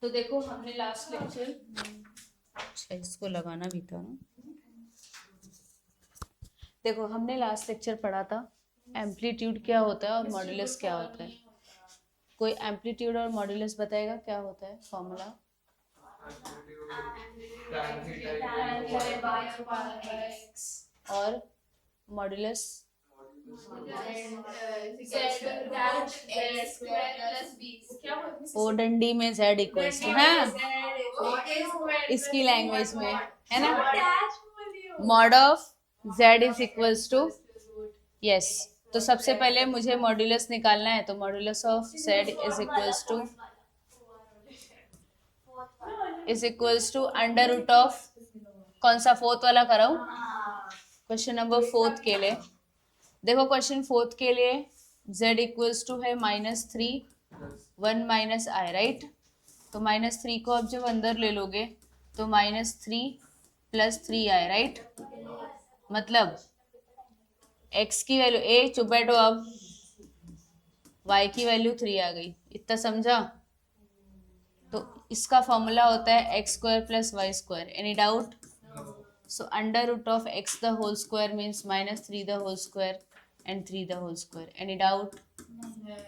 तो देखो हमने लास्ट लेक्चर, अच्छा इसको लगाना भी था ना। देखो हमने लास्ट लेक्चर पढ़ा था एम्पलीट्यूड क्या होता है और मॉड्यूलस क्या होता है। कोई एम्पलीट्यूड और मॉड्यूलस बताएगा क्या होता है फॉर्मूला? और मॉड्यूलस ओ डंडी में z इक्वल्स टू है इसकी लैंग्वेज में, है ना। Mod of z is equals to, yes. तो सबसे पहले मुझे मॉड्यूलस निकालना है, तो modulus of z is equals to under root of, कौन सा फोर्थ वाला कराऊं? क्वेश्चन नंबर फोर्थ के लिए देखो, क्वेश्चन फोर्थ के लिए z इक्वल्स टू है -3 1 माइनस आई, राइट। तो -3 को अब जब अंदर ले लोगे तो -3 + 3i, राइट। मतलब x की वैल्यू, ए चुप बैठो, अब y की वैल्यू 3 आ गई, इतना समझा। तो इसका फॉर्मूला होता है x² + y²। Any doubt? So under root of x the whole square means -3 the whole square and 3 the whole square. Any doubt?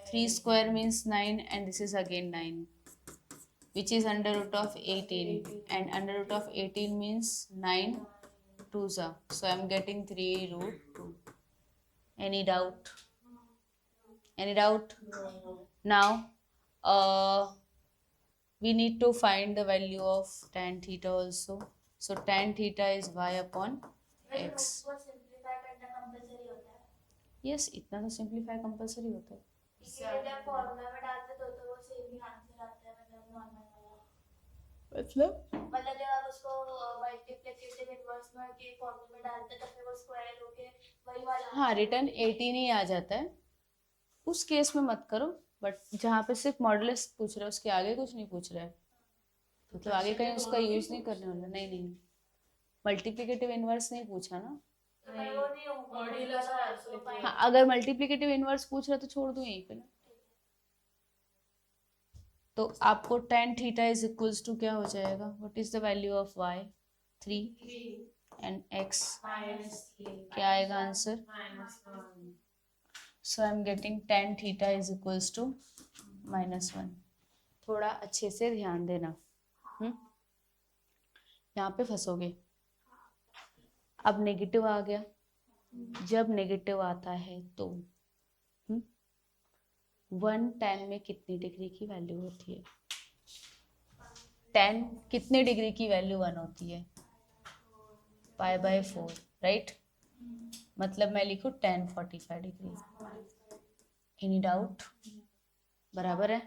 3 square means 9 and this is again 9, which is under root of 18, and under root of 18 means 9 2s are. So I am getting 3√2. Any doubt? Any doubt? Now we need to find the value of tan theta also. So tan theta is y upon x. Yes, इतना तो simplify compulsory होता है। मतलब जब आप उसको multiplicative inverse में के फॉर्मूले में डालते हैं तो फिर वो स्क्वायर होके वही वाला, हाँ, रिटर्न 18 ही आ जाता है। उस केस में मत करो, बट जहाँ पे सिर्फ मॉडुलस पूछ रहा है उसके आगे कुछ नहीं पूछ रहा है, मतलब आगे कहीं उसका यूज नहीं करने वाला। नहीं नहीं, मल्टीप्लिकेटिव इनवर्स नहीं पूछा ना। हाँ, अगर मल्टीप्लिकेटिव इनवर्स पूछ रहा तो छोड़ दूं यहीं पे ना। तो आपको tan theta is equals to क्या हो जाएगा? What is the value of y? 3 and x क्या आएगा answer? So I am getting tan theta is equals to -1। थोड़ा अच्छे से ध्यान देना, यहाँ पे फंसोगे। अब नेगेटिव आ गया, जब नेगेटिव आता है तो 1 tan में कितनी डिग्री की वैल्यू होती है? tan कितने डिग्री की वैल्यू 1 होती है? π/4, राइट। मतलब मैं लिखूं tan 45 डिग्री। Any doubt? बराबर है।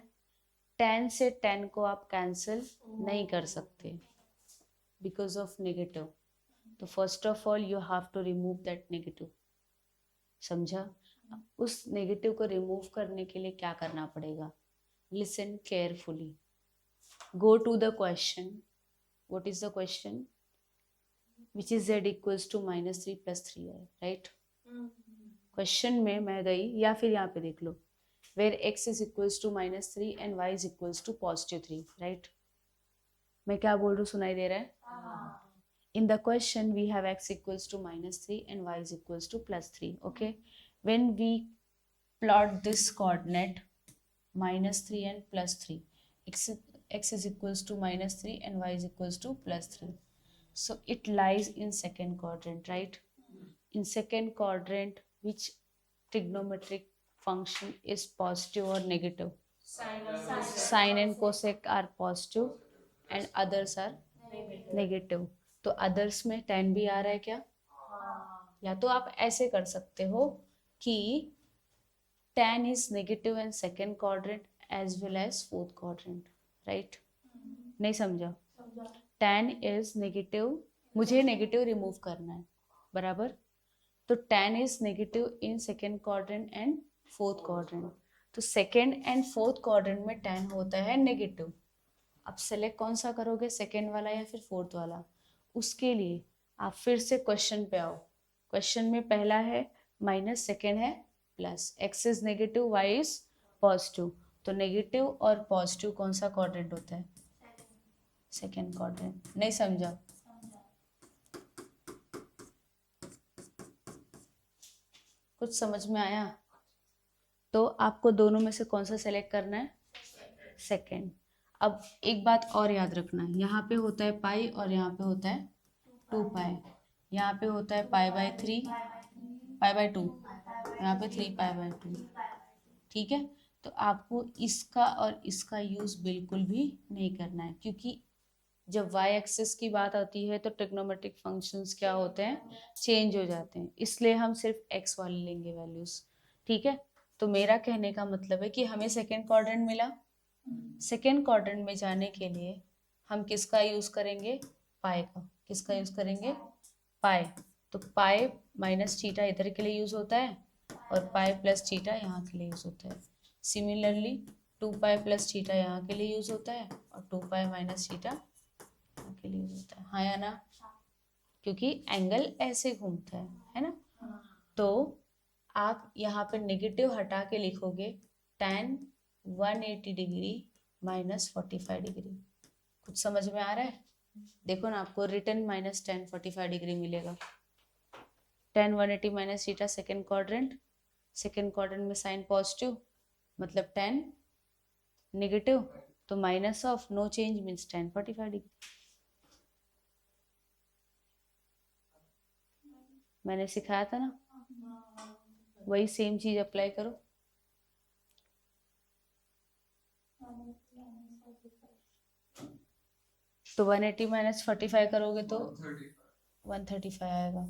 tan से tan को आप कैंसिल नहीं कर सकते बिकॉज ऑफ नेगेटिव। तो first of all you have to remove that negative, समझा। उस नेगेटिव को रिमूव करने के लिए क्या करना पड़ेगा? Listen carefully, go to the question. What is the question? Which is z equals to -3 + 3i, right. Question में मैं गई, या फिर यहाँ पे देख लो, where x is equals to -3 and y is equals to +3, right. मैं क्या बोल रही हूँ, सुनाई दे रहा है? In the question we have x equals to -3 and y is equals to +3. Okay, when we plot this coordinate -3 and +3, x is equals to -3 and y is equals to +3, so it lies in second quadrant, right? In second quadrant, which trigonometric function is positive or negative? Sine and cosec are positive and others are negative. तो others में tan भी आ रहा है क्या? या तो आप ऐसे कर सकते हो कि tan is negative in second quadrant as well as fourth quadrant, right. नहीं समझा? tan इज नेगेटिव, मुझे नेगेटिव रिमूव करना है, बराबर। तो tan is negative in second quadrant and fourth quadrant. तो सेकेंड एंड फोर्थ क्वाड्रेंट में tan होता है नेगेटिव। अब सेलेक्ट कौन सा करोगे, सेकेंड वाला या फिर फोर्थ वाला? उसके लिए आप फिर से क्वेश्चन पे आओ। क्वेश्चन में पहला है माइनस, सेकेंड है plus. x is negative, y is positive. तो नेगेटिव और पॉजिटिव कौन सा क्वाड्रेंट होता है? Second quadrant. नहीं समझा? कुछ समझ में आया? तो आपको दोनों में से कौन सा सेलेक्ट करना है? सेकेंड। अब एक बात और याद रखना, यहाँ पे होता है पाई और यहाँ पे होता है 2 पाई। यहाँ पे होता है पाई बाय 3, पाई बाय 2, यहाँ पे 3 पाई बाय 2। ठीक है, तो आपको इसका और इसका यूज बिल्कुल भी नहीं करना है, क्योंकि जब y एक्सिस की बात आती है तो ट्रिग्नोमेट्रिक फंक्शंस क्या होते हैं? चेंज हो जाते हैं, इसलिए हम सिर्फ x वाले लेंगे वैल्यूज। ठीक है, तो मेरा कहने का मतलब है कि हमें सेकेंड क्वाड्रेंट मिला। सेकेंड क्वाड्रेंट में जाने के लिए हम किसका यूज करेंगे? पाई का। किसका यूज करेंगे? पाई। तो पाई माइनस थीटा इधर के लिए यूज होता है और पाई प्लस थीटा यहाँ के लिए यूज होता है। सिमिलरली 2 पाई प्लस थीटा यहाँ के लिए यूज होता है और 2 पाई माइनस थीटा यहाँ के लिए यूज होता है। हाँ या ना? क्योंकि एंगल ऐसे घूमता है ना? तो आप यहाँ पे नेगेटिव हटा के लिखोगे tan 180 डिग्री माइनस 45 डिग्री। कुछ समझ में आ रहा है? देखो ना, आपको रिटर्न माइनस tan 45 डिग्री मिलेगा। tan 180 minus theta second quadrant में साइन पॉजिटिव, मतलब tan नेगेटिव, तो minus of no change means tan 45 degree. मैंने सिखाया था ना, वही सेम चीज अप्लाई करो। तो 180 माइनस 45 करोगे तो 135 आएगा।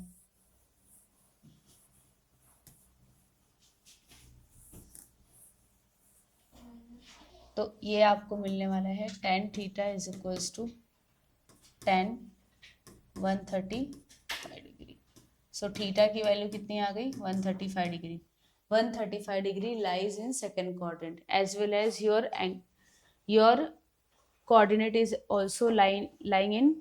तो ये आपको मिलने वाला है tan theta is equals to tan 135 degree. So theta की वैल्यू कितनी आ गई? 135 degree. 135 degree lies in second quadrant as well as your coordinate is also lying in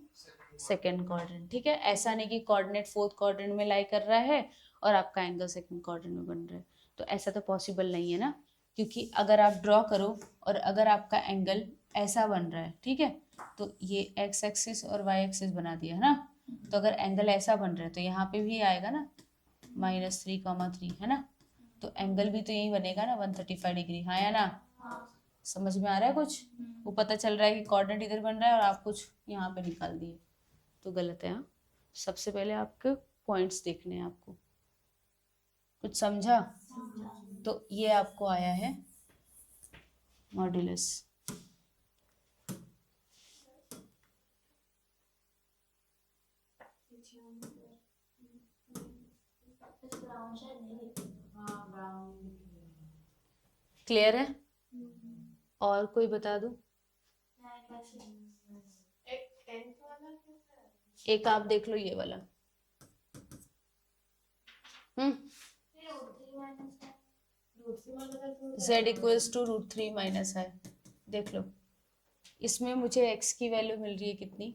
second quadrant. ठीक है, ऐसा नहीं कि कोऑर्डिनेट फोर्थ क्वाड्रेंट में लाई कर रहा है और आपका एंगल सेकेंड क्वाड्रेंट में बन रहा है, तो ऐसा तो पॉसिबल नहीं है ना। क्योंकि अगर आप ड्रॉ करो और अगर आपका एंगल ऐसा बन रहा है, ठीक है, तो ये एक्स एक्सिस और वाई एक्सिस बना दिया है ना, तो अगर एंगल ऐसा बन रहा है तो यहाँ पे भी आएगा ना -3,3 है ना, तो एंगल भी तो यही बनेगा ना 135 डिग्री। हाँ या ना? समझ में आ रहा है कुछ? वो पता चल रहा है कि कोऑर्डिनेट इधर बन रहा है और आप कुछ यहाँ पे निकाल दिए, तो गलत है। हाँ, सबसे पहले आपके पॉइंट्स देखने हैं आपको। कुछ समझा? तो ये आपको आया है मॉड्यूलस। क्लियर है? और कोई बता दूं? एक आप देख लो ये वाला। z इक्वल्स टू √3 माइनस है। देख लो, इसमें मुझे x की वैल्यू मिल रही है कितनी?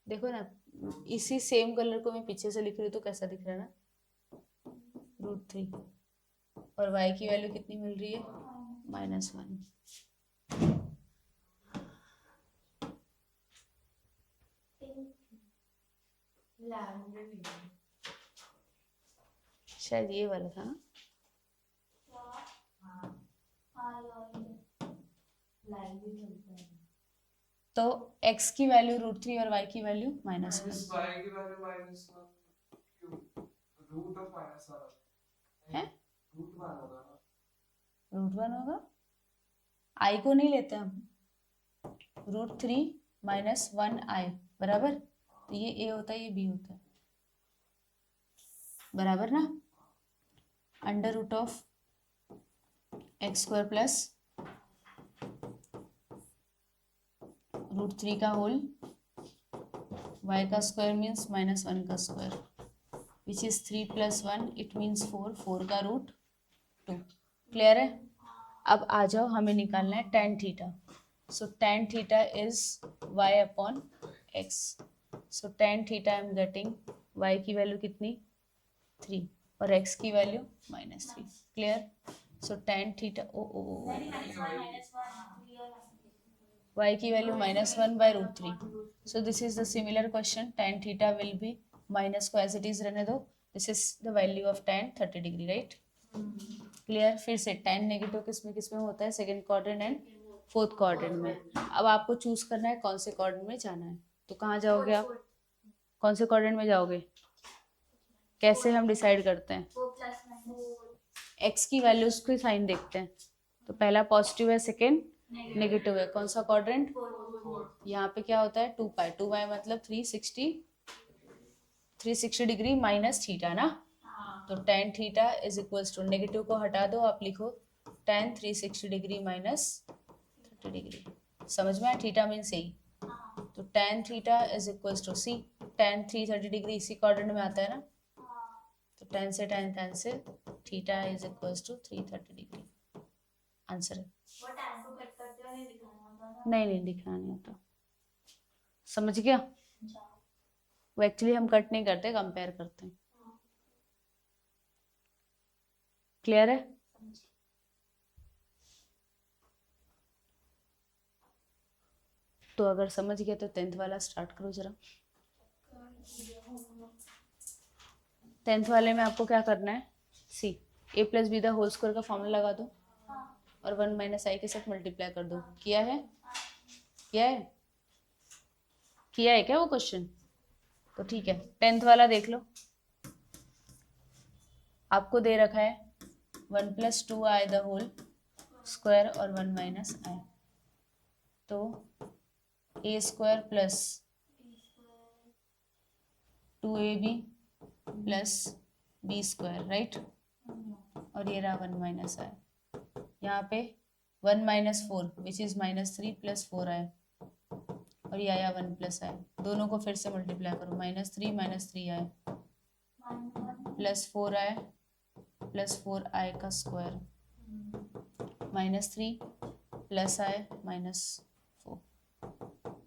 देखो ना, इसी सेम कलर को मैं पीछे से लिख रही हूँ तो कैसा दिख रहा है ना, √3। और y की वैल्यू कितनी मिल रही है? -1। शायद ये वाला था ना। तो x की वैल्यू √3 और y की वैल्यू -1। है √1 होगा, i को नहीं लेते हम, √3 - 1i बराबर, तो ये a होता है ये b होता है, बराबर ना। √x² प्लस √3 का होल, y का स्क्वायर मीन्स -1 का square, which is 3 + 1 it means 4, 4 का √2। क्लियर है? अब आ जाओ, हमें निकालना है tan theta. So tan theta is y upon x। So tan theta I am getting y की वैल्यू कितनी? 3 और x की वैल्यू -3। क्लियर? सो tan थीटा y की value -1/√3. So this is the similar question. tan theta will B minus को as it is रहने दो. This is the value of tan 30 degree, right. Clear. फिर से tan negative किस में होता है, second quadrant and fourth quadrant में. अब आपको चूज करना है कौन से क्वाड्रेंट में जाना है. तो कहाँ जाओगे आप, कौन से क्वाड्रेंट में जाओगे, कैसे हम डिसाइड करते हैं. x की वैल्यूज के साइन देखते हैं. तो पहला पॉजिटिव है, सेकेंड नेगेटिव है. कौन सा क्वाड्रेंट. यहाँ पे क्या होता है 2 पाई मतलब 360 डिग्री माइनस थीटा ना. तो tan theta is equals to, negative को हटा दो, आप लिखो tan 360 डिग्री माइनस 30 डिग्री. समझ में आया, थीटा मीन्स यही. तो tan theta is equals to see, tan 330 degree इसी क्वाड्रेंट में आता है ना. तो tan से tan cancel, theta is equals to 330 degree. Answer है. नहीं दिखाना नहीं होता. समझ गया. वो एक्चुअली हम कट नहीं करते, कंपेयर करते हैं. क्लियर है. तो अगर समझ गया तो 10th वाला स्टार्ट करो जरा. 10th वाले में आपको क्या करना है, see a plus B the whole square का फॉर्मूला लगा दो और 1 माइनस आई के साथ मल्टीप्लाई कर दो. किया है क्या वो क्वेश्चन. तो ठीक है, 10th वाला देख लो. आपको दे रखा है 1 + 2i द होल स्क्वायर और 1 माइनस आई. तो a square plus 2ab plus b square, right. और ये रहा 1 माइनस आई. यहाँ पे 1 - 4 विच इज -3 + 4i और ये आया 1 + i. दोनों को फिर से मल्टीप्लाई करो. -3 - 3i plus 4i plus 4i का स्क्वायर -3 + i -4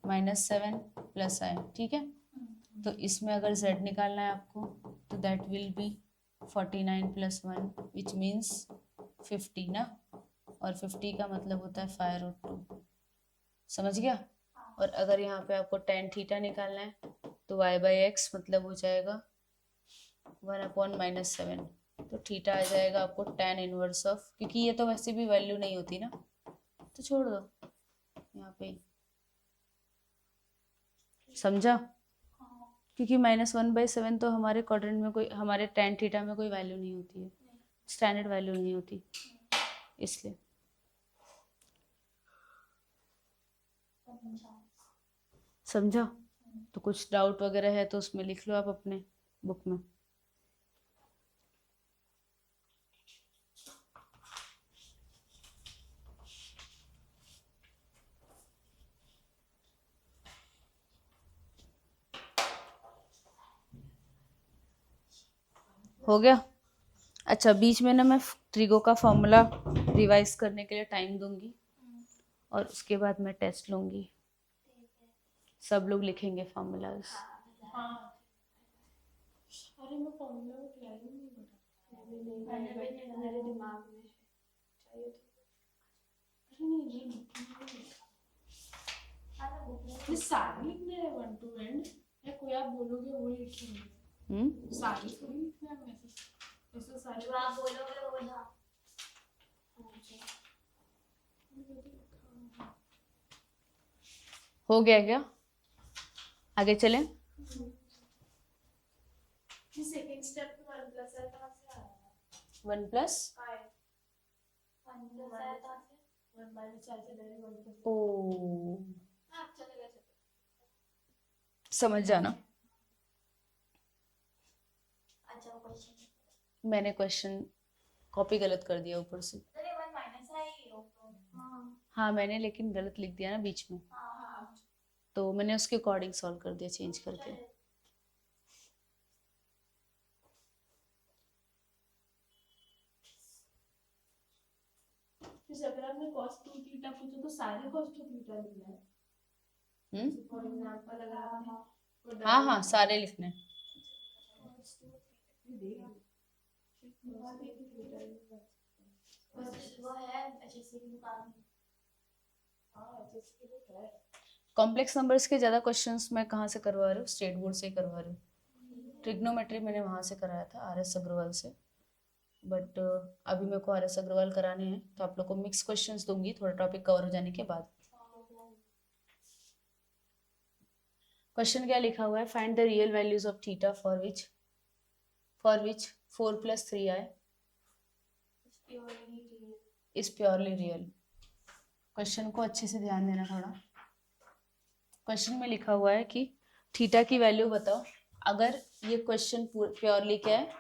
-7 + i. ठीक है. तो इसमें अगर z निकालना है आपको तो that will be 49 + 1 which means 50 ना. और 50 का मतलब होता है 5√2. समझ गया. और अगर यहाँ पे आपको tan थीटा निकालना है तो y/x मतलब हो जाएगा 1/-7. तो थीटा आ जाएगा आपको tan इनवर्स ऑफ, क्योंकि ये तो वैसे भी वैल्यू नहीं होती ना तो छोड़ दो यहाँ पे. समझा. क्योंकि -1/7 तो हमारे क्वाड्रेंट में कोई, हमारे tan थीटा में कोई वैल्यू नहीं होती है, स्टैंडर्ड वैल्यू नहीं होती, इसलिए. समझा. तो कुछ डाउट वगैरह है तो उसमें लिख लो आप अपने बुक में. हो गया. अच्छा, बीच में ना मैं ट्रिगो का फॉर्मूला रिवाइज करने के लिए टाइम दूंगी और उसके बाद मैं टेस्ट लूंगी. सब लोग लिखेंगे फॉर्मूलाज. अरे मैं फॉर्मूला को ट्राई नहीं बता मेरे दिमाग में चाहिए तो. नहीं सारे लिखने हैं 1 to end या कोई आप बोलोगे वो लिखेंगे. सारे थोड़ी लिखना है वैसे सारे जो आप बोलोगे वो ना. हो गया क्या, आगे चलें. सेकंड स्टेप में 1 + है कहाँ से आया. 1 प्लस 1 + है कहाँ से 1 - 4 से डायरेक्ट 1 + ओ चलेगा. समझ जाना. अच्छा क्वेश्चन मैंने क्वेश्चन कॉपी गलत कर दिया ऊपर से. अरे 1 माइनस है. हाँ मैंने लेकिन गलत लिख दिया ना बीच में, तो मैंने उसके अकॉर्डिंग सॉल्व कर दिया चेंज करके. अगर आपने cos 2 थीटा पूछा तो सारे cos 2 थीटा लिखना है. फॉर एग्जांपल अगर आपने हाँ सारे लिखने. वो है अच्छे से निकालना. हाँ तो इसके लिए है। कॉम्प्लेक्स नंबर्स के ज़्यादा क्वेश्चंस मैं कहाँ से करवा रही हूँ, स्टेट बोर्ड से ही करवा रही हूँ। ट्रिग्नोमेट्री मैंने वहाँ से कराया था, RS अग्रवाल से, बट अभी मेरे को RS अग्रवाल कराने हैं, तो आप लोग को मिक्स क्वेश्चंस दूंगी थोड़ा टॉपिक कवर हो जाने के बाद। क्वेश्चन क्या लिखा हुआ है, find the real values of theta for which 4 + 3i is purely real. Question को अच्छे से ध्यान देना थोड़ा। क्वेश्चन में लिखा हुआ है कि थीटा की वैल्यू बताओ। अगर ये क्वेश्चन प्योरली क्या है,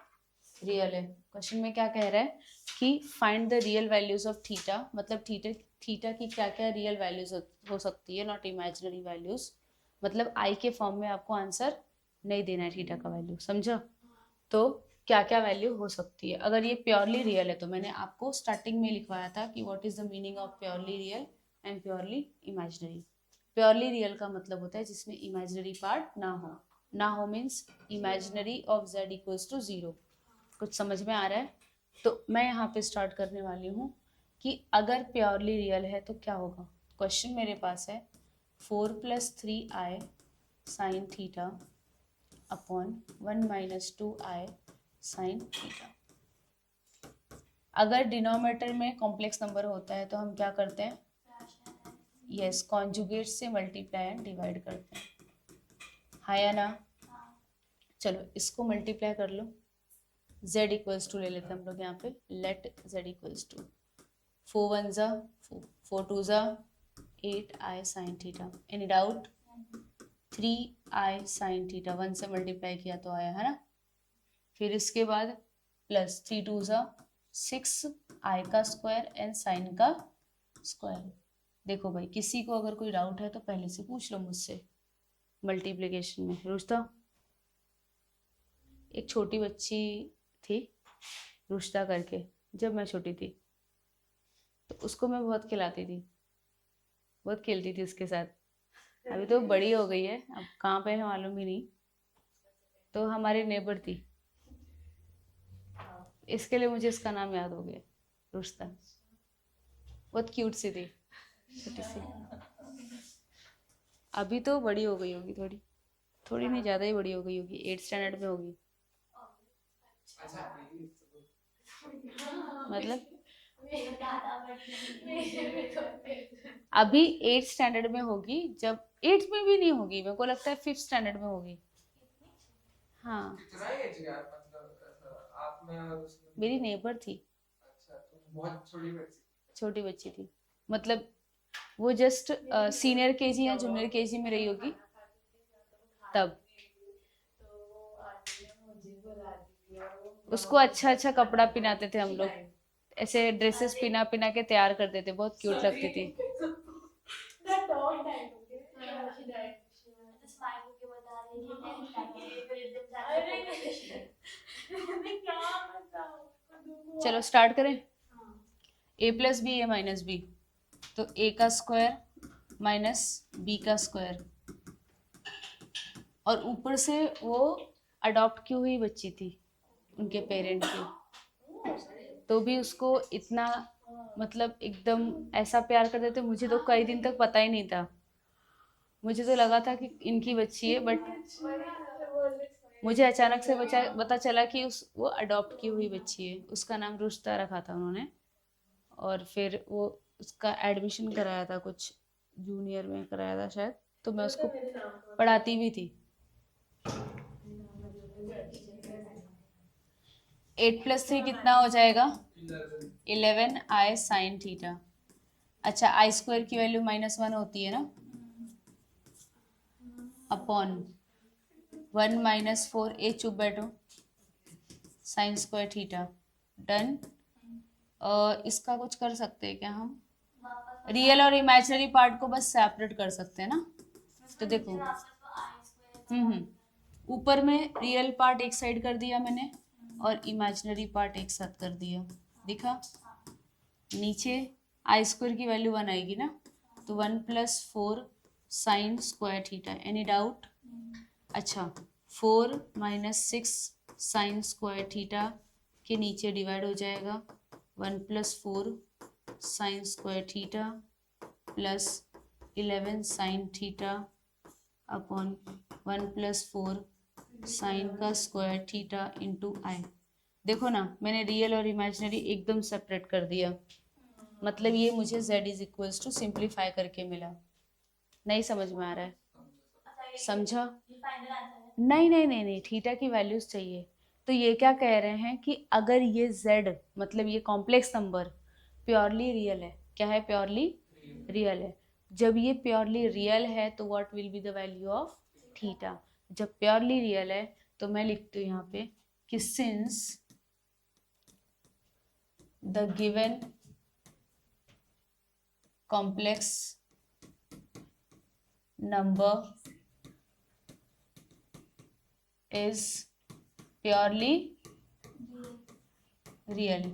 रियल है। क्वेश्चन में क्या कह रहा है कि find the real values of theta, मतलब थीटा की क्या क्या रियल वैल्यूज हो सकती है, नॉट इमेजिनरी वैल्यूज। मतलब आई के फॉर्म में आपको आंसर नहीं देना है थीटा का वैल्यू, समझो। तो क्या क्या वैल्यू हो सकती है अगर ये प्योरली रियल है। तो मैंने आपको स्टार्टिंग में लिखवाया था कि what is the meaning of purely real and purely imaginary. Purely real का मतलब होता है जिसमें इमेजिनरी पार्ट ना हो means imaginary of z equals to 0। कुछ समझ में आ रहा है? तो मैं यहाँ पे स्टार्ट करने वाली हूँ कि अगर प्योरली रियल है तो क्या होगा। क्वेश्चन मेरे पास है 4 + 3i sin theta upon 1 - 2i sin theta. अगर डिनोमिनेटर में कॉम्प्लेक्स नंबर होता है तो हम क्या करते हैं, यस, कॉन्जुगेट से मल्टीप्लाई एंड डिवाइड करते हैं, हाँ या ना। चलो इसको मल्टीप्लाई कर लो, z इक्वल्स टू ले लेते हैं हम लोग यहाँ पे, late z equals to 4 × 1 = 4, 4 × 2 = 8i sin theta. Any doubt? 3i sin theta 1 से मल्टीप्लाई किया तो आया, है ना। फिर इसके बाद प्लस 3 × 2 = 6i का स्क्वायर एंड साइन का स्क्वायर। देखो भाई, किसी को अगर कोई डाउट है तो पहले से पूछ लो मुझसे मल्टीप्लिकेशन में। रुश्ता, एक छोटी बच्ची थी रुश्ता करके, जब मैं छोटी थी तो उसको मैं बहुत खिलाती थी, बहुत खेलती थी उसके साथ। अभी तो बड़ी हो गई है, अब कहाँ पे है मालूम ही नहीं। तो हमारी नेबर थी, इसके लिए मुझे इसका नाम याद हो गया, रुश्ता। बहुत क्यूट सी थी, छोटी सी। अभी तो बड़ी हो गई होगी, थोड़ी थोड़ी नहीं, ज़्यादा ही बड़ी हो गई होगी, 8th स्टैंडर्ड में होगी। मतलब अभी 8th स्टैंडर्ड में होगी, जब 8th में भी नहीं होगी, मेरे को लगता है 5th स्टैंडर्ड में होगी। हाँ, मेरी नेबर थी। बहुत छोटी बच्ची थी, मतलब वो जस्ट सीनियर केजी या जूनियर केजी में रही होगी तब। उसको अच्छा अच्छा कपड़ा पहनाते थे हम लोग, ऐसे ड्रेसेस पिना पिना के तैयार करते थे, बहुत क्यूट लगती थी। चलो स्टार्ट करें। a + b a - b, तो a का स्क्वायर माइनस b का स्क्वायर, और ऊपर से वो अडॉप्ट की हुई बच्ची थी उनके पेरेंट की, तो भी उसको इतना मतलब एकदम ऐसा प्यार करते थे। मुझे तो कई दिन तक पता ही नहीं था, मुझे तो लगा था कि इनकी बच्ची है, बट मुझे अचानक से पता चला कि वो अडॉप्ट की हुई बच्ची है। उसका नाम रुश्ता रखा था उन्होंने, और फिर वो उसका एडमिशन कराया था, कुछ जूनियर में कराया था शायद, तो मैं उसको पढ़ाती भी थी। 8 + 3 कितना हो जाएगा? 11i sin theta. अच्छा, i² की वैल्यू -1 होती है ना, अपॉन 1 - 4a चुप बैठो sin² थीटा। डन। इसका कुछ कर सकते हैं क्या हम, रियल और इमेजिनरी पार्ट को बस सेपरेट कर सकते हैं ना। तो देखो, ऊपर में रियल पार्ट एक साइड कर दिया मैंने और इमेजिनरी पार्ट एक साथ कर दिया, दिखा। नीचे i² की वैल्यू 1 आएगी ना, तो 1 + 4 sin² थीटा। Any doubt? अच्छा, 4 - 6 sin² थीटा के नीचे डिवाइड हो जाएगा 1 + 4 sin² theta plus 11 sine theta upon 1 + 4 sine का स्क्वायर थीटा इंटू आई। देखो ना, मैंने रियल और इमेजिनरी एकदम सेपरेट कर दिया, मतलब ये मुझे z is equals to simplify करके मिला। नहीं समझ में आ रहा है? समझा? नहीं नहीं नहीं नहीं, थीटा की वैल्यूज चाहिए। तो ये क्या कह रहे हैं कि अगर ये z मतलब ये कॉम्प्लेक्स नंबर प्योरली रियल है, क्या है? प्योरली रियल है। जब ये प्योरली रियल है तो what will be the value of theta? जब प्योरली रियल है तो मैं लिखती हूँ यहाँ पे कि since the given complex number is purely real।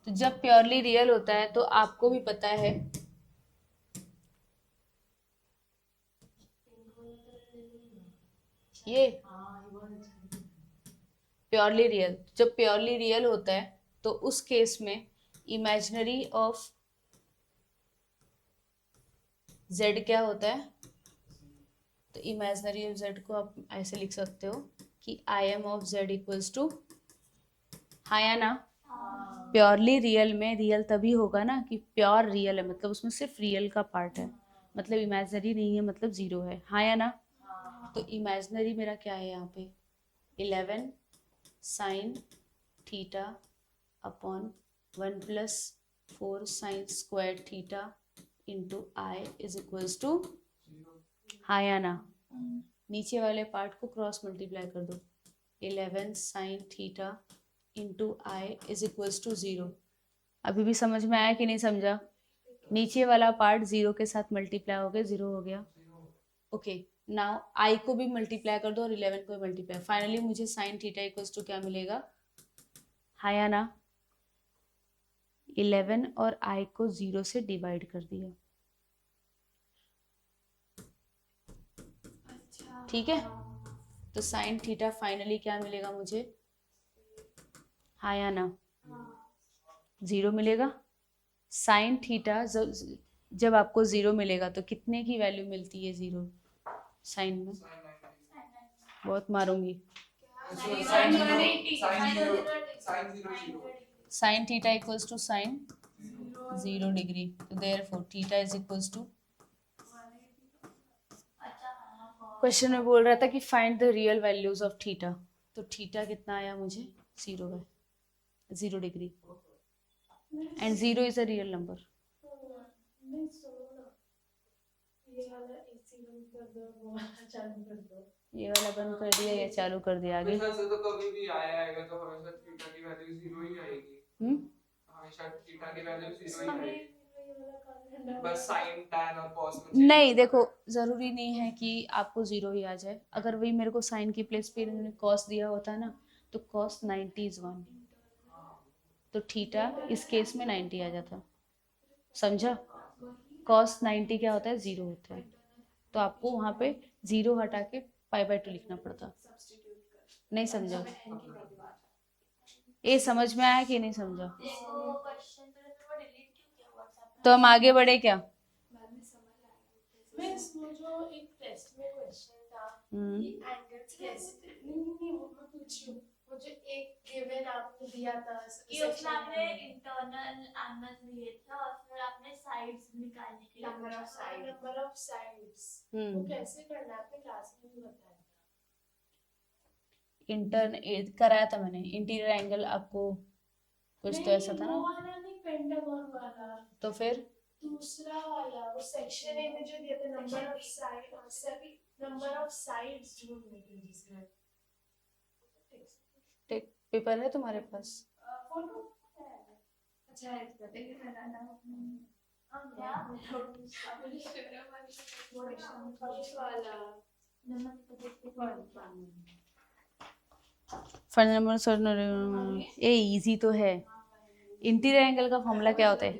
तो जब प्योरली रियल होता है तो आपको भी पता है ये प्योरली रियल, जब प्योरली रियल होता है तो उस केस में इमेजिनरी ऑफ z क्या होता है? तो इमेजिनरी ऑफ z को आप ऐसे लिख सकते हो कि I M of z equals to, हाँ या ना? प्योरली रियल में रियल तभी होगा ना कि प्योर रियल है, मतलब उसमें सिर्फ रियल का पार्ट है, मतलब इमेजिनरी नहीं है, मतलब जीरो है, हाँ या ना? तो इमेजिनरी मेरा क्या है यहाँ पे? 11 sine theta upon 1 + 4 sine square theta into i is equals to, हाँ या ना? नीचे वाले पार्ट को क्रॉस मल्टीप्लाई कर दो, 11 sine theta into i is equals to 0। अभी भी समझ में आया कि नहीं समझा? नीचे वाला पार्ट 0 के साथ मल्टीप्लाई हो गया, 0 हो गया। ओके, नाउ आई को भी मल्टीप्लाई कर दो और 11 को भी मल्टीप्लाई, फाइनली मुझे साइन थीटा इक्वल्स टू क्या मिलेगा? हाँ या ना? 11 और आई को 0 से डिवाइड कर दिया, ठीक है? तो साइन थीटा फाइनली क्या मिलेगा मुझे? हाँ या ना? 0 मिलेगा। साइन थीटा जब आपको 0 मिलेगा तो कितने की वैल्यू मिलती है 0 साइन में? बहुत मारूंगी। Sine theta equals to sine 0 degree, तो therefore theta is equals to, question में बोल रहा था कि find the real values of theta, तो थीटा कितना आया मुझे? 0 है, 0 degree, and 0 is a real number. ये वाला बंद कर दिया या चालू कर दिया? आगे तो कभी भी आएगा तो हमेशा थीटा की वैल्यू 0 ही आएगी। हमेशा थीटा की वैल्यू 0 ही आएगी, बस साइन टैन और कॉस में नहीं, देखो जरूरी नहीं है कि आपको 0 ही आ जाए। अगर वही मेरे को साइन की प्लेस पे इन्होंने कॉस दिया होता ना, तो कॉस 90 इज 1, तो थीटा इस केस में 90 आ जाता। समझा? कॉस 90 क्या होता है? 0 होता है, तो आपको वहां पे 0 हटा के π/2 लिखना पड़ता। नहीं समझा? ये समझ में आया कि नहीं समझा? तो हम आगे बढ़े क्या? जो एक टेस्ट में क्वेश्चन था कि एंगल्स कैसे, नहीं वो मैं पूछ रही हूँ, मुझे एक गिवन आपने दिया था कि उसमें आपने इंटरनल एंगल्स दिए थे और फिर आपने साइड्स निकालने के लिए नंबर ऑफ साइड्स वो कैसे करना है? आपने क्लास में भी बताया था। कराया था मैंने। इंटीरियर एंगल आपको कुछ तो ऐसा था ना, वो वाला नहीं, पेंटागन वाला, तो फिर दूसरा वाला वो सेक्शन ए में जो दिया था, नंबर ऑफ साइड, सभी नंबर ऑफ साइड्स ढूंढने के लिए जिसमें पेपर है तुम्हारे पास? फोटो अच्छा है, बताइए बनाना फाइनल नंबर ए इजी तो है। इंटीरियर एंगल का फॉर्मूला क्या होता है?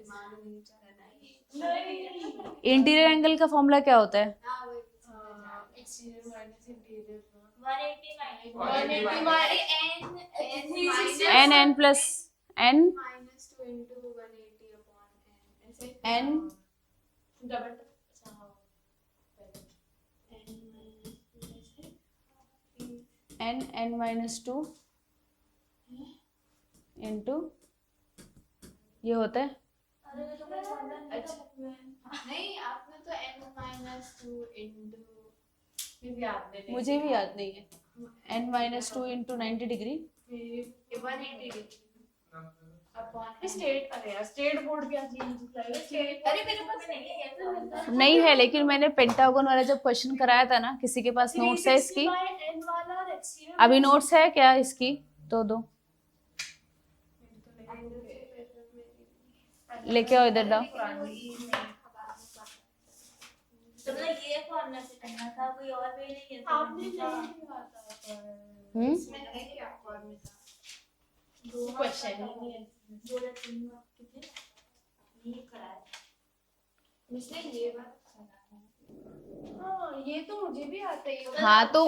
इंटीरियर एंगल का फॉर्मूला क्या होता है? n plus n n n -2 into ये होता है अरे तो मैं फॉर्मूला नहीं आपने तो n-2 into मुझे याद नहीं मुझे भी याद नहीं है n -2 into 90 degree 180 degree upon state. अरे यार स्टेट बोर्ड क्या चीज है? अरे मेरे पास नहीं है ये तो नहीं है, लेकिन मैंने पेंटागन वाला जब क्वेश्चन कराया था ना, किसी के पास नोट्स है इसकी? 360 by n वाला और exterior अभी नोट्स है क्या इसकी? तो दो लेके आओ, इधर लाओ। तो मतलब ये फॉर्मूला से करना था, कोई और वे नहीं है। आपने नहीं लिखा था पर इसमें है क्या फॉर्मूला? दो क्वेश्चन ही नहीं है। दो या तीन कितने ये कराया इसने ये बात हाँ ये तो मुझे भी आता है। हाँ, तो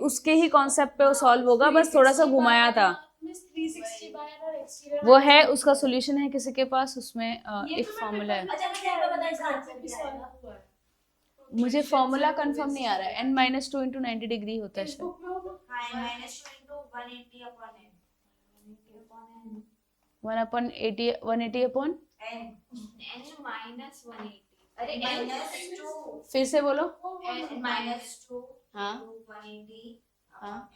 उसके ही कॉन्सेप्ट पे वो सॉल्व होगा, बस थोड़ा सा घुमाया था। 360 by और exterior वो है, उसका सॉल्यूशन है किसी के पास, उसमें ये एक तो मैं फॉर्मूला है। अच्छा मुझे ये पता है इसका आंसर भी क्या solve आएगा। हुआ है। मुझे फॉर्मूला कंफर्म नहीं आ रहा है। n -2 इंटू 90 डिग्री होता है शायद। Facebook में होगा। हाँ -2 into 180 upon n 1/80 180 upon n n-180 अरे -2 फिर से बोलो। -2 हाँ 180 हाँ,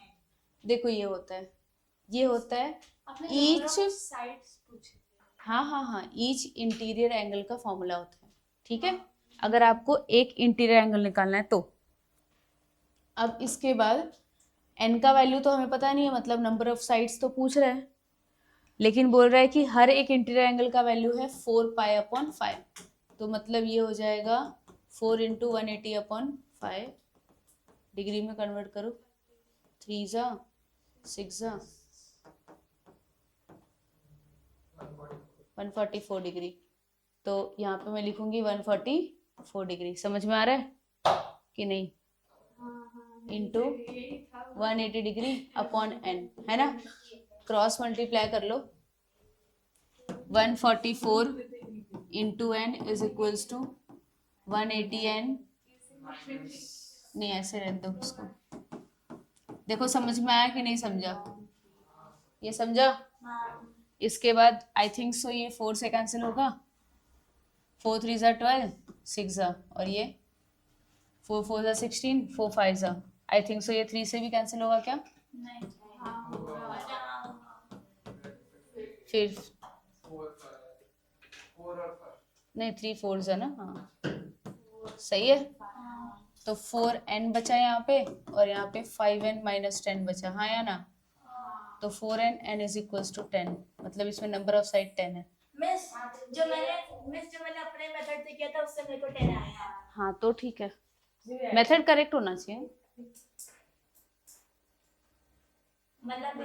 देखो ये होता है आपने Each- number of sides पूछे। हाँ, ईच इंटीरियर एंगल का फॉर्मूला होता है, ठीक है। अगर आपको एक इंटीरियर एंगल निकालना है तो अब इसके बाद n का वैल्यू तो हमें पता नहीं है, मतलब नंबर ऑफ साइड्स तो पूछ रहे हैं, लेकिन बोल रहा है कि हर एक इंटीरियर एंगल का वैल्यू है 4π/5। तो मतलब ये हो जाएगा 4 × 180/5 डिग्री में कन्वर्ट करो, 3 जा 6 जा 144 डिग्री। तो यहाँ पे मैं लिखूंगी 144 डिग्री। समझ में आ रहा है कि नहीं? इंटू 180 डिग्री अपॉन n, है ना। क्रॉस मल्टीप्लाई कर लो। 144 into n is equals to 180n। नहीं, ऐसे रहने दो उसको। देखो समझ में आया कि नहीं समझा? ये समझा? इसके बाद आई थिंक सो ये 4 से कैंसिल होगा। 4 3 ज़ा 12, 6 ज़ा, और ये 4 4 ज़ा 16, 4 5 ज़ा। आई थिंक सो ये 3 से भी कैंसिल होगा क्या? नहीं फिर 4 और 5 नहीं, 3 4 ज़ा ना, हाँ सही है। तो 4n बचा यहाँ पे, और यहाँ पे 5n - 10 बचा, हाँ या ना। तो 4n n is equals to 10, मतलब इसमें नंबर ऑफ साइड 10 है। मिस जो मैंने अपने मेथड से किया था उससे मेरे को 10 आया। हाँ तो ठीक है, मेथड करेक्ट होना चाहिए। मतलब मैं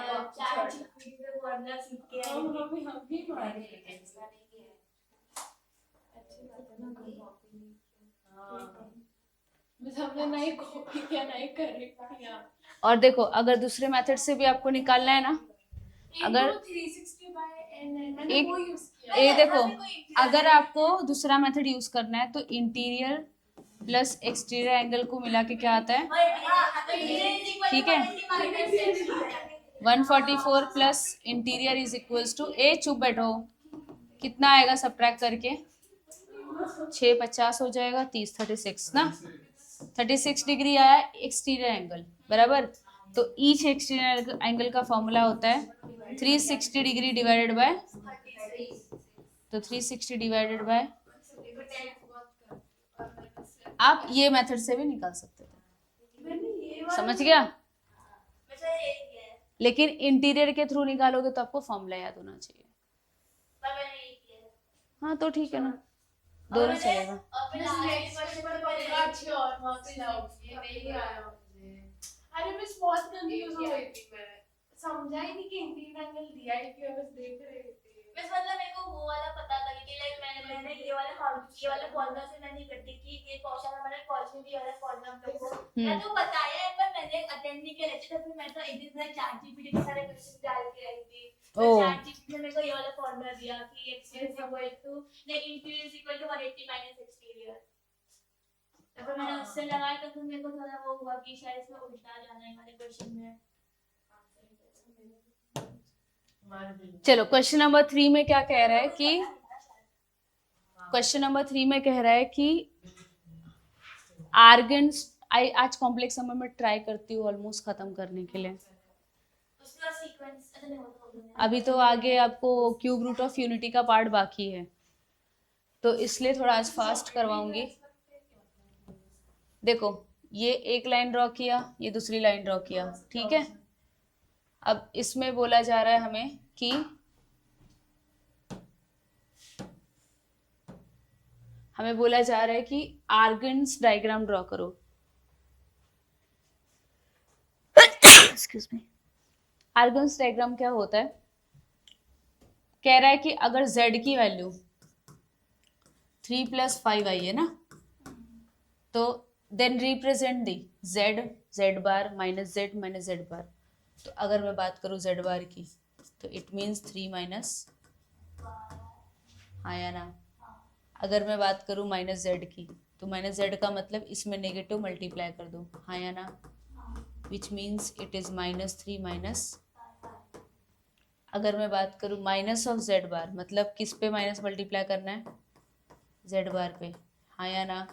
तो चार चीज़ पे फॉर्मूला सीख के आई थी। हम भी मारे हैं। हमने नहीं कॉपी किया, नहीं करेक्ट किया। और देखो, अगर दूसरे मेथड से भी आपको निकालना है ना, अगर 360 by n मैंने एक वो यूज किया। ये देखो, अगर आपको दूसरा मेथड यूज करना है तो इंटीरियर प्लस एक्सटीरियर एंगल को मिला के क्या आता है? ठीक है, 144 plus interior is equals to, ए चुप बैठो, कितना आएगा सब्ट्रैक्ट करके? 6 50 हो जाएगा, 30 36 ना, 36 डिग्री आया एक्सटीरियर एंगल, बराबर। तो ईच एक्सटीरियर एंगल का फॉर्मूला होता है 360 डिग्री डिवाइडेड बाय, तो 360 डिवाइडेड बाय, आप ये मेथड से भी निकाल सकते थे, समझ गया। लेकिन इंटीरियर के थ्रू निकालोगे तो आपको फॉर्मूला याद होना चाहिए। हाँ तो ठीक है ना, दोनों चलेगा। अरे मैं बहुत कंफ्यूज हो गई थी, मैं समझा ही नहीं कि इंटीरियर एंगल दिया है कि बस देख रही थी। मतलब मेरे को वो वाला पता था कि लाइक मैंने ये वाला फॉर्मूला से मैंने करती कि ये क्वेश्चन हमारे कॉलेज में भी वाला फॉर्मूला हम लोग को मैं तो बताया है, पर मैंने अटेंड नहीं किया था। फिर मैं तो एक दिन में चैट जीपीटी के सारे क्वेश्चन डाल के आई थी। चैट जीपीटी ने मेरे को ये वाला फॉर्मूला दिया कि x is equal to like interior is equal to 180 minus exterior। तो फिर मैंने उससे लगाया तो फिर मेरे को थोड़ा वो हुआ कि शायद इसमें उल्टा जाना है हमारे क्वेश्चन में। चलो क्वेश्चन नंबर 3 में क्या कह रहा है कि क्वेश्चन नंबर 3 में कह रहा है कि आर्गन्स आज कॉम्प्लेक्स नंबर में ट्राई करती हूँ ऑलमोस्ट खत्म करने के लिए। उसका सीक्वेंस अच्छा नहीं होता अभी तो आगे आपको क्यूब रूट ऑफ यूनिटी का पार्ट बाकी है, तो इसलिए थोड़ा आज फास्ट करवाऊंगी। देखो ये एक लाइन ड्रॉ किया, ये दूसरी लाइन ड्रॉ किया, ठीक है। अब इसमें बोला जा रहा है हमें कि आर्गन्स डायग्राम ड्रॉ करो। Excuse me. आर्गन्स डायग्राम क्या होता है? कह रहा है कि अगर z की वैल्यू 3 + 5 आई है ना, तो then represent the z bar minus z minus z bar. तो अगर मैं बात करूँ z बार की, तो इट मीन्स 3 माइनस, हाँ या ना। अगर मैं बात करूँ माइनस z की, तो माइनस z का मतलब इसमें नेगेटिव मल्टीप्लाई कर दो, हाँ या ना, which means it is -3 minus. अगर मैं बात करूँ माइनस ऑफ z बार, मतलब किस पे माइनस मल्टीप्लाई करना है? z बार पे, हाँ या ना।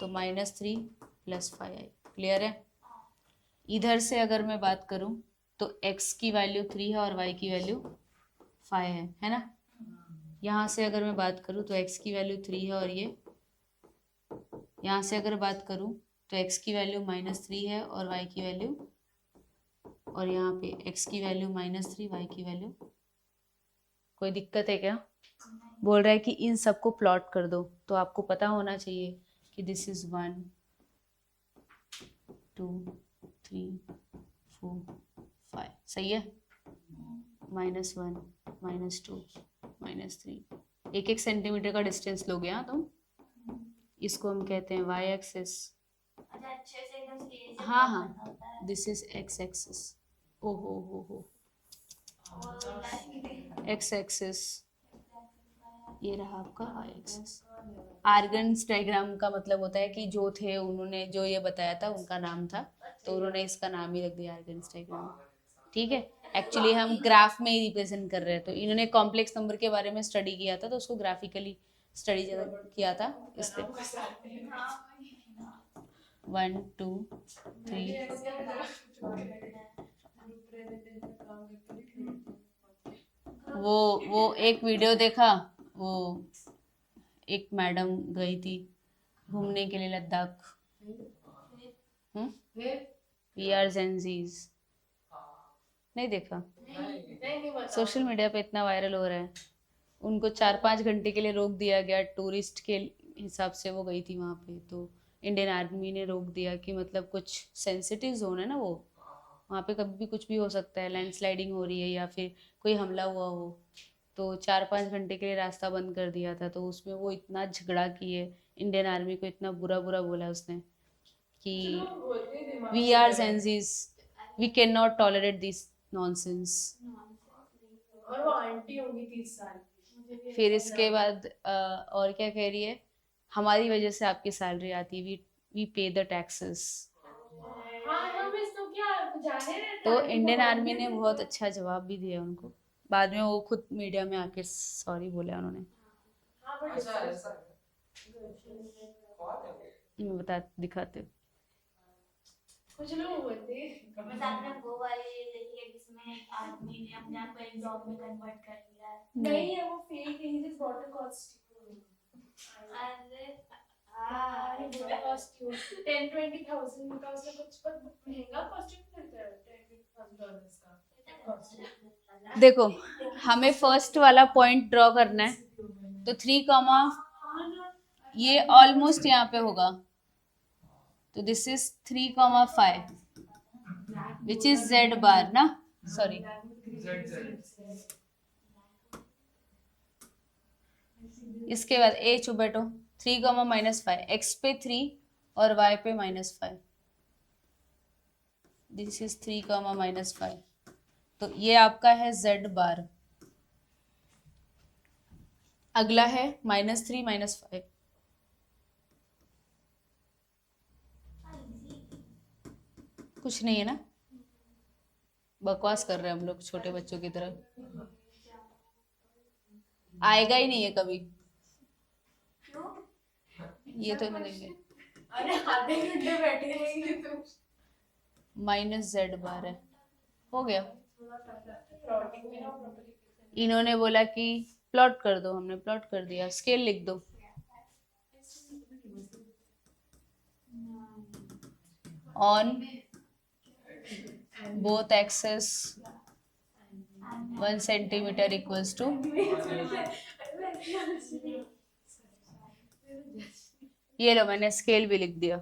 तो -3 + 5 आई। क्लियर है? इधर से अगर मैं बात करूं तो x की वैल्यू 3 है और y की वैल्यू 5 है ना। यहाँ से अगर मैं बात करूं तो x की वैल्यू 3 है और ये, यहाँ से अगर बात करूं तो x की वैल्यू -3 है और y की वैल्यू, और यहाँ पे x की वैल्यू -3 y की वैल्यू। कोई दिक्कत है क्या? बोल रहा है कि इन सबको प्लॉट कर दो, तो आपको पता होना चाहिए कि दिस इज 1 2 3 4 5, सही है। -1 -2 -3, 1-1 सेंटीमीटर का डिस्टेंस लोगे हाँ तुम। इसको हम कहते हैं y एक्सिस। अच्छा अच्छे से एकदम क्लियर से हाँ करना हाँ, होता है। This is x axis. ओ हो और x एक्सिस, ये रहा आपका y एक्सिस। आर्गन्स डायग्राम का मतलब होता है कि जो थे उन्होंने जो ये बताया था उनका नाम था, तो उन्होंने इसका नाम ही रख दिया आर्गन्स डायग्राम, ठीक है। एक्चुअली हम ग्राफ में ही रिप्रेजेंट कर रहे हैं, तो इन्होंने कॉम्प्लेक्स नंबर के बारे में स्टडी किया था, तो उसको ग्राफिकली स्टडी किया था इसलिए। 1 2 3 वो एक वीडियो देखा, वो एक मैडम गई थी घूमने के लिए लद्दाख। वी आर जेंजीज, नहीं देखा? सोशल मीडिया पे इतना वायरल हो रहा है। उनको 4-5 घंटे के लिए रोक दिया गया, टूरिस्ट के हिसाब से वो गई थी वहाँ पे, तो इंडियन आर्मी ने रोक दिया कि मतलब कुछ सेंसिटिव जोन है ना वो, वहाँ पे कभी भी कुछ भी हो सकता है, लैंडस्लाइडिंग हो रही है या फिर कोई हमला हुआ हो, तो 4-5 घंटे के लिए रास्ता बंद कर दिया था। तो उसमें वो इतना झगड़ा किए, इंडियन आर्मी को इतना बुरा बुरा बोला उसने कि we are Gen Zs, we can not tolerate this nonsense. और वो आंटी होंगी 30 साल की। फिर इसके बाद और क्या कह रही है, हमारी वजह से आपकी सैलरी आती, वी पे द टैक्सेस। हाँ हम इसको क्या जाने रहते तो हैं, इंडियन आर्मी ने बहुत अच्छा जवाब भी दिया उनको, बाद में वो खुद मीडिया में आके सॉरी बोला उन्होंने। हाँ बट अच्छा ऐसा है। मैं बता दिखाते हूँ। कुछ लोग होते बस आपने वो वाली देखी है जिसमें आदमी ने अपने आप को एक डॉग में कन्वर्ट कर लिया है। नहीं है, वो फेक है, ही जस्ट बॉट अ कॉस्ट्यूम। अरे हाँ ये बॉट अ कॉस्ट्यूम 10-20,000 का, उसका कुछ पर महंगा कॉस्ट्यूम मिलता है $10,000 का। देखो हमें फर्स्ट वाला पॉइंट ड्रॉ करना है, तो 3, ये ऑलमोस्ट यहाँ पे होगा, तो this is 3, 5 which is z बार ना, सॉरी इसके बाद a चुप बैठो, 3, -5, x पे 3 और y पे -5, दिस इज 3, -5, तो ये आपका है z बार। अगला है -3, -5, कुछ नहीं है ना, बकवास कर रहे हैं हम लोग छोटे बच्चों की तरह। आएगा ही नहीं है कभी, क्यों? ये तो नहीं देंगे। अरे आधे घंटे बैठे रहेंगे तो -z बार है, हो गया। प्लॉटिंग में ना properly इन्होंने बोला कि प्लॉट कर दो, हमने प्लॉट कर दिया। स्केल लिख दो। On both axes 1 centimetre equals to, ये लो मैंने स्केल भी लिख दिया।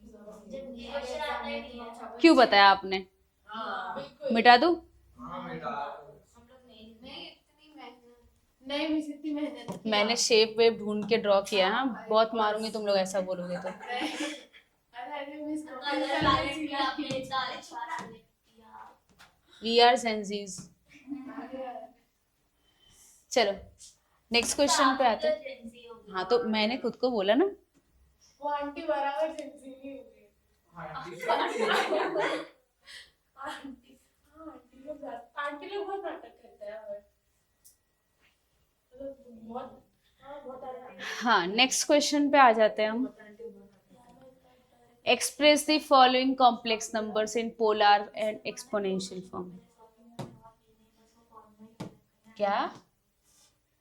क्वेश्चन आता ही नहीं है। क्यों बताया आपने? मिटा दूं? हाँ बेटा नहीं मिस इतनी मेहनत की। मैंने शेप वेप ढूंढ के ड्रॉ किया है। हाँ, बहुत मारूंगी तुम लोग ऐसा बोलोगे तो। अरे मिस कलर पैलेट भी आपने इतना अच्छा select किया। We are senses. चलो नेक्स्ट क्वेश्चन पे आते हैं। Agency होगी। हाँ तो मैंने खुद को बोला ना। वो आंटी बराबर जेंसी नहीं हो गई। आंटी लोग बहुत नाटक करते हैं बहुत हाँ नेक्स्ट क्वेश्चन पे आ जाते हैं हम। Express the following complex numbers in polar and exponential form. क्या?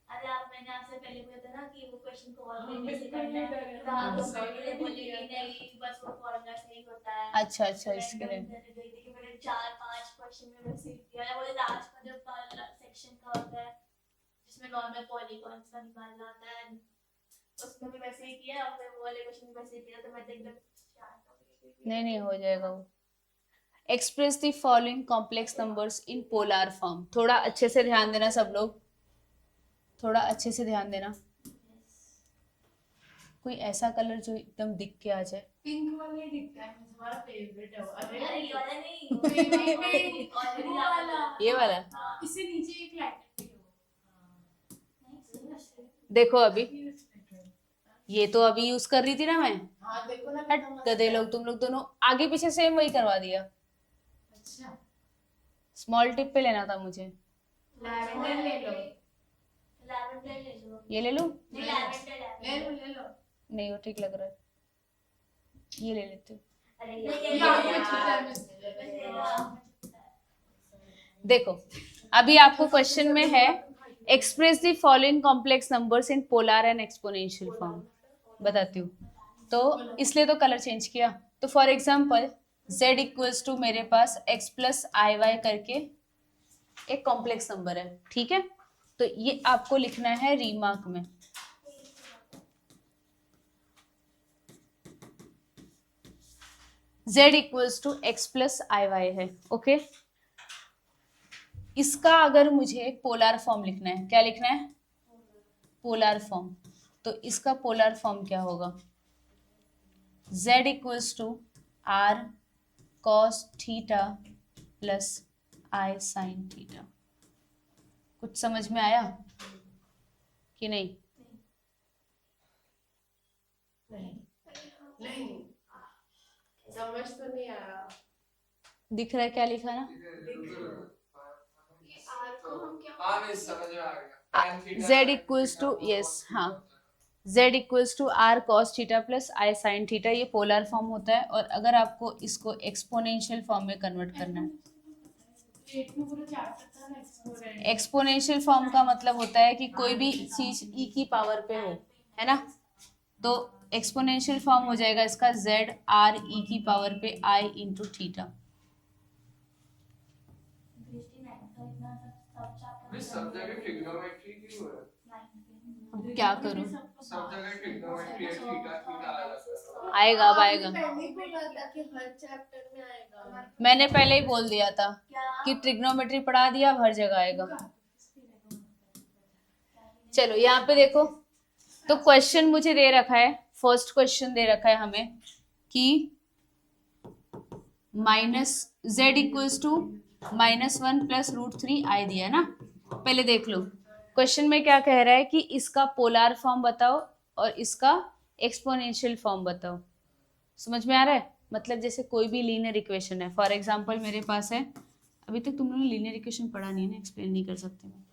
अरे आप मैंने आपसे पहले बोला था ना कि वो क्वेश्चन को और कैसे करना है, तो आप लोग पहले बोले कि नहीं बस वो फॉर्मूला सही होता है। अच्छा अच्छा, इसके लिए कि मैंने 4-5 क्वेश्चन में वैसे ही किया। वो लास्ट का जब सेक्शन का होता है जिसमें नॉर्मल पॉलीगॉन्स का निकालना होता है, उसमें भी वैसे ही किया और फिर वो वाले क्वेश्चन भी वैसे ही किया, तो मैं तो एकदम नहीं हो जाएगा वो। Express the following complex numbers in polar form. थोड़ा अच्छे से ध्यान देना सब लोग, थोड़ा अच्छे से ध्यान देना। कोई ऐसा कलर जो एकदम दिख के आ जाए। पिंक वाला ही दिखता है, हमारा फेवरेट है वो। अरे ये वाला नहीं, wait, ऑलरेडी वो वाला। ये वाला इससे नीचे एक लाइट भी देखो, अभी ये तो अभी यूज कर रही थी ना मैं। हाँ देखो ना हट गधे लोग, तुम लोग दोनों आगे पीछे सेम वही करवा दिया। अच्छा स्मॉल टिप पे लेना था मुझे। लैवेंडर ले लो। लैवेंडर ले लो। ये ले लूं? नहीं लैवेंडर ले लो नहीं वो ठीक लग रहा है, ये ले लेती हूँ। अरे देखो अभी आपको क्वेश्चन में है express the following complex numbers in polar and exponential form. बताती हूँ, तो इसलिए तो कलर चेंज किया। तो for example z equals to मेरे पास x प्लस आई वाई करके एक कॉम्प्लेक्स नंबर है, ठीक है। तो ये आपको लिखना है रीमार्क में। z equals to x plus i y है, ओके। इसका अगर मुझे पोलर फॉर्म लिखना है, क्या लिखना है? Polar form. तो इसका पोलर फॉर्म क्या होगा? z equals to r cos theta plus i sin theta. कुछ समझ में आया कि नहीं? नहीं समझ तो नहीं आया। दिख रहा है क्या लिखा ना? हाँ मैं समझ में आ गया। Tan theta z equals to, yes हाँ, z equals to r cos theta plus i sin theta, ये पोलर फॉर्म होता है। और अगर आपको इसको एक्सपोनेंशियल फॉर्म में कन्वर्ट करना है, एक्सपोनेंशियल फॉर्म का मतलब होता है कि कोई भी चीज e की पावर पे हो, है ना। तो एक्सपोनेंशियल फॉर्म हो जाएगा इसका z r e की पावर पे i इंटू थीटा। सब जगह ट्रिग्नोमेट्री क्यों है? अब क्या करूं? सब जगह ट्रिग्नोमेट्री है, थीटा थीटा अलग आएगा, अब आएगा। पहले ही बोला था कि हर चैप्टर में आएगा। मैंने पहले ही बोल दिया था कि ट्रिग्नोमेट्री पढ़ा दिया, अब हर जगह आएगा। चलो यहाँ पे देखो, तो क्वेश्चन मुझे दे रखा है, फर्स्ट क्वेश्चन दे रखा है हमें कि minus z equals to -1 plus √3i दिया है ना। पहले देख लो क्वेश्चन में क्या कह रहा है कि इसका पोलर फॉर्म बताओ और इसका एक्सपोनेंशियल फॉर्म बताओ। समझ में आ रहा है? मतलब जैसे कोई भी लीनियर इक्वेशन है, फॉर एग्जांपल मेरे पास है, अभी तक तुम लोगों ने लीनियर इक्वेशन पढ़ा नहीं है ना, एक्सप्लेन नहीं कर सकते मैं,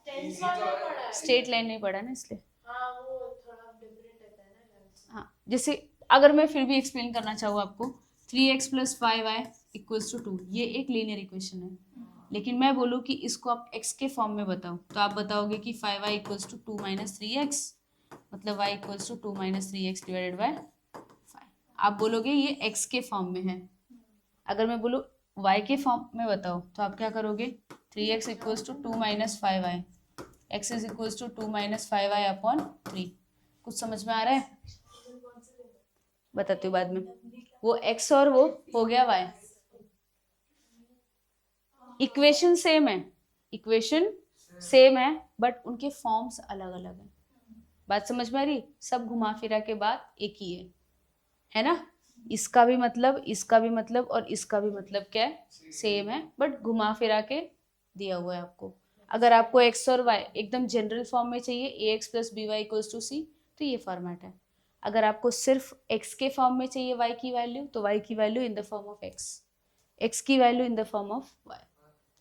टेंस वाला पढ़ा है। स्ट्रेट लाइन नहीं पढ़ा ना इसलिए। हाँ वो थोड़ा डिफरेंट रहता है ना लेंस। हाँ, जैसे अगर मैं फिर भी एक्सप्लेन करना चाहूँ आपको, 3x + 5y = 2, ये एक लीनियर इक्वेशन है, लेकिन मैं बोलूँ कि इसको आप x के फॉर्म में बताओ, तो आप बताओगे कि 5y = 2 - 3x, मतलब y = 2 - 3x / 5। आप बोलोगे ये x के फॉर्म में है। अगर मैं बोलूँ y के फॉर्म में बताओ, तो आप क्या करोगे, 3x = 2 - 5y, x = 2 - 5y/3। कुछ समझ में आ रहा है? बताती हूँ बाद में। वो x और वो हो गया y। इक्वेशन सेम है, इक्वेशन सेम है, बट उनके फॉर्म्स अलग अलग हैं। बात समझ में आ रही? सब घुमा फिरा के बात एक ही है ना? इसका भी मतलब, इसका भी मतलब और इसका भी मतलब क्या है, सेम है, बट घुमा फिरा के दिया हुआ है आपको। अगर आपको x और y एकदम जनरल फॉर्म में चाहिए, ax + by = c, तो ये फॉर्मेट है। अगर आपको सिर्फ x के फॉर्म में चाहिए y की वैल्यू, तो y की value in the form of x की value in the form of y।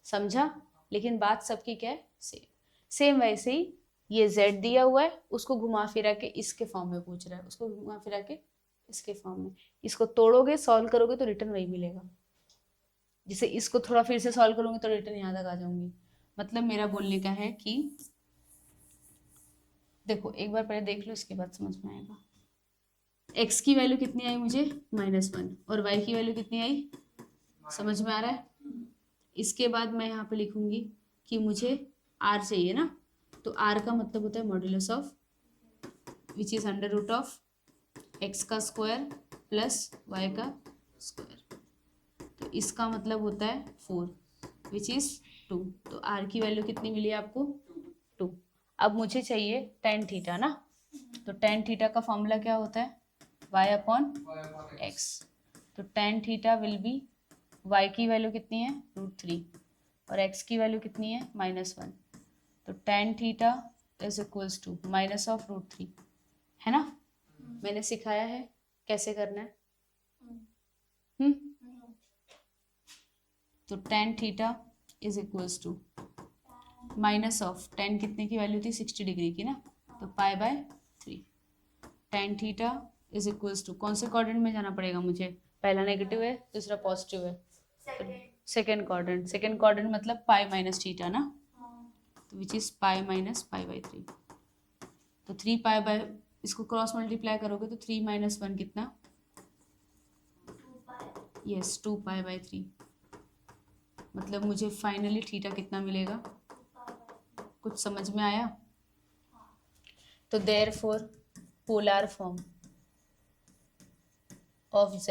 समझा? लेकिन बात सबकी क्या है, सेम। वैसे ही ये z दिया हुआ है, उसको घुमा फिरा के इसके फॉर्म में पूछ रहा है, उसको घुमा फिरा के इसके फॉर्म में। इसको तोड़ोगे, सॉल्व करोगे तो रिटर्न वही मिलेगा। जैसे इसको थोड़ा फिर से सॉल्व करूंगी तो रिटर्न यहाँ तक आ जाऊंगी। मतलब मेरा बोलने का है कि देखो, एक बार पहले देख लो, इसके बाद समझ में आएगा। x की वैल्यू कितनी आई मुझे, -1, और y की वैल्यू कितनी आई, समझ में आ रहा है? इसके बाद मैं यहाँ पे लिखूंगी कि मुझे r चाहिए ना, तो r का मतलब होता है modulus of which is √ x का स्क्वायर प्लस y का स्क्वायर। तो इसका मतलब होता है 4 विच इज 2। तो r की वैल्यू कितनी मिली आपको, 2। अब मुझे चाहिए tan थीटा ना, तो tan थीटा का फॉर्मूला क्या होता है, y/x। तो tan theta will B, y की वैल्यू कितनी है, √3, और x की वैल्यू कितनी है, -1। तो tan theta is equals to -√3, है ना? मैंने सिखाया है कैसे करना है। तो tan theta is equals to tan कितने की वैल्यू थी, 60 डिग्री की ना, तो π/3। tan theta is equals to, कौन से क्वाड्रेंट में जाना पड़ेगा मुझे, पहला नेगेटिव है, दूसरा पॉजिटिव है, सेकेंड क्वाड्रेंट मतलब π - थीटा ना, तो विच इज π - π/3। तो 3π, इसको क्रॉस मल्टीप्लाई करोगे तो 3 - 1 कितना, यस 2π/3। मतलब मुझे फाइनली थीटा कितना मिलेगा, कुछ समझ में आया? तो therefore polar form of z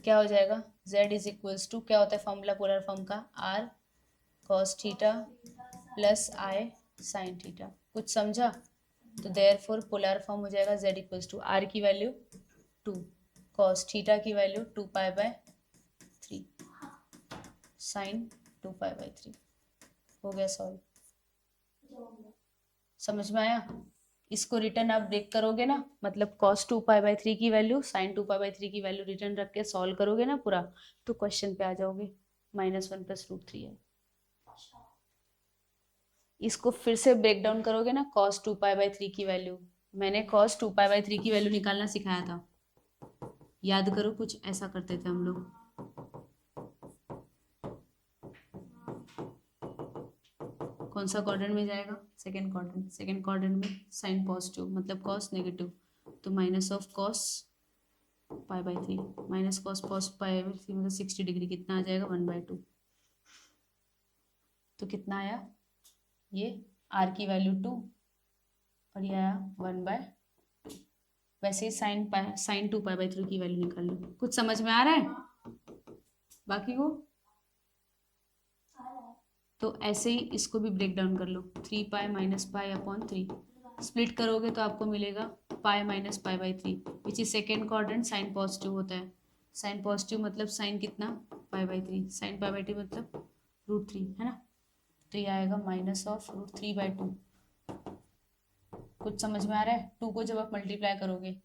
क्या हो जाएगा, z इज इक्वल्स टू, क्या होता है फॉर्मूला पोलर फॉर्म का, r cos theta plus i sin theta. कुछ समझा? तो देयरफॉर पोलर फॉर्म हो जाएगा z इक्वल्स टू, r की वैल्यू 2, cos थीटा की वैल्यू 2π/3, sin 2π/3। हो गया सॉल्व। समझ में आया? इसको रिटर्न आप ब्रेक करोगे ना, मतलब cos 2π/3 की वैल्यू sin 2π/3 की वैल्यू रिटर्न रख के सॉल्व करोगे ना पूरा, तो क्वेश्चन पे आ जाओगे, -1 + √3 है। इसको फिर से ब्रेक डाउन करोगे ना, cos 2π/3 की वैल्यू, मैंने cos 2π/3 की वैल्यू निकालना सिखाया था, याद करो, कुछ ऐसा करते थे हम लोग। कौन सा क्वाड्रेंट में जाएगा, सेकेंड क्वाड्रेंट में साइन पॉजिटिव मतलब कॉस नेगेटिव, तो -cos π/3 -cos π/3 मतलब 60 डिग्री, कितना आ जाएगा, 1/2। तो कितना आया, ये r की वैल्यू 2 और ये आया 1/2। वैसे ही साइन 2π/3 की वैल्यू निकाल लो। कुछ समझ में आ रहा है बाकी को? तो ऐसे ही इसको भी ब्रेक डाउन कर लो, 3π - π/3 स्प्लिट करोगे तो आपको मिलेगा π - π/3 which is second quadrant, sine positive होता है। साइन पॉजिटिव मतलब साइन कितना, π/3, साइन π/3 मतलब √3, है ना? तो ये आएगा -√3/2। कुछ समझ में आ रहा है? 2 को जब आप मल्टीप्लाई करोगे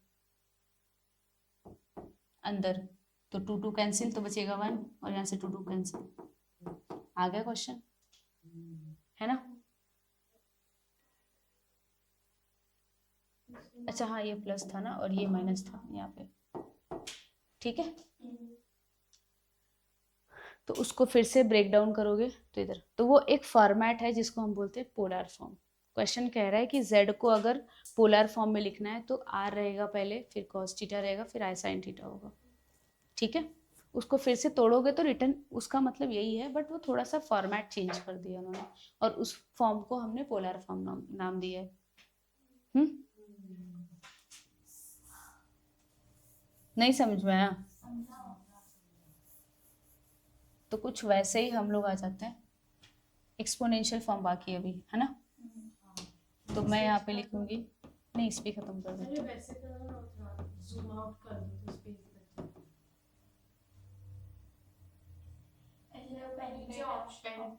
अंदर, तो 2 कैंसिल, तो बचेगा 1 और यहाँ से 2 कैंसिल। आ गया क्वेश्चन, है ना? अच्छा हाँ, ये प्लस था ना और ये माइनस था यहाँ पे, ठीक है। तो उसको फिर से ब्रेक डाउन करोगे तो इधर, तो वो एक फॉर्मेट है जिसको हम बोलते हैं पोलर फॉर्म। क्वेश्चन कह रहा है कि z को अगर पोलर फॉर्म में लिखना है तो r रहेगा पहले, फिर cos थीटा रहेगा, फिर i sin थीटा होगा, ठीक है। उसको फिर से तोड़ोगे तो रिटर्न उसका मतलब यही है, बट वो थोड़ा सा फॉर्मेट चेंज कर दिया उन्होंने, और उस फॉर्म को हमने पोलर फॉर्म नाम दिया है। नहीं समझ में आया? तो कुछ वैसे ही हम लोग आ जाते हैं। एक्सपोनेंशियल फॉर्म बाकी अभी है ना, तो मैं यहाँ पे लिखूंगी, नहीं इस पे खत्म कर देती अरे हूँ। वैसे करो ना, थोड़ा जूम आउट कर दो तो स्पेस बचे। नीचे ऑप्शन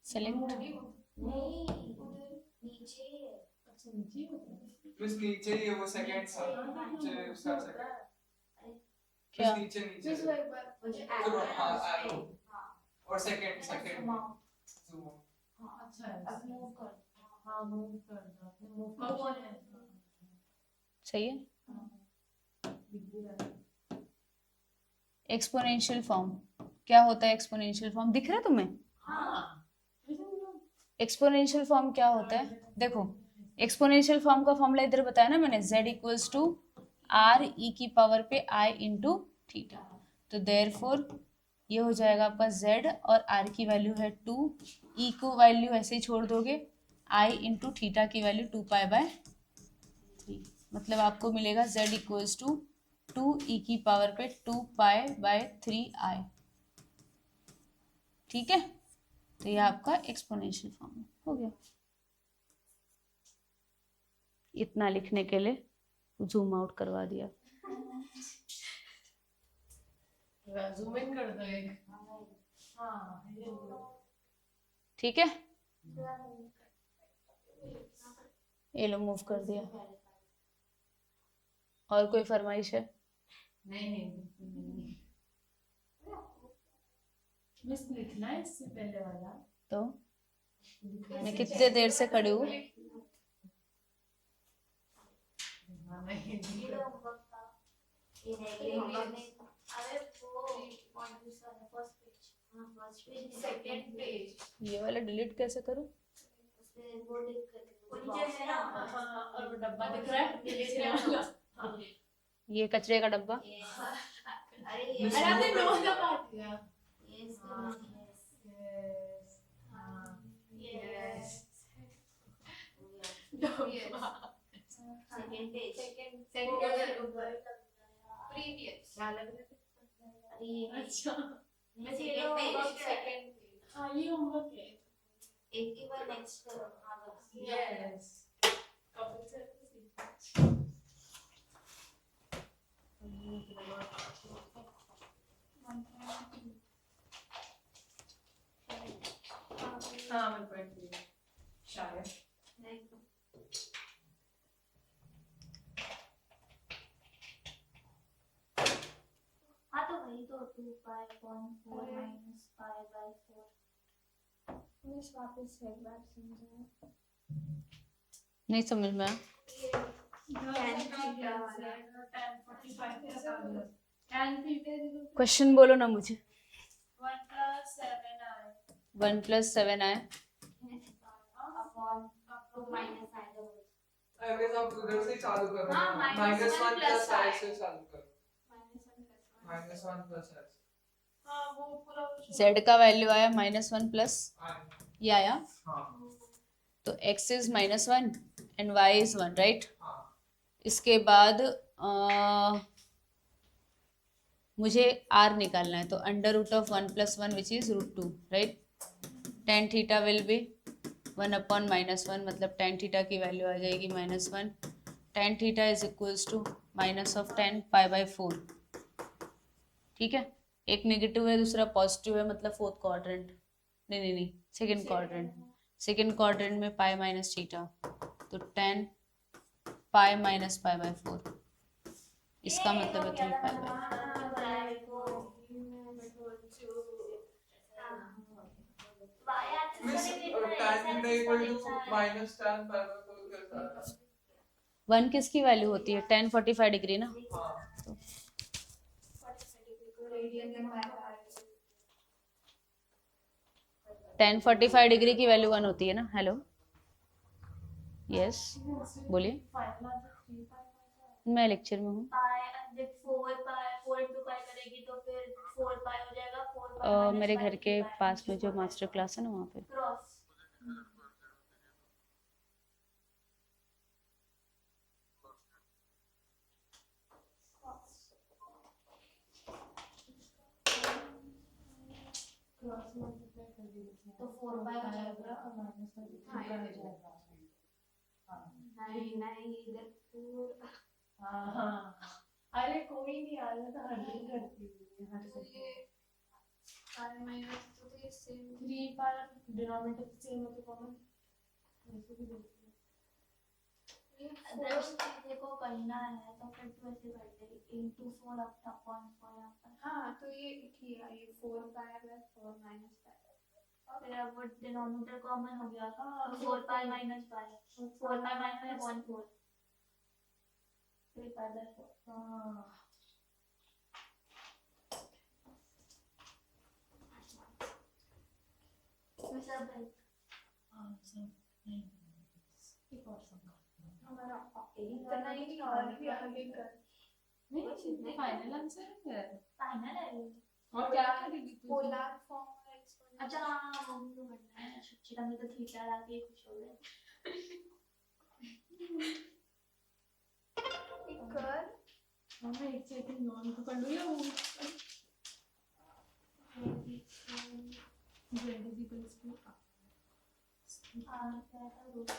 सेलेक्ट, नहीं उधर नीचे ही है। अच्छा नीचे होता है। बस नीचे ही है वो सेकंड सा, नीचे उसका सेकंड, क्या? बस नीचे नीचे जिस एक बार मुझे फिर वो, हाँ, ऐड arrow। और सेकंड सेकंड zoom out। अच्छा है, अब मूव कर। हाँ मूव कर दो, आपने मूव कर सही है। दिया। एक्सपोनेंशियल फॉर्म क्या होता है? एक्सपोनेंशियल फॉर्म दिख रहा है तुम्हें? हाँ एक्सपोनेंशियल फॉर्म क्या होता है? देखो, एक्सपोनेंशियल फॉर्म का फॉर्मूला इधर बताया ना मैंने, z equals to r e की पावर पे i इंटू थीटा। तो देयरफॉर ये हो जाएगा आपका z, और r की वैल्यू है 2, e को वैल्यू ऐसे ही छोड़ दोगे, i इंटू थीटा की वैल्यू 2π/3, मतलब आपको मिलेगा z इक्वल्स टू 2e की पावर पे 2π/3i, ठीक है। तो ये आपका एक्सपोनेंशियल फॉर्म हो गया। इतना लिखने के लिए जूम आउट करवा दिया। जूम इन कर दो एक। हाँ ये ठीक है, ये लो मूव कर दिया। और कोई फरमाइश है? नहीं बस लिखना है इससे पहले वाला। तो मैं कितने देर से खड़ी हूँ? हाँ, नहीं ये लो होमवर्क का। ये नहीं होमवर्क नहीं। अरे वो कौन सा है? First page. हाँ फर्स्ट पेज। Second page. ये वाला डिलीट कैसे करूँ? उसमें वो लिख कर वो नीचे है ना। हाँ और वो डब्बा दिख रहा है नीचे वाला। हाँ ये कचरे का डब्बा। अरे ये अरे आपने नो दबा दिया। ये इसका यस हाँ यस सेकंड पेज। प्रीवियस क्या लग रहा है? अरे ये अच्छा मैं सेकंड पेज। सेकंड हाँ ये होमवर्क है। एक ही बार नेक्स्ट करो। हाँ बस। यस कब से हाँ मैं पढ़ रही हूँ शायद। हाँ तो वही तो 2π/4 माइनस π/4। मिस वापस से एक बार समझाओ। नहीं समझ में आया? क्वेश्चन बोलो ना मुझे। 1 + 7i अपॉन 2 माइनस आएगा। अरे आप उधर से चालू करो, हाँ, -1 + I i से चालू करो, -1 + i। हाँ वो पूरा z का वैल्यू आया -1 प्लस हाँ ये आया, तो x is -1 and y is 1, right. हाँ इसके बाद मुझे r निकालना है, तो √1 + 1 which is √2, right. tan theta will be 1/-1, मतलब tan थीटा की वैल्यू आ जाएगी -1। tan theta is equals to -10 π/4, ठीक है। एक नेगेटिव है, दूसरा पॉजिटिव है, मतलब फोर्थ क्वाड्रेंट, नहीं सेकंड क्वाड्रेंट। सेकेंड क्वाड्रेंट में पाई माइनस थीटा, तो 10 पाई माइनस पाई बाय 4, इसका मतलब है 3 पाई बाय 1 किसकी वैल्यू होती है? 10 45 डिग्री ना। तो 10 45 डिग्री की वैल्यू 1 होती है ना। हेलो, यस, बोलिए। मैं लेक्चर में हूँ। 4 into पाई करेगी तो फिर 4 पाई हो जाएगा। 4 पाई मेरे घर के पास में जो मास्टर क्लास है ना, वहाँ पे। क्रॉस तो 4 पाई हो जाएगा और माइनस का 3 पाई हो जाएगा। नहीं इधर 4। हाँ अरे कोई नहीं यार, मैं तो हर दिन करती हूँ हर से। पाई माइनस तो ये सेम 3 पाई डिनोमिनेटर सेम है तो कॉमन वैसे भी देखते हैं। अगर उस चीज़ को करना है तो फिर तो ऐसे कर दे into 4 upon 4 यहाँ पर। हाँ तो ये किया, ये 4 पाई प्लस 4 माइनस पाई, फिर अब वो डिनोमिनेटर कॉमन हो गया। 4 pi minus pi, 4 pi minus 1 4 3 pi by 4। हाँ सब है सब नहीं, एक और सब हमारा इतना ही नहीं, और भी आगे कर। नहीं फाइनल आंसर है, फाइनल है ये। और क्या करेगी तू? पोलर फॉर्म और एक्सपोनेंशियल। अच्छा हाँ वो भी तो करना है। शिक्षिका में तो थीटा लाके खुश हो गए। कर मैं एक सेकंड नॉन को पढ़ लूँ या वो z इक्वल्स टू हाँ क्या था रूट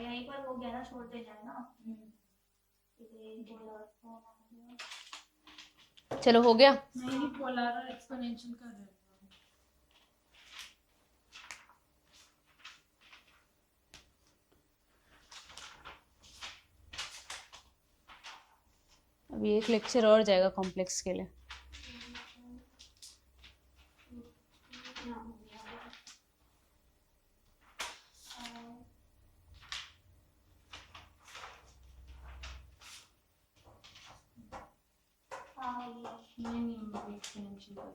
यहीं पर हो गया ना, छोड़ते जाए ना। चलो हो गया। नहीं पोलर और एक्सपोनेंशियल कर रहे हैं। अभी एक लेक्चर और जाएगा कॉम्प्लेक्स के लिए। नहीं एक्सपोनेंशियल कर।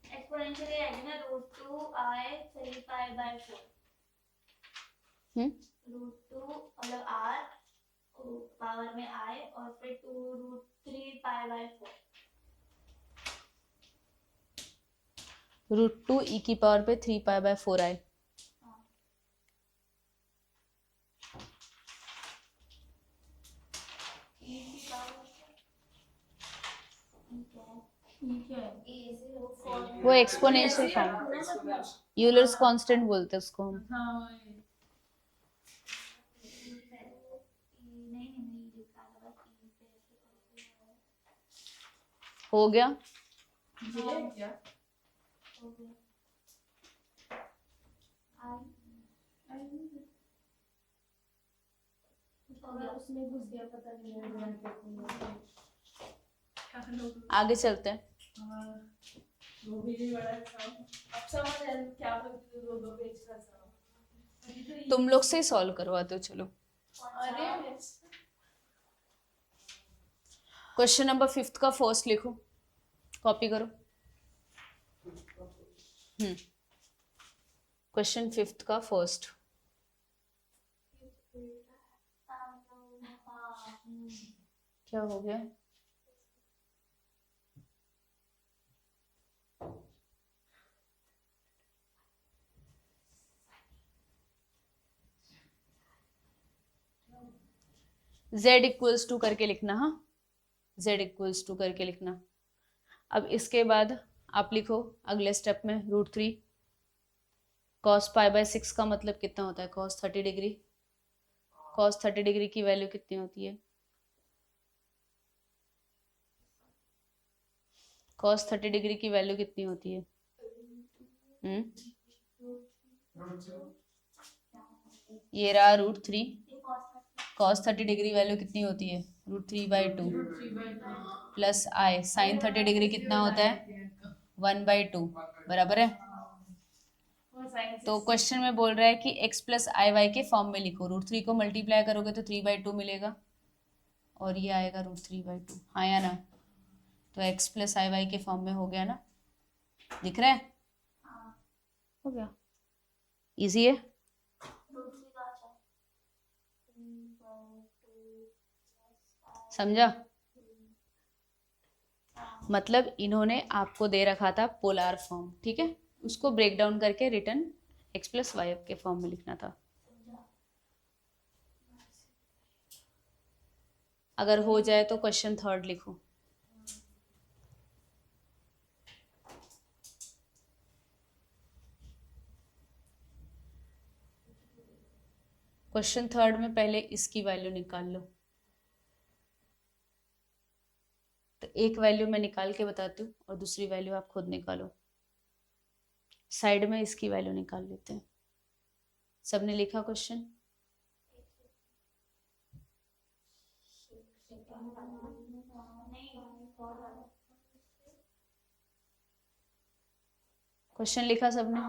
एक्सपोनेंशियल ये है ना √2i 3 पाई बाय 4। √2 मतलब r पावर में i और फिर 2√3 पाई बाय 4। √2 e की पावर पे 3 पाई बाय 4 आए। वो एक्सपोनेंशियल फॉर्म, यूलर्स कांस्टेंट बोलते हैं उसको हम। हो गया। उसमें घुस गया, पता नहीं आगे चलते हैं। वो भी नहीं बड़ा था। अब समझ आया क्या बोलते थे, दो पेज का सम। तुम लोग से सॉल्व करवाते हो। चलो अरे क्वेश्चन नंबर 5 का फर्स्ट लिखो, कॉपी करो। क्वेश्चन 5 का फर्स्ट। क्या हो गया? z इक्वल्स टू करके लिखना। हाँ z इक्वल्स टू करके लिखना। अब इसके बाद आप लिखो अगले स्टेप में √3 cos पाई बाय 6 का मतलब कितना होता है? cos 30 degree. cos 30 डिग्री की वैल्यू कितनी होती है? cos 30 डिग्री की वैल्यू कितनी होती है? ये रहा √3। cos 30 डिग्री वैल्यू कितनी होती है? √3/2 प्लस i। sin 30 डिग्री कितना होता है? 1/2। बराबर है। तो क्वेश्चन में बोल रहा है कि x प्लस आई वाई के फॉर्म में लिखो। √3 को मल्टीप्लाई करोगे तो 3/2 मिलेगा और ये आएगा √3/2। हाँ या ना? तो x प्लस आई वाई के फॉर्म में हो गया ना? दिख रहा है? हो गया। इजी है। समझा? मतलब इन्होंने आपको दे रखा था पोलार फॉर्म, ठीक है, उसको ब्रेक डाउन करके रिटर्न x प्लस वाई के फॉर्म में लिखना था। अगर हो जाए तो क्वेश्चन 3 लिखो। क्वेश्चन 3 में पहले इसकी वैल्यू निकाल लो। तो एक वैल्यू मैं निकाल के बताती हूँ और दूसरी वैल्यू आप खुद निकालो। साइड में इसकी वैल्यू निकाल लेते हैं। सबने लिखा क्वेश्चन? क्वेश्चन लिखा सबने?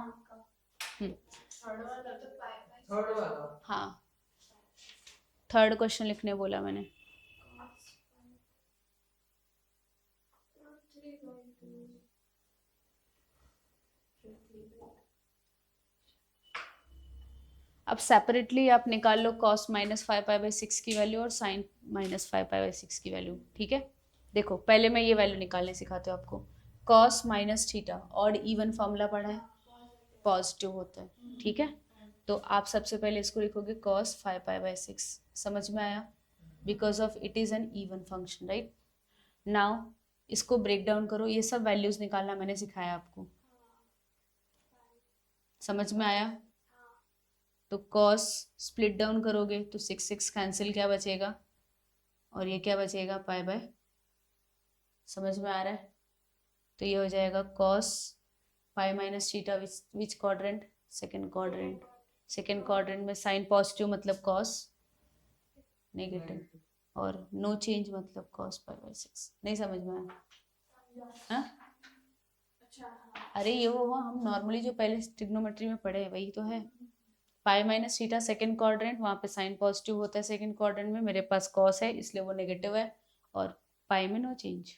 थर्ड वाला। हाँ, 3rd क्वेश्चन लिखने बोला मैंने। अब सेपरेटली आप निकाल लो cos -5π/6 की वैल्यू और sin -5π/6 की वैल्यू, ठीक है। देखो पहले मैं ये वैल्यू निकालने सिखाती हूँ आपको। cos minus theta odd even formula पढ़ा है, पॉजिटिव होता है, ठीक है। तो आप सबसे पहले इसको लिखोगे cos 5π/6। समझ में आया? Because of it is an even function, right. Now इसको ब्रेक डाउन करो। ये सब वैल्यूज निकालना मैंने सिखाया आपको। समझ में आया? तो cos स्प्लिट डाउन करोगे तो 6 कैंसिल, क्या बचेगा? और ये क्या बचेगा? π/। समझ में आ रहा है? तो ये हो जाएगा cos pi minus theta which quadrant? Second quadrant. Second quadrant में साइन पॉजिटिव मतलब cos नेगेटिव और नो चेंज मतलब cos π/6। नहीं समझ में आया? हाँ? अरे ये वो हम नॉर्मली जो पहले ट्रिग्नोमेट्री में पढ़े वही तो है। Pi minus theta second quadrant, वहाँ पे साइन पॉजिटिव होता है सेकेंड क्वाड्रेंट में, मेरे पास cos है इसलिए वो नेगेटिव है और पाई में नो चेंज।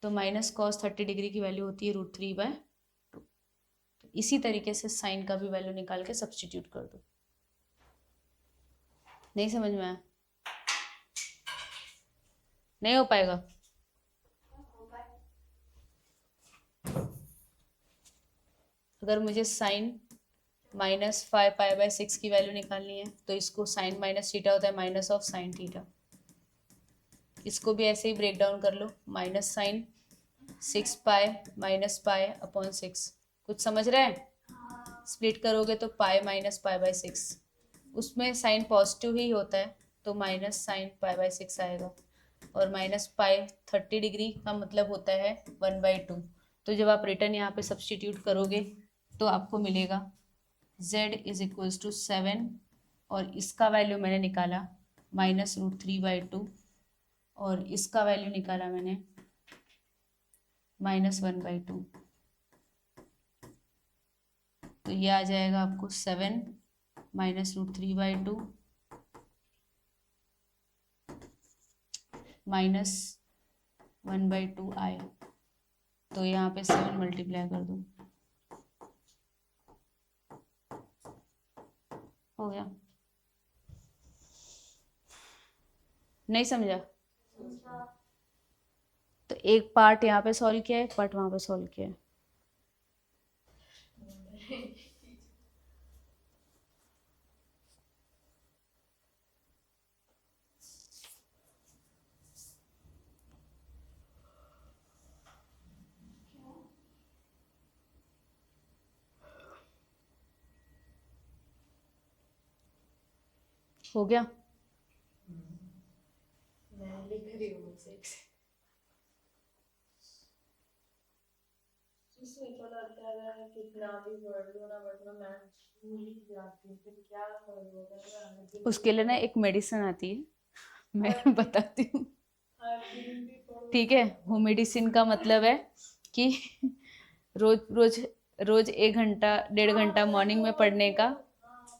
तो माइनस cos 30 डिग्री की वैल्यू होती है √3/2। तो इसी तरीके से साइन का भी वैल्यू निकाल के सब्सटीट्यूट कर दो। नहीं समझ में आया? नहीं हो पाएगा? अगर मुझे साइन -5π/6 की वैल्यू निकालनी है तो इसको साइन माइनस थीटा होता है माइनस ऑफ साइन थीटा। इसको भी ऐसे ही ब्रेक डाउन कर लो। Minus sign 6π minus π/6। कुछ समझ रहे हैं? स्प्लिट करोगे तो पाई माइनस π/6, उसमें साइन पॉजिटिव ही होता है तो माइनस साइन π/6 आएगा। और माइनस पाई 30 डिग्री का मतलब होता है 1/2। तो जब आप रिटर्न यहाँ पे सब्सटीट्यूट करोगे तो आपको मिलेगा z = 7 और इसका वैल्यू मैंने निकाला -√3/2 और इसका वैल्यू निकाला मैंने -1/2। तो ये आ जाएगा आपको 7 -√3/2 -1/2 आया। तो यहाँ पे 7 मल्टीप्लाई कर दो, हो गया। नहीं समझा? तो एक पार्ट यहाँ पे सॉल्व किया है, एक पार्ट वहां पे सॉल्व किया है। हो गया? मैं लिख रही हूँ मुझसे इसमें तो लगता है कितना भी वर्ड लो ना बट मैं भूल ही जाती हूँ फिर क्या करूँ उसके लिए ना एक मेडिसिन आती है, मैं बताती हूँ, ठीक है? वो मेडिसिन का मतलब है कि रोज रोज रोज 1 घंटा 1.5 घंटा मॉर्निंग में पढ़ने का। रोज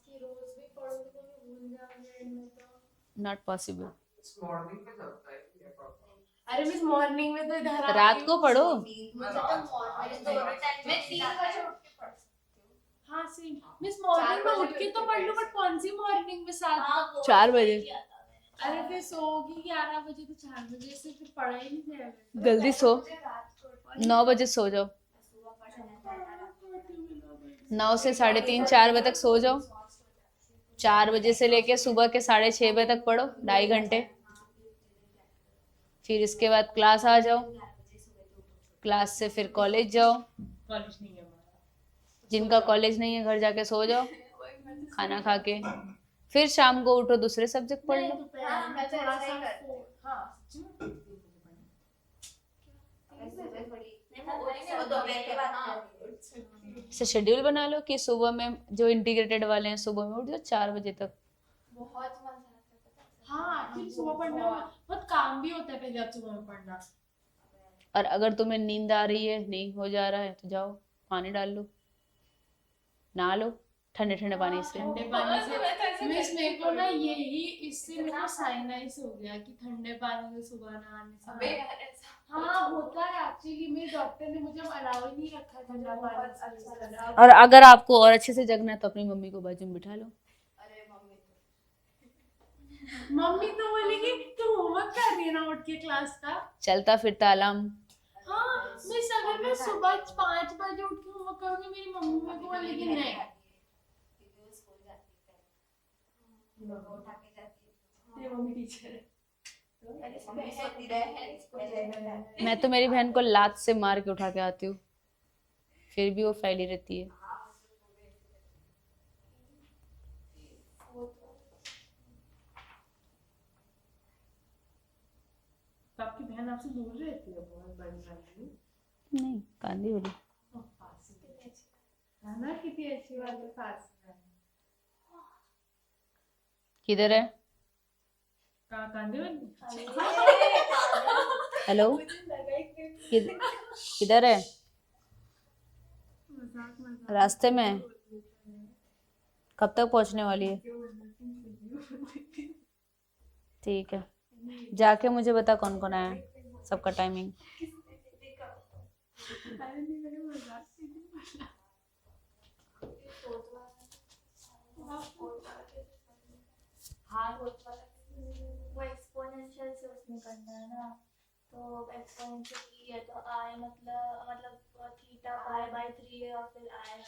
भी पढ़ोगे तो मैं भूल जाऊंगी end में तो नॉट पॉसिबल। मॉर्निंग में चलता है ये प्रॉपर। अरे मिस मॉर्निंग में तो इधर आती रात को हूँ। पढ़ो। मुझे तो मॉर्निंग दोनों टाइम में 3 बजे उठ के पढ़ सकती हूँ। हाँ सी मिस मॉर्निंग में उठ के तो पढ़ लो बट कौन सी मॉर्निंग में सात हाँ, वो 4 वही बजे। किया था मैंने। अरे फिर सोगी 11 बजे तो 4 बजे से फिर पढ़ा ही नहीं जाएगा जल्दी सो, मुझे रात को 9 बजे सो जाओ, सुबह पढ़ना है। 9 से 3:30 4 बजे तक सो जाओ, 4 बजे से लेके सुबह के 6:30 बजे तक पढ़ो, 2.5 घंटे। फिर इसके बाद क्लास आ जाओ, क्लास से फिर कॉलेज जाओ, कॉलेज नहीं है हमारा जिनका कॉलेज नहीं है घर जाके सो जाओ खाना खा के, फिर शाम को उठो दूसरे सब्जेक्ट पढ़ लो। हाँ, मैं तो थोड़ा ऐसा ही सा करती हूँ। हाँ वो दोपहर के बाद हाँ। से शेड्यूल बना लो कि सुबह में जो इंटीग्रेटेड वाले हैं सुबह में उठ जाओ 4 बजे तक। बहुत मजा आता है पता है। हाँ एक्चुअली सुबह पढ़ना बहुत काम भी होता है पहले अब सुबह में पढ़ना और अगर तुम्हें नींद आ रही है, नहीं हो जा रहा है, तो जाओ पानी डाल लो, नहा लो ठंडे ठंडे पानी से। ठंडे पानी से मिस मेरे को ना यही इससे मेरे को साइनाइटिस हो गया कि ठंडे पानी से सुबह नहाने से हाँ होता है एक्चुअली मेरे डॉक्टर ने मुझे अलाउ ही नहीं रखा ठंडा पानी से और अगर आपको और अच्छे से जगना है तो अपनी मम्मी को बाजू में बिठा लो। मम्मी तो बोलेगी तू होमवर्क कर रही है ना उठ के क्लास का चलता फिरता अलार्म। हाँ मिस अगर मैं सुबह 5 बजे उठ के होमवर्क करूंगी मेरी मम्मी मेरे को बोलेगी नहीं मेरी मम्मी टीचर है मैं तो मेरी बहन को लात से मार के उठा के आती हूँ, फिर भी वो फैली रहती है। तो आपकी बहन आपसे दूर रहती है बहुत बड़ी वाली नहीं कांदी वाली। है ना कितनी अच्छी बात है पास में किधर है? कहाँ कांदे वाली हेलो, किधर है? रास्ते में है? कब तक पहुंचने वाली है? ठीक है, जाके मुझे बता कौन कौन आया, सबका टाइमिंग। वो एक्सपोनेंशियल से उसमें करना है ना तो एक्सपोनेंशियल की है तो आई मतलब थीटा पाई बाय 3 है और फिर आई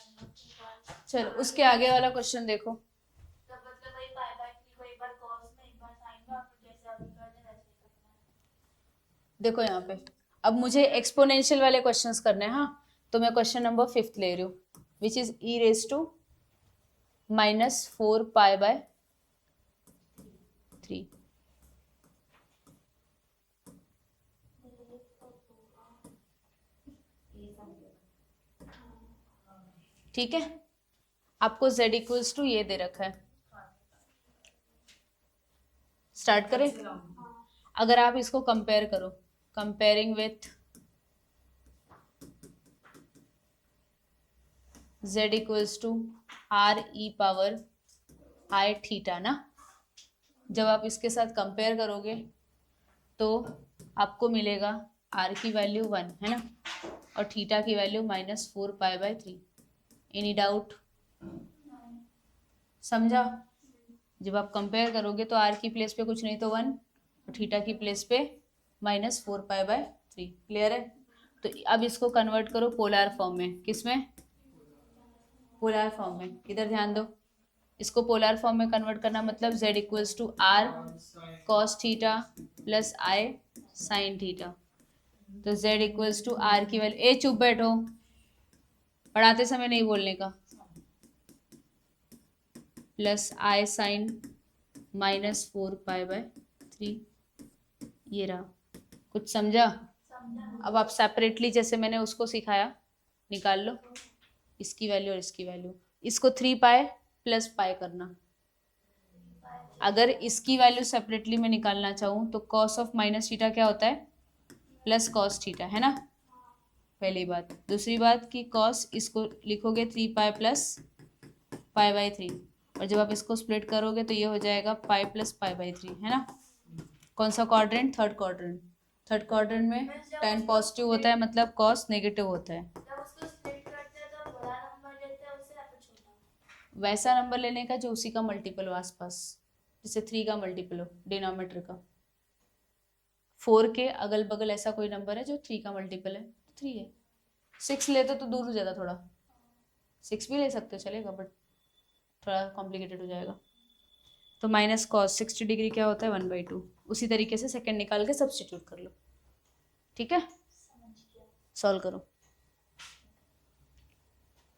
चलो उसके आगे वाला क्वेश्चन देखो। तो मतलब वही पाई बाय 3 को एक बार cos में एक बार sin में और फिर जैसे अभी करते वैसे ही करना है। देखो यहाँ पे अब मुझे एक्सपोनेंशियल वाले क्वेश्चंस करने हैं। हाँ, तो मैं क्वेश्चन नंबर 5 ले रही हूँ which is e raise to -4 pi by 3। ठीक है, आपको z इक्वल्स टू ये दे रखा है। स्टार्ट करें? अगर आप इसको कंपेयर करो, comparing with z equals to r e power i theta ना, जब आप इसके साथ कंपेयर करोगे तो आपको मिलेगा r की वैल्यू 1 है ना और थीटा की value -4 pi by 3। Any doubt? समझा? जब आप कंपेयर करोगे तो r की प्लेस पे कुछ नहीं तो 1 और थीटा की प्लेस पे -4 पाई बाय 3। क्लियर है? तो अब इसको कन्वर्ट करो पोलर फॉर्म में। किसमें? पोलर फॉर्म में। इधर ध्यान दो, इसको पोलर फॉर्म में कन्वर्ट करना मतलब z equals to r cos theta plus i sin theta. तो z इक्वल्स टू r की वैल्यू, चुप बैठो, पढ़ाते समय नहीं बोलने का, प्लस i sin -4π/3 ये रहा। कुछ समझा? समझा। अब आप सेपरेटली जैसे मैंने उसको सिखाया निकाल लो, इसकी वैल्यू और इसकी वैल्यू। इसको 3π + π करना। अगर इसकी वैल्यू सेपरेटली मैं निकालना चाहूँ तो cos ऑफ -θ क्या होता है? +cos θ, है ना? पहली बात। दूसरी बात कि cos इसको लिखोगे 3π + π/3, और जब आप इसको स्प्लिट करोगे तो ये हो जाएगा π + π/3, है ना? कौन सा quadrant? Third quadrant. Third quadrant में tan पॉजिटिव होता है, मतलब cos नेगेटिव होता है। जब उसको स्प्लिट करते हैं तो बड़ा नंबर लेते हैं उससे या फिर छोटा? वैसा नंबर लेने का जो उसी का मल्टीपल हो आसपास, जैसे 3 का मल्टीपल हो डिनोमिनेटर का। 4 के अगल बगल ऐसा कोई नंबर है जो 3 का मल्टीपल है, 3 है। 6 लेते तो दूर हो जाता थोड़ा, 6 भी ले सकते हो चलेगा, बट थोड़ा कॉम्प्लिकेटेड हो जाएगा। तो -cos 60 डिग्री क्या होता है? 1/2। उसी तरीके से सेकंड निकाल के सब्स्टिट्यूट कर लो, ठीक है? सॉल्व करो,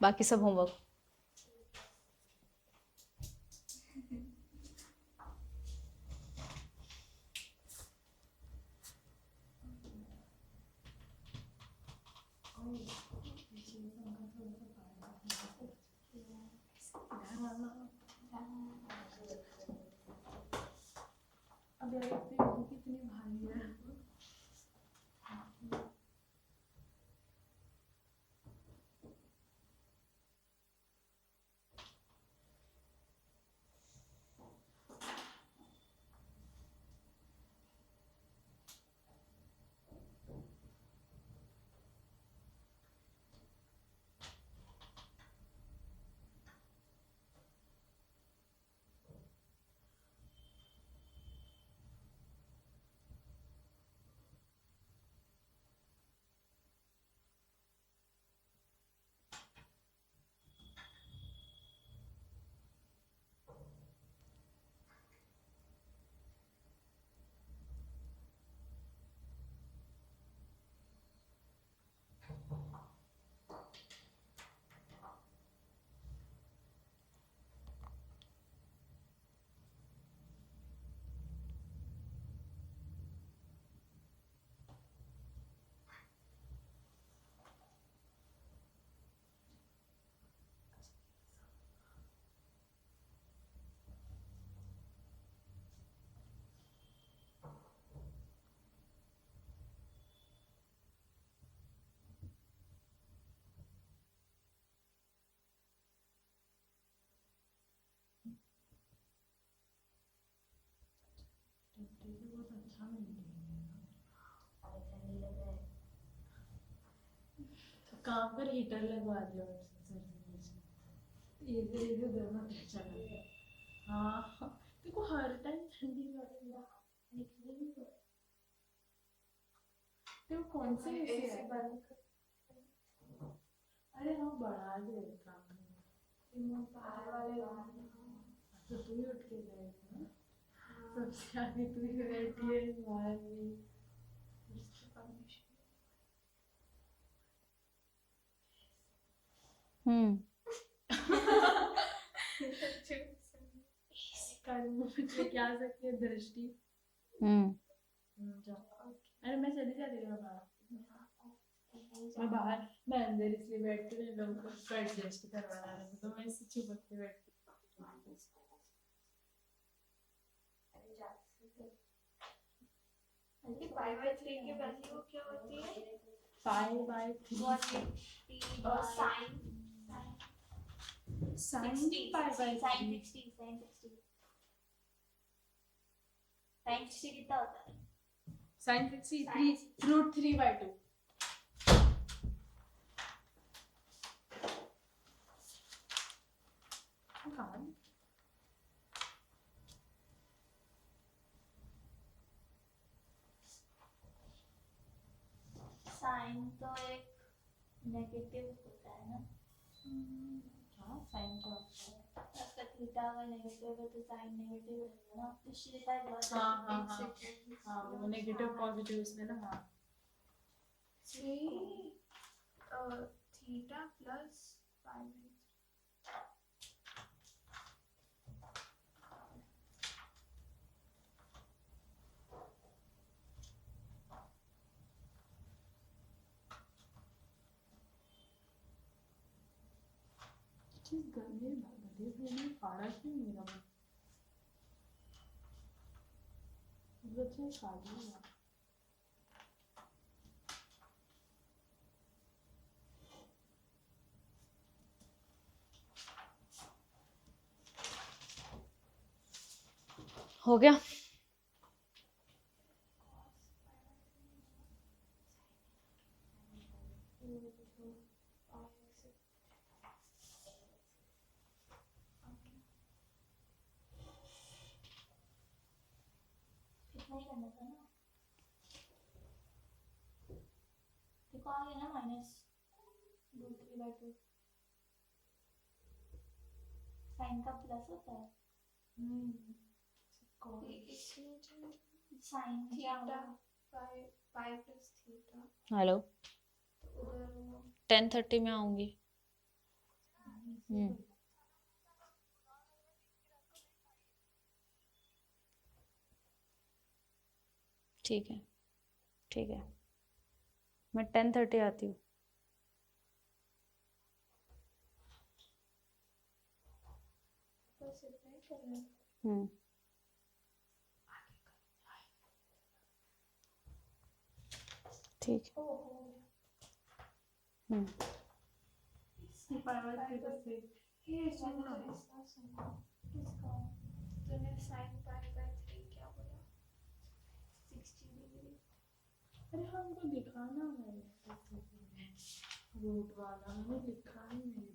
बाकी सब होमवर्क। अब यार इतनी कितनी भारी है। बहुत अच्छा मिल तो काम पर हीटर लगवा दिया ये गर्म अच्छा लगता है। हाँ देखो हर टाइम ठंडी लगेगा। तो कौन से ऐसे बंद? अरे हाँ बढ़ा दे काम बाहर वाले तो तू ही उठ के जाएगा ना, सबसे आगे तू ही बैठी है बाहर में। क्या सकती है दृष्टि। अरे मैं चली जाती हूँ बाहर, मैं अंदर इसलिए बैठती हूँ लोगों को एडजस्ट करवाना है, तो मैं इसी चुप के बैठती अरे π/3 की वैल्यू क्या होती है? π/3 sin sin π/3 sin 60 कितना होता है? sin 60 √3/2। साइन तो एक नेगेटिव होता है ना? हाँ साइन का होता है। अगर थीटा अगर नेगेटिव है तो साइन नेगेटिव होगा ना, तो सीधा बहुत हाँ वो नेगेटिव पॉजिटिव इसमें ना। हाँ थीटा प्लस चीज गंदे गंदे गंदे फाड़ा क्यों मेरा बच्चे खा लिया हो गया? इतना ही करना था ना देखो आ गया ना -√3/2 साइन का प्लस होता है sine theta pi plus theta hello, उधर 10:30 में आऊंगी। ठीक है, ठीक है, मैं 10:30 आती हूँ। बस इतना ही करना है ठीक है। ये सुनो इसका तूने साइन पाई/3 क्या बोला 60 डिग्री अरे हमको दिखाना है रूट वाला हमें लिखा ही नहीं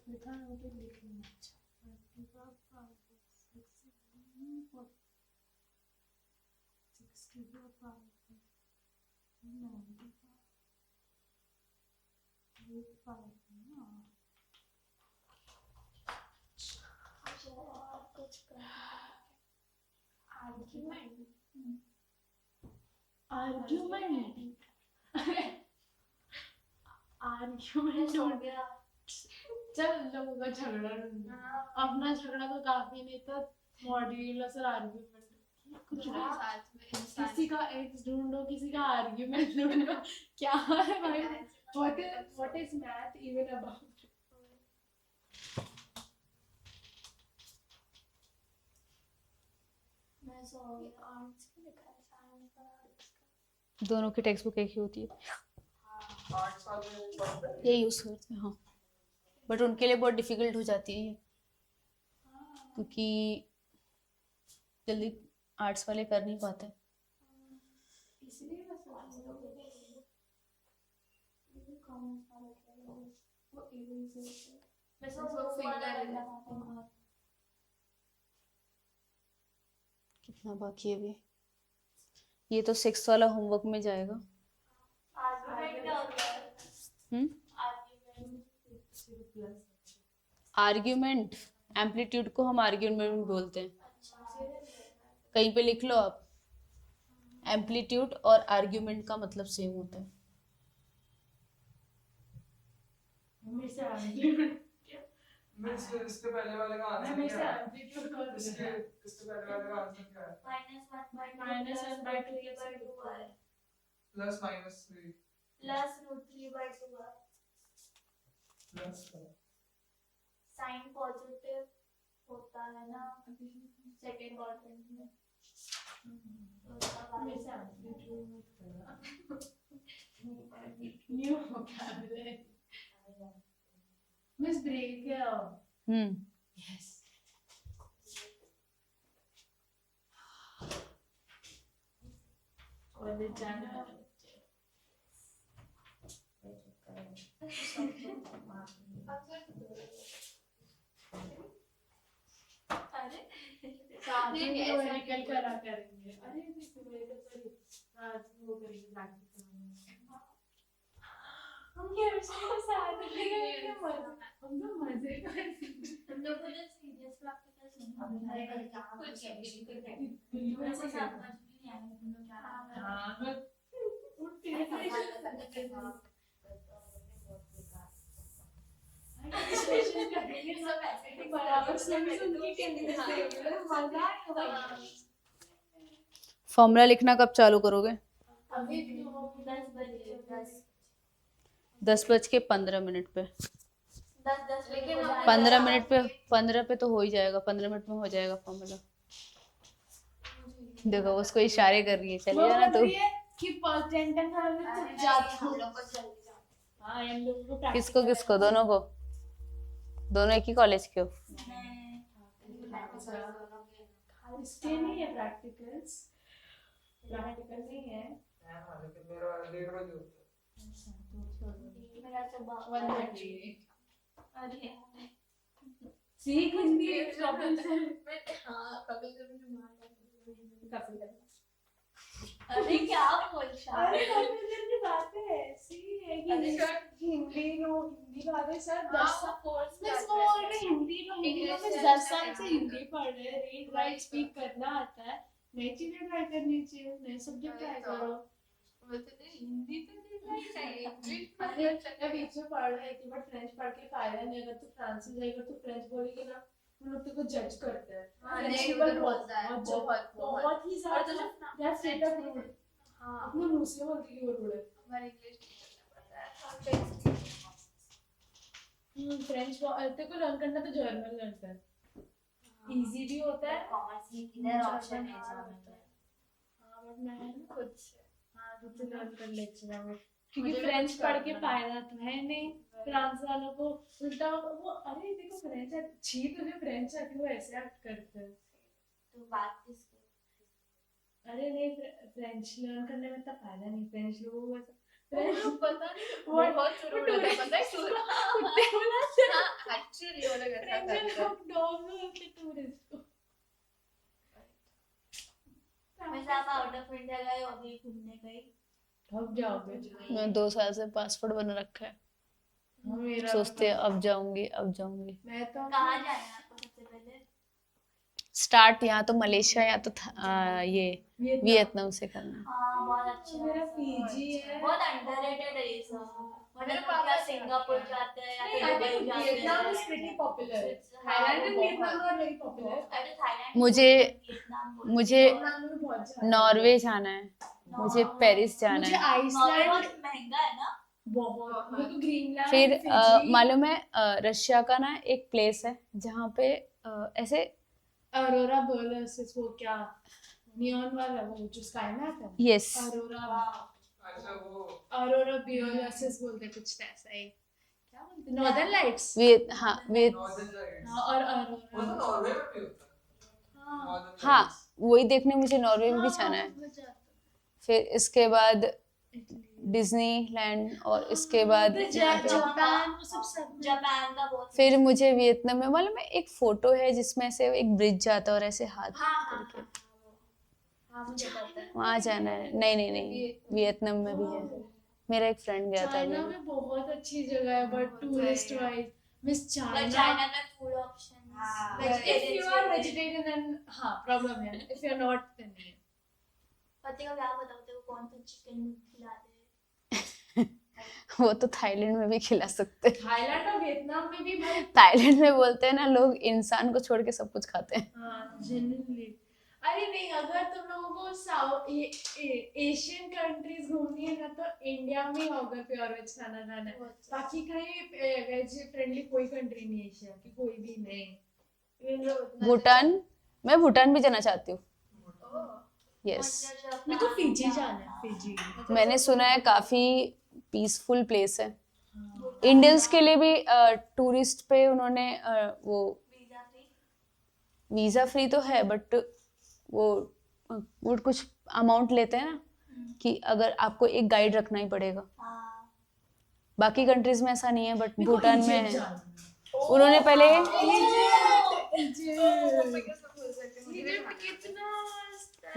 लिखा है तो लिखना और कुछ करना आर्ग्यूमेंट हो गया चल लोगों का झगड़ा ढूंढना अपना झगड़ा तो काफी नहीं था मॉड्यूलस और आर्ग्यूमेंट कुछ नहीं किसी का एक्स ढूंढो किसी का आर्ग्यूमेंट ढूंढो क्या है भाई what is math even about मैं सो आर्ट्स में लिखा है साइंस का आर्ट्स का दोनों की टेक्स्ट बुक एक ही होती है, आर्ट्स वाले ये यूज़ करते हैं। हाँ, बट उनके लिए बहुत डिफिकल्ट हो जाती है ये, क्योंकि जल्दी आर्ट्स वाले कर नहीं पाते। इसलिए मैं सोच रही हूँ ये कॉमर्स वाला क्या है वो इरेजर मैं सोच फिंगर लगाता हूँ कितना बाकी है अभी? ये तो 6 वाला होमवर्क में जाएगा। आर्गुमेंट क्या होता है आर्गुमेंट आर्ग्यूमेंट, एम्पलीट्यूड को हम आर्ग्यूमेंट बोलते हैं। कहीं पे लिख लो आप, एम्पलीट्यूड और आर्ग्यूमेंट का मतलब सेम होता है। इसके पहले वाले का आंसर मैं क्या है? एम्पलीट्यूड को इसके पहले वाले का आंसर क्या है? -1/2 +√3/2 है प्लस माइनस 3 +√3/2 है प्लस साइन पॉजिटिव होता है ना सेकंड क्वाड्रेंट में तो उसका हमेशा एम्पलीट्यूड मत करना न्यू वोकैबुलरी मिस ब्रेक है यस कॉलेज जाना है अरे साथ में नहीं, वो ऐसा निकल कर आ करेंगे अरे सॉरी आज वो करेंगे प्रैक्टिस हम केमिस्ट्री के साथ लेंगे हम तो मजे कर हम लोग को जो सीरियस प्रैक्टिकल सुनना कुछ बिल्कुल वैसे समझ भी नहीं आया तुम लोग क्या हाँ मैं उठती बराबर सुन के कैंडिडेट मजा आएगा फॉर्मूला लिखना कब चालू करोगे? अभी 10 बजे 10 10:15 पे 10 लेकिन हो हम- जाएगा। 15 मिनट पे 15 पे तो हो ही जाएगा, 15 मिनट में हो जाएगा फॉर्मूला। देखो उसको इशारे कर रही है, वो चलिए ना बोल तू। रही है कि परसेंट में अरे चुप जाती हम हूँ। लोग को जल्दी जाना हाँ हम लोग को practical किसको किसको? है। दोनों को? दोनों एक ही कॉलेज के हो? इसके नहीं है प्रैक्टिकल्स, प्रैक्टिकल नहीं है। लेकिन मेरा 1:30 बजे होता है। मेरा सुबह 1:30। अरे सीख हिंदी कपिल से। हाँ कभी कभी कपिल से। अरे क्या बोल रहा अरे है? कपिल सर की बातें ऐसी है कि अरे सर, हिंदी बातें सर हाँ, 10 वो कोर्स बस करते वो हैं। बोल रहे हिंदी में English से 10 अच्छा साल है। से हिंदी पढ़ रहे हैं, रीड राइट स्पीक करना आता है, नई चीजें ट्राई करनी चाहिए, नए सब्जेक्ट ट्राई करो। बोलते थे हिंदी तो नहीं चाहिए, इंग्लिश अरे मैं बीच में पढ़ रही थी बट फ्रेंच पढ़ के फायदा नहीं, अगर तू फ्रांस में जाएगा तो फ्रेंच बोलेगी ना वो लोग तेको जज करते हैं। हाँ, फ्रेंच नहीं, people उधर होता है, बहुत। बहुत ही और तो ज्यादा जो यार स्ट्रेट अप रूड हाँ अपने मुंह से बोलती है वो रूड है। हमारे इंग्लिश टीचर ने बताया था। फ्रेंच तेरे को लर्न करना तो जर्मन लर्न कर, इजी भी होता है। कॉमर्स में किधर ऑप्शन है एग्जाम में? हाँ बट मैं खुद से हाँ खुद से लर्न कर लेती हूँ क्योंकि मुझे भी फ्रेंच कुछ पढ़ के करना फायदा तो है नहीं। फ्रांस वालों को उल्टा वो अरे देखो फ्रेंच छी तुझे फ्रेंच आती वो ऐसे एक्ट करते हैं। तो बात किसकी? अरे नहीं फ्रेंच लर्न करने में इतना फायदा नहीं, फ्रेंच लोगों को फ्रेंच पता नहीं वो बहुत रूड होता है, पता है क्यों? कुत्ते बोला हाँ एक्चुअली वो लोग ऐसा फ्रेंच करते हैं। लोग डॉग बोलते टूरिस्ट को। वैसे आप आउट ऑफ इंडिया गए हो अभी घूमने गए? थक जाओगे। मैं 2 साल से पासपोर्ट बना रखा है, हाँ, मेरा सोचते हैं अब जाऊंगी अब जाऊंगी। मैं तो कहाँ जाना है आपको सबसे पहले? स्टार्ट यहाँ तो मलेशिया या तो ये वियतनाम से करना है। हाँ बहुत अच्छा मेरा है। पीजी है। बहुत अंडररेटेड है ये सब। मतलब क्या सिंगापुर जाते हैं या नहीं, फिर I दुबई think जाते Vietnam हैं। is pretty popular. हाँ, Thailand and वो Vietnam बहुत- are very popular. अरे थाईलैंड मुझे- वियतनाम बोलते मुझे हैं। वियतनाम में बहुत ज्यादा नॉर्वे जाना है, मुझे पेरिस जाना मुझे है, नॉर्वे आइसलैंड बहुत महंगा है ना? बहुत मेरे को ग्रीनलैंड फिर फिजी मालूम है रशिया का ना एक प्लेस है जहाँ पे ऐसे अरोरा बोलर्स वो क्या नियॉन वाला वो जो स्काई में आता है यस अरोरा वाह। अच्छा वो अरोरा बियोलसिस बोलते हैं, कुछ ऐसा ही क्या बोलते हैं नॉर्दर्न लाइट्स हाँ वियत नॉर्दर्न लाइट्स और वो तो अरोरा नॉर्वे में भी होता है। Northern हाँ Lights। वही देखने मुझे नॉर्वे में भी जाना है। फिर इसके बाद डिज्नीलैंड और इसके बाद जापान वो सब जापान का बहुत फिर मुझे वियतनाम में मालूम है एक फोटो है जिसमें से एक ब्रिज जाता है और ऐसे हाथ हाँ करके हाँ मुझे पता है। वहां जाना है। नहीं वियतनाम में भी है, मेरा एक फ्रेंड गया था चाइना अभी। में बहुत अच्छी जगह है बट टूरिस्ट वाइज मिस पर चाइना चाइना में food option if you are vegetarian and हाँ प्रॉब्लम है if you are not then नहीं। पति का क्या बताते हो कौन सा चिकन खिलाते हैं? वो तो थाईलैंड में भी खिला सकते हैं। थाईलैंड और वियतनाम में भी भाई थाईलैंड में बोलते हैं ना लोग इंसान को छोड़ के सब कुछ खाते हैं। हाँ genuinely अरे नहीं अगर तुम लोगों को साउथ एशियन कंट्रीज घूमनी है ना तो इंडिया में होगा प्योर वेज खाना खाना है। बाकी कहीं वेज फ्रेंडली कोई कंट्री नहीं है एशिया की कोई भी नहीं। भूटान, मैं भूटान भी जाना चाहती हूँ। यस मेरे को फिजी जाना है फिजी। मैंने सुना है काफी पीसफुल प्लेस है। इंडियंस के लिए भी टूरिस्ट पे उन्होंने वो वीजा फ्री वीजा फ्री तो है बट वो कुछ अमाउंट लेते हैं ना कि अगर आपको एक गाइड रखना ही पड़ेगा। हाँ बाकी कंट्रीज में ऐसा नहीं है बट मेरे को भूटान में इजिप्ट है। जाना है। उन्होंने पहले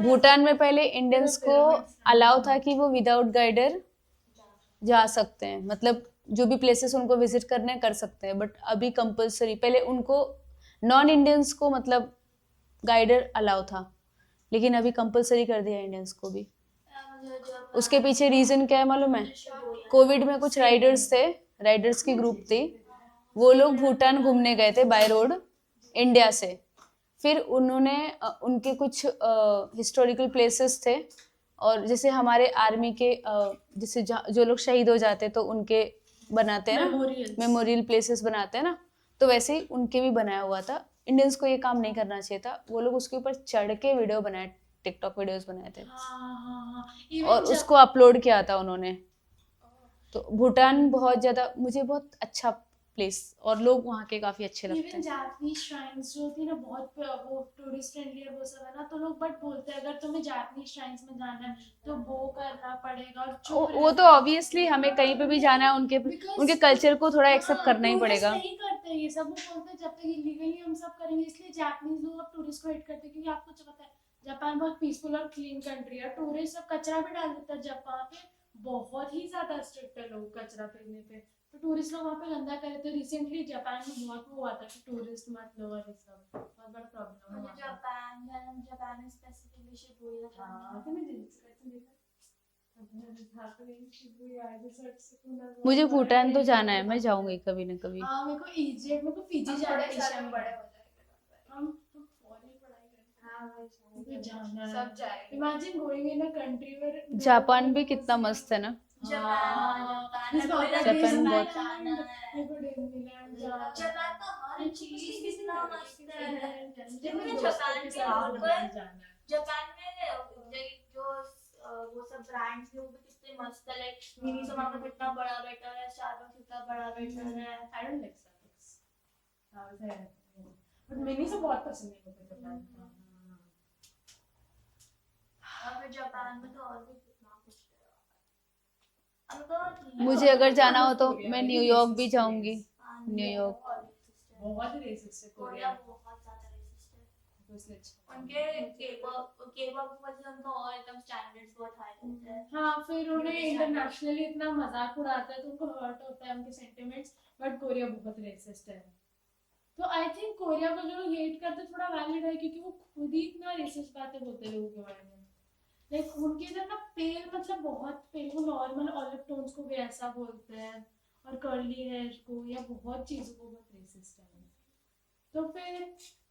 भूटान में पहले इंडियंस को अलाउ था कि वो विदाउट गाइडर जा सकते हैं, मतलब जो भी प्लेसेस उनको विजिट करने कर सकते हैं, बट अभी कंपलसरी, पहले उनको नॉन इंडियंस को मतलब गाइडर अलाउ था लेकिन अभी कंपलसरी कर दिया इंडियंस को भी। उसके पीछे रीजन क्या है मालूम है? कोविड में कुछ राइडर्स थे, राइडर्स की ग्रुप थी, वो लोग भूटान घूमने गए थे बाय रोड इंडिया से। फिर उन्होंने उनके कुछ हिस्टोरिकल प्लेसेस थे और जैसे हमारे आर्मी के जैसे जो लोग शहीद हो जाते तो उनके बनाते हैं ना, Memorials. मेमोरियल प्लेसेस बनाते हैं ना, तो वैसे ही उनके भी बनाया हुआ था। इंडियंस को ये काम नहीं करना चाहिए था, वो लोग उसके ऊपर चढ़ के वीडियो बनाए, टिकटॉक वीडियोस बनाए थे हाँ और उसको अपलोड किया था उन्होंने। तो भूटान बहुत ज्यादा मुझे बहुत अच्छा प्लेस, और लोग वहाँ के काफी अच्छे लगते इवन हैं। जापानीज श्राइन्स जो होती है ना, बहुत वो टूरिस्ट फ्रेंडली है वो सब है ना, तो लोग बट बोलते हैं अगर तुम्हें जापानीज श्राइन्स में जाना है तो वो करना पड़ेगा और चुप वो तो रहना ऑब्वियसली हमें कहीं पे भी जाना है उनके कल्चर को थोड़ा एक्सेप्ट करना ही टूरिस्ट पड़ेगा। नहीं करते ये सब, वो बोलते हैं जब तक इलीगली हम सब करेंगे, इसलिए जापानीज लोग अब टूरिस्ट को हेट करते हैं, क्योंकि आपको तो पता है जापान बहुत पीसफुल और क्लीन कंट्री है। टूरिस्ट सब कचरा भी डाल देता है जापान पे, बहुत ही ज्यादा स्ट्रिक्ट है लोग कचरा फेंकने पे, तो टूरिस्ट लोग वहाँ पे गंदा करे। तो रिसेंटली जापान में बहुत वो हुआ था कि टूरिस्ट मत लो और ये सब बहुत बड़ा प्रॉब्लम मुझे हुआ। जापान जाना, जापान में स्पेसिफिकली शिबुया जाना मुझे भूटान तो जाना है, मैं जाऊंगी कभी ना कभी। हाँ मेरे को इजिप्ट, मेरे को फिजी जाना है, एशिया में बड़े हो जाएंगे। हम फॉरेन पढ़ाई करते हाँ भाई हैं, मुझे जाना है। सब जाएंगे। Imagine going in a country where Japan भी कितना मस्त है ना। जापान जापान बहुत जापान का हर चीज कितना मस्त है। देखो जापान के ऊपर जापान में जो वो सब ब्रांड्स हैं वो भी कितने मस्त है, लाइक मिनी समाका कितना बड़ा बेटर है, स्टारबक्स कितना बड़ा बेटर है। I don't like Starbucks, but mini से बहुत पसंद है मुझे जापान का। और फिर जापान में तो और भी कितना कुछ है। अब तो मुझे अगर जाना हो तो मैं न्यूयॉर्क भी जाऊंगी। न्यूयॉर्क बहुत रेसिस्ट है कोरिया कोरिया, बहुत ज्यादा रेसिस्ट है। इसलिए अच्छा। उनके के-पॉप वजह से उनका और एकदम स्टैंडर्ड्स बहुत हाई रहते हैं। हाँ फिर उन्हें इंटरनेशनली इतना मजाक उड़ाता है तो उनको हर्ट होता है उनके सेंटिमेंट्स, बट कोरिया बहुत रेसिस्ट है। तो आई थिंक कोरिया को जो लोग हेट करते हैं थोड़ा वैलिड है, क्योंकि वो खुद ही इतना रेसिस्ट बातें बोलते हैं लोगों के बारे में। लाइक उनके इधर ना पेल मतलब बहुत पेल, वो नॉर्मल ऑलिव टोन्स को भी ऐसा बोलते हैं और कर्ली हेयर को या बहुत चीज़ों को बहुत रेसिस्ट है। तो फिर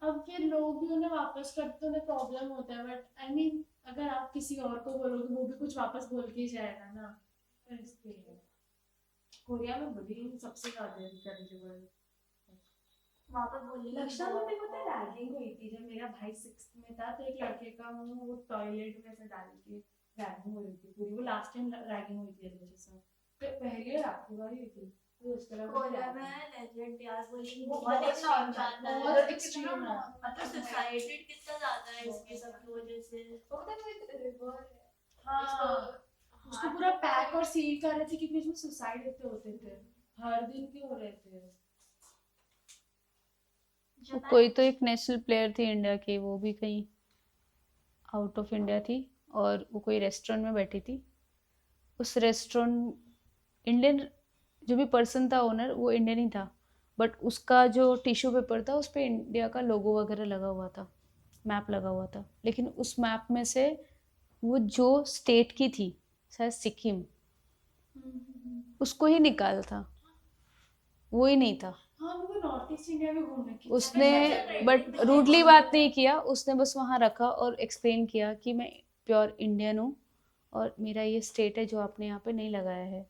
अब फिर लोग भी उन्हें वापस करते तो उन्हें प्रॉब्लम होता है, बट आई मीन अगर आप किसी और को बोलोगे वो भी कुछ वापस बोल के ही जाएगा ना, तो इसलिए कोरिया में बुलिंग सबसे ज्यादा इंकरेजेबल। वहाँ पर बोली लक्षण में मेरे को तो रैगिंग हुई थी जब मेरा भाई 6th में था, तो एक लड़के का मुंह वो टॉयलेट में से डाल के रैगिंग हुई थी पूरी। वो लास्ट टाइम रैगिंग हुई थी अच्छे से, पहले आखिरी बार हुई थी। तो उसके बाद कोरिया में लेजेंड यार बोली बहुत बहुत extreme एक्सट्रीम है, जाता बहुत है, extreme है। मतलब सुसाइडेड कितना ज्यादा है इसके सब की वजह से। हाँ उसको पूरा पैक और सील कर रहे थे क्योंकि उसमें सुसाइड इतने होते थे, हर दिन के हो रहे थे। कोई तो एक नेशनल प्लेयर थी इंडिया की, वो भी कहीं आउट ऑफ इंडिया थी, और वो कोई रेस्टोरेंट में बैठी थी। उस रेस्टोरेंट इंडियन जो भी पर्सन था ओनर, वो इंडियन ही था, बट उसका जो टिश्यू पेपर था उस पर इंडिया का लोगो वगैरह लगा हुआ था, मैप लगा हुआ था, लेकिन उस मैप में से वो जो स्टेट की थी, शायद सिक्किम, उसको ही निकाला था, वो ही नहीं था। हाँ वो नॉर्थ ईस्ट इंडिया में घूमने की उसने बट रूडली बात नहीं किया, उसने बस वहाँ रखा और एक्सप्लेन किया कि मैं प्योर इंडियन हूँ और मेरा ये स्टेट है जो आपने यहाँ पे नहीं लगाया है।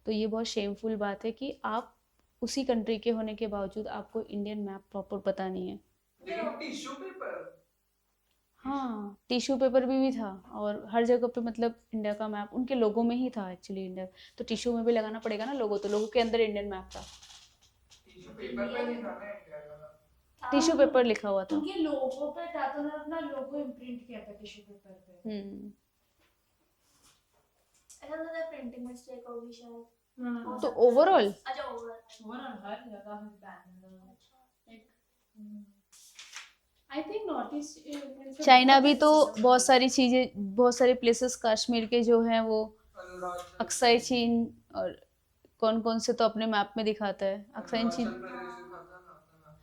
तो ये बहुत शेमफुल बात है कि आप उसी कंट्री के होने के बावजूद आपको इंडियन मैप प्रॉपर पता नहीं है। लेकिन टिश्यू पेपर, हाँ टिश्यू पेपर भी था, और हर जगह पे मतलब इंडिया का मैप उनके लोगों में ही था एक्चुअली इंडिया, तो टिश्यू में भी लगाना पड़ेगा ना लोगो, तो लोगों के अंदर इंडियन मैप था। टिश्यू पेपर पे नहीं था ना इंडिया का, टिश्यू पेपर लिखा हुआ था। उनके लोगो पे था, तो उन्होंने अपना लोगो इम्प्रिंट किया था टिश्यू पेपर पे। ऐसा तो था प्रिंटिंग मिस्टेक होगी शायद। तो ओवरऑल अच्छा ओवरऑल हर जगह है ban. I think north east China भी तो बहुत सारी चीजें, बहुत सारे प्लेसेस कश्मीर के जो हैं वो अक्साई चीन और कौन कौन से तो अपने मैप में दिखाता है। अक्साई चीन,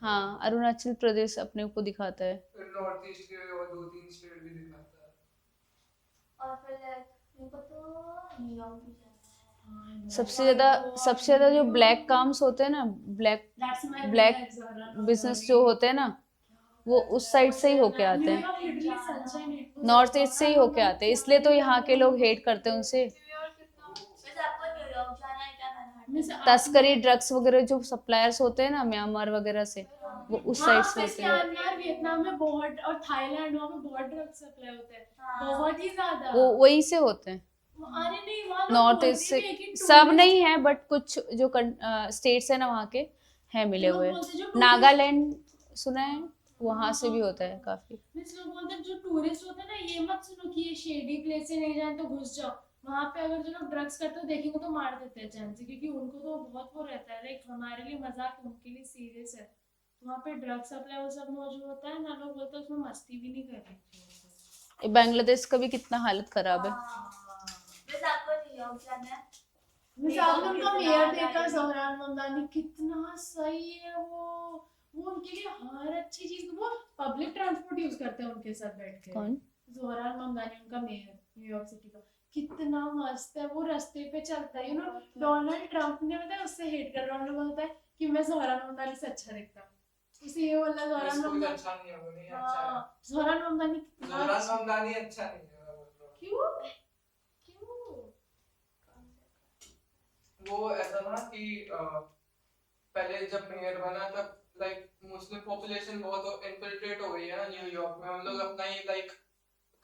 हाँ अरुणाचल प्रदेश अपने को दिखाता है। नॉर्थ ईस्ट के और 2-3 स्टेट भी दिखाता है। और फिर मेरे को तो न्यूयॉर्क भी जाना है। सबसे ज्यादा जो ब्लैक काम्स होते हैं ना, ब्लैक बिजनेस जो होते हैं ना, वो उस साइड से ही होके आते हैं, नॉर्थ ईस्ट से ही होके आते हैं, इसलिए तो यहाँ के लोग हेट करते हैं उनसे। वैसे आपको न्यूयॉर्क जाना है क्या मैनहट्टन? तस्करी ड्रग्स वगैरह जो सप्लायर्स होते हैं ना म्यांमार वगैरह से, वो उस साइड से होते हैं। म्यांमार वियतनाम में बहुत, और थाईलैंड, वहाँ पे बहुत ड्रग सप्लाई होता है, बहुत ही ज्यादा। वो वही से होते हैं। अरे नहीं, वहाँ नॉर्थ ईस्ट से सब नहीं है, बट कुछ जो स्टेट्स है ना वहाँ के हैं मिले हुए। नागालैंड सुना है, वहाँ से भी होता है काफी। लोग बोलते हैं जो टूरिस्ट होते हैं ना, ये मत सुनो कि ये शेडी प्लेस से नहीं जाए तो घुस जाओ। वहाँ पे अगर जो लोग ड्रग्स करते हो देखेंगे तो मार देते हैं जान से, क्योंकि उनको तो बहुत वो रहता है, लाइक हमारे लिए मजाक, उनके लिए सीरियस है। वहाँ पे ड्रग सप्लाई वो सब मौजूद होता है ना, लोग बोलते हैं उसमें मस्ती भी नहीं करनी चाहिए। बांग्लादेश का भी कितना हालत खराब है। वैसे आपको न्यूयॉर्क जाना है? आपने उनका मेयर देखा, ज़ोहरान ममदानी, कितना सही है वो उनके लिए हर अच्छी चीज, वो पब्लिक ट्रांसपोर्ट यूज करते हैं उनके साथ बैठ के। कौन? ज़ोहरान ममदानी, उनका मेयर न्यूयॉर्क सिटी का, कितना मस्त है वो, रास्ते पे चलता है। डोनाल्ड ट्रंप ने बताया उससे हेट कर रहा है, बोलता है कि मैं ज़ोहरान ममदानी से अच्छा दिखता हूँ, उसे ये बोला ज़ोहरान ममदानी अच्छा नहीं है, वो नहीं अच्छा है। ज़ोहरान ममदानी अच्छा नहीं है क्यों? वो ऐसा ना कि पहले जब मेयर बना तब लाइक मुस्लिम पॉपुलेशन बहुत इन्फिल्ट्रेट हो गई है ना न्यूयॉर्क में, हम लोग अपना ही लाइक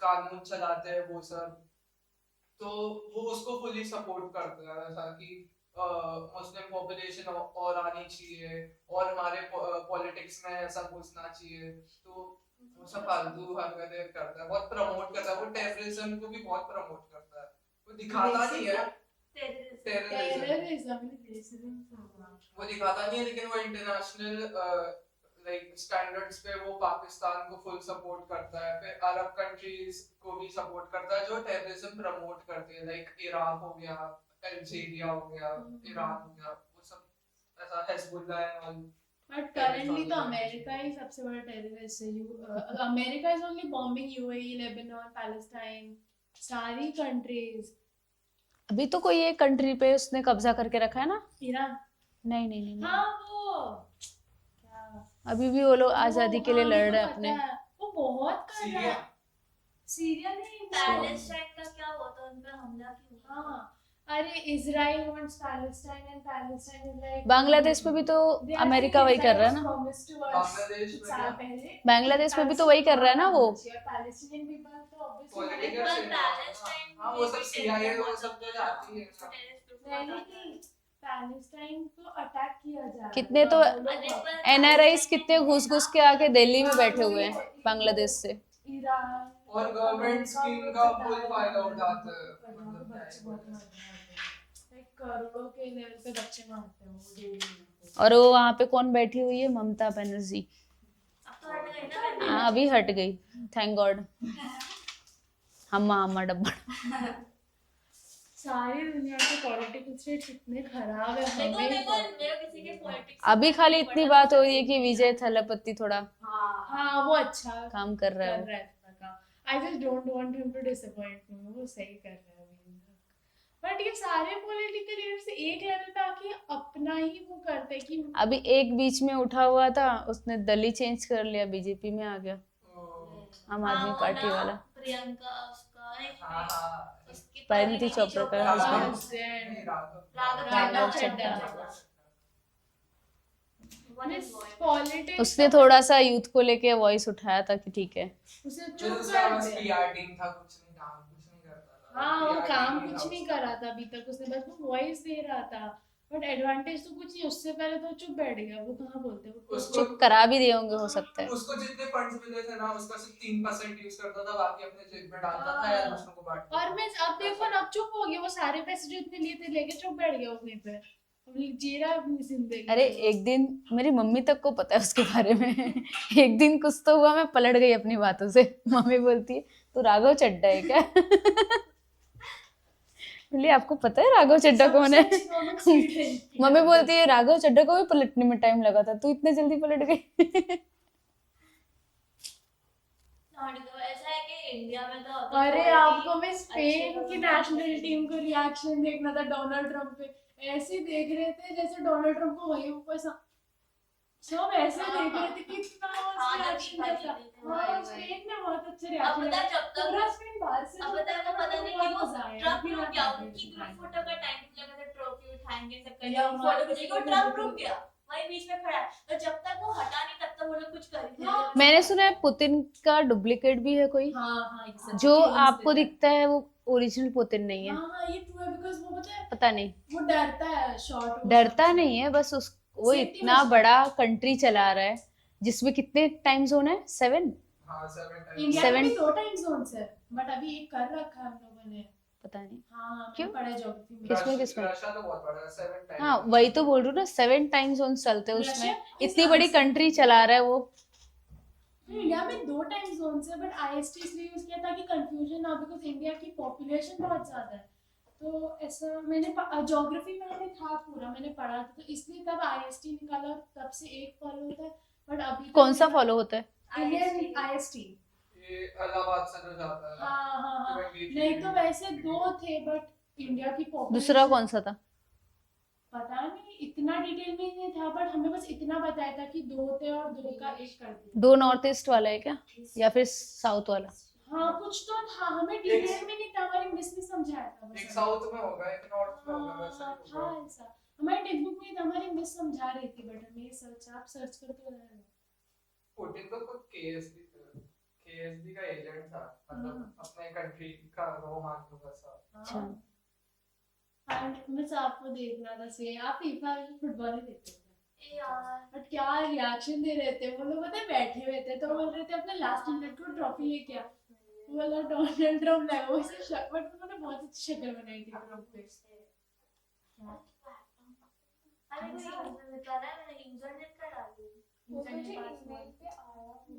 कानून चलाते हैं वो सब, तो वो उसको फुली सपोर्ट करते हैं, ऐसा कि मुस्लिम पॉपुलेशन और आनी चाहिए और हमारे पॉलिटिक्स में ऐसा घुसना चाहिए, तो वो सब फालतू हरकतें करता है, बहुत प्रमोट करता है, वो टेररिज्म को भी बहुत प्रमोट करता है, वो दिखाता नहीं है टेररिज्म, वो दिखाता नहीं है, लेकिन वो इंटरनेशनल लाइक स्टैंडर्ड्स पे वो पाकिस्तान को फुल सपोर्ट करता है, फिर अरब कंट्रीज को भी सपोर्ट करता है जो टेररिज्म प्रमोट करते हैं, लाइक इराक हो गया, अल्जीरिया हो गया, ईरान हो गया, वो सब ऐसा Hezbollah and all. But currently तो अमेरिका ही सबसे बड़ा टेररिस्ट है। America is only bombing UAE, Lebanon, Palestine, सारी कंट्रीज। अभी तो कोई एक कंट्री पे उसने कब्जा करके रखा है ना, ईरान। नहीं। हाँ वो क्या, अभी भी वो लोग आजादी के लिए लड़ रहे हैं अपने। वो बहुत कर रहा है। सीरिया नहीं, पैलेस्टाइन का क्या हुआ था, उन पे हमला क्यों हुआ? हाँ, अरे Israel wants Palestine and Palestine is like, Bangladesh में भी तो अमेरिका वही कर रहा है ना, बांग्लादेश में भी तो वही कर रहा है ना वो। पैलेस्टाइन पीपल तो पॉलिटिकल पैलेस्टाइन हाँ वो सब सीआईए वो सब तो जाती है, नहीं, पैलेस्टाइन को अटैक किया जा रहा है। कितने तो एनआरआईज कितने घुस के आके दिल्ली में बैठे हुए हैं बांग्लादेश से। ईरान और गवर्नमेंट स्कीम का फुल फायदा उठाते हैं, करोड़ों के लेवल पे बच्चे मारते हैं वो डेली। और वो वहाँ पे कौन बैठी हुई है, ममता बनर्जी। अब तो हट गई ना, हाँ अभी हट गई, थैंक गॉड। हम्मा डब्बा। सारी दुनिया के पॉलिटिकल स्टेट कितने खराब है, हमें देखो किसी के पॉलिटिक्स अभी खाली इतनी बात हो रही है कि विजय थलापति थोड़ा हाँ वो अच्छा काम कर रहा है। I just don't want him to disappoint me, वो सही कर रहा है बट ये सारे पॉलिटिकल लीडर्स एक लेवल पे आके अपना ही वो करते हैं कि अभी एक बीच में उठा हुआ था, उसने दल ही चेंज कर लिया, बीजेपी में आ गया, आम आदमी पार्टी वाला। प्रियंका उसका उसकी परिणीति चोपड़ा का husband, राघव चड्ढा। पॉलिटिक्स उसने थोड़ा सा यूथ को लेके वॉइस उठाया था कि ठीक है। उसे जो चुप उसका कर बस दे। पीआर टीम था, कुछ नहीं करता था। हाँ वो PR काम टीम कुछ था नहीं करा था अभी तक, उसने बस वो वॉइस दे रहा था, बट एडवांटेज तो कुछ नहीं, उससे पहले तो चुप बैठ गया, वो कहाँ बोलते हैं वो उसको चुप करा भी दिए होंगे हो सकता है। उसको जितने फंड्स मिले थे ना, उसका सिर्फ 3% यूज करता था, बाकी अपने जेब में डालता था या दूसरों को बांटता था। और मैं अब देखो ना, अब चुप हो गया, वो सारे पैसे जो इतने लिए थे लेके चुप बैठ गया वहीं पे, अब जी रहा है अपनी जिंदगी। अरे एक दिन मेरी मम्मी तक को पता है उसके बारे में। एक दिन कुछ तो हुआ, मैं पलट गई अपनी बातों से। मम्मी बोलती है तो राघव चड्ढा है क्या? बोली आपको पता है राघव चड्ढा कौन है? मम्मी बोलती है राघव चड्ढा को भी पलटने में टाइम लगा था, तू इतने जल्दी पलट गई। ऐसा है कि इंडिया में तो अरे आपको मैं स्पेन की नेशनल टीम को रिएक्शन देखना था डोनाल्ड ट्रंप पे, ऐसे देख रहे थे जैसे डोनाल्ड ट्रंप को वहीं ऊपर सब ऐसे देख रहे थे, कितना रिएक्शन था। हाँ स्पेन ने बहुत अच्छे रिएक्शन दिया, पूरा स्पेन बाहर से अब पता नहीं क्यों ट्रम्प लोग क्या उनकी ग्रुप फोटो का टाइम लगा था ट्रॉफी उठाने आएंगे सब करेंगे फोटो खींचेंगे और ट्रम्प रुक गया वही बीच में खड़ा है तो जब तक वो हटा नहीं तब तक वो लोग कुछ कर ही नहीं रहे। मैंने सुना है पुतिन का डुप्लीकेट भी है कोई, हाँ exactly. जो Claims आपको देता है। दिखता है वो ओरिजिनल पुतिन नहीं है। हाँ ये ट्रू है बिकॉज वो पता है पता नहीं, वो डरता है शॉर्ट डरता नहीं है, बस उस वो Safety इतना में बड़ा कंट्री चला रहा है जिसमें कितने टाइम जोन है, 7? हाँ 7 टाइम्स इंडिया में Seven- भी 2 टाइम जोन्स है बट अभी एक कर रखा है हम लोगों ने। पता नहीं। हाँ क्यों? मैंने पढ़ा है ज्योग्राफी में। किसमें किसमें? रशिया तो बहुत बड़ा है 7 टाइम्स। हाँ वही तो बोल रही हूँ ना, 7 टाइम जोन चलते हैं उसमें, रशिया इतनी बड़ी कंट्री चला रहा है वो। इंडिया में 2 टाइम जोन्स है बट आईएसटी इसलिए यूज किया ताकि कंफ्यूजन ना बिकॉज इंडिया की पॉपुलेशन बहुत ज्यादा है तो ऐसा मैंने ज्योग्राफी में हमें था पूरा मैंने पढ़ा था तो इसलिए तब आईएसटी निकाला तब से एक फॉलो होता है बट अभी कौन सा फॉलो होता है? Indian IST. ये इलाहाबाद से जो जाता है ना, हाँ 23 नहीं तो वैसे 2 थे बट इंडिया की पॉपुलेशन दूसरा कौन सा था? पता नहीं इतना डिटेल में नहीं था बट हमें बस इतना बताया था कि 2 थे और 2 का 1 कर दिया। 2 नॉर्थ ईस्ट वाला है क्या, या फिर साउथ वाला? हाँ कुछ तो था हमें डिटेल में नहीं था हमारी मिस ने समझाया था बस एक साउथ में होगा एक नॉर्थ में होगा वैसा हाँ ही था होगा। ऐसा हमारे टेक्स्ट बुक में था हमारी मिस समझा रही थी बट हमें सर्च आप सर्च करते रहे। पुतिन तो खुद केएसबी का एजेंट था, मतलब अपने कंट्री का वो मान लो वैसा। अच्छा। एंड मिस आपको देखना था से आप फीफा फुटबॉल ही देखते थे यार बट क्या रिएक्शन दे रहे थे वो लोग, पता है बैठे हुए थे तो बोल रहे थे अपने लास्ट मिनट को ट्रॉफी लेके आ, वो वाला डोनाल्ड ट्रम्प लगा वो से बट उन्होंने बहुत अच्छी शक्ल बनाई थी ट्रम्प पे। अरे कोई यूजर निकाला है मैंने यूजर नेट का डाल दी वो मुझे यूजर ईमेल पे आया हुआ तो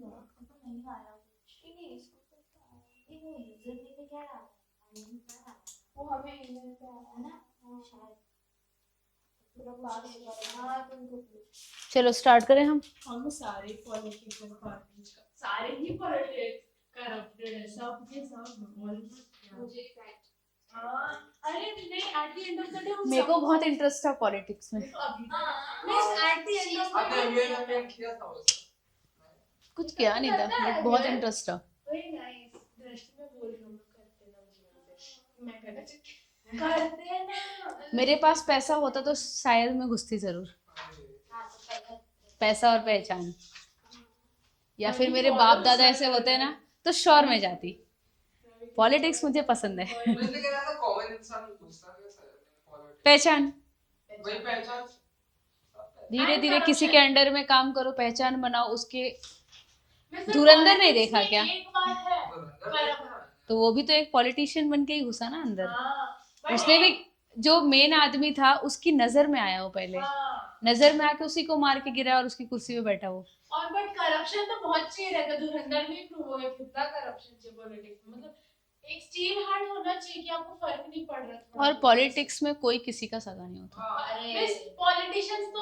नहीं आया कुछ नहीं इसको तो आया ये वो यूजर नेट पे क्या डाला है क्या डाला वो हमें ईमेल पे आया है ना वो शायद पूरा पास हाँ तुमको पूछ चलो स्टार्ट करें हम सारे पॉलिटिशियन पार्टीज का सारे ही पॉलिटिक्स करप्टेड है सब के सब ऑलमोस्ट मुझे फ्रेंड अरे नहीं at the end of the day मेरे को बहुत इंटरेस्ट था पॉलिटिक्स में, अभी means at the end of आपने एमबीए में किया था उसमें? कुछ किया नहीं था बट बहुत इंटरेस्ट था। वेरी नाइस दृष्टि में बोल रही हूँ करते ना जीवन मैं करते हैं ना मेरे पास पैसा होता तो शायद मैं घुसती जरूर, हाँ तो पहले पैसा और पहचान, या फिर मेरे बाप दादा ऐसे होते हैं ना तो श्योर में जाती। पॉलिटिक्स मुझे पसंद है। मुझे कह रहा था कॉमन इंसान पूछता है पॉलिटिक्स पहचान, वही पहचान धीरे धीरे किसी के अंडर में काम करो, पहचान बनाओ उसके। धुरंधर नहीं देखा क्या? एक बात है तो वो भी तो एक पॉलिटिशियन बन के ही घुसा ना अंदर। हाँ उसने भी जो मेन आदमी था उसकी नजर में आया वो, पहले नजर में आके उसी को मार के गिरा और उसकी कुर्सी पे बैठा वो। और बट करप्शन तो बहुत चाहिए रहता धुरंधर में प्रूव हो गया कितना करप्शन चाहिए पॉलिटिक्स में, मतलब एक स्टील हार्ट होना चाहिए कि आपको फर्क नहीं पड़ रहा। और पॉलिटिक्स में कोई किसी का सगा नहीं होता। अरे पॉलिटिशियंस तो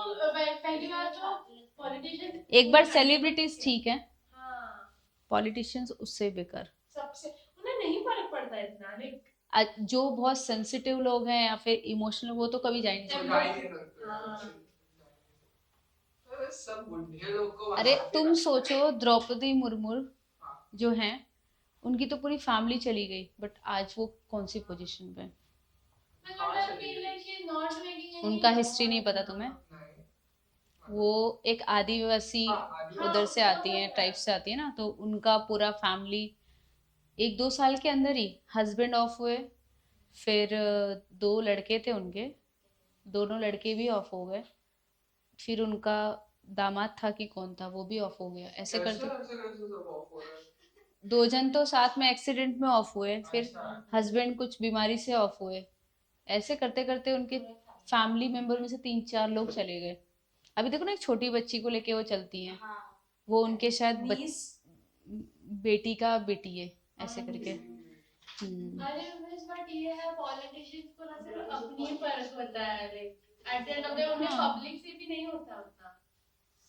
पहली बार जो पॉलिटिशियन एक बार सेलिब्रिटीज ठीक है, हाँ पॉलिटिशियंस उससे बेकार। सबसे उन्हें नहीं फर्क पड़ता इतना नहीं जो बहुत सेंसिटिव लोग हैं या फिर इमोशनल, वो तो कभी जा ही नहीं सकते। गाय नहीं सकते अरे सब बुढ़े लोग को अरे बनाते तुम हैं। सोचो द्रौपदी मुर्मू जो हैं उनकी तो पूरी फैमिली चली गई, बट आज वो कौन सी पोजीशन पे हैं? उनका हिस्ट्री नहीं पता तुम्हें? नहीं। वो एक आदिवासी उधर से आती हैं, ट्राइब से आती है ना, तो उनका पूरा फैमिली 1-2 साल के अंदर ही हस्बैंड ऑफ हुए, फिर 2 लड़के थे उनके, दोनों लड़के भी ऑफ हो गए, फिर उनका दामाद था कि कौन था वो भी ऑफ हो गया। ऐसे करते कैसे सब ऑफ हो रहा है? 2 जन तो साथ में एक्सीडेंट में ऑफ हुए, फिर अच्छा। हस्बैंड कुछ बीमारी से ऑफ हुए। ऐसे करते करते उनके फैमिली मेंबर में से 3-4 लोग चले गए। अभी देखो ना एक छोटी बच्ची को लेके वो चलती हैं, हाँ वो उनके शायद बेटी का बेटी है, ऐसे करके। अरे मिस बट ये है पॉलिटिशियंस को ना सिर्फ अपनी ही परख होता है, like at the end of the उन्हें हाँ। पब्लिक से भी नहीं होता उतना।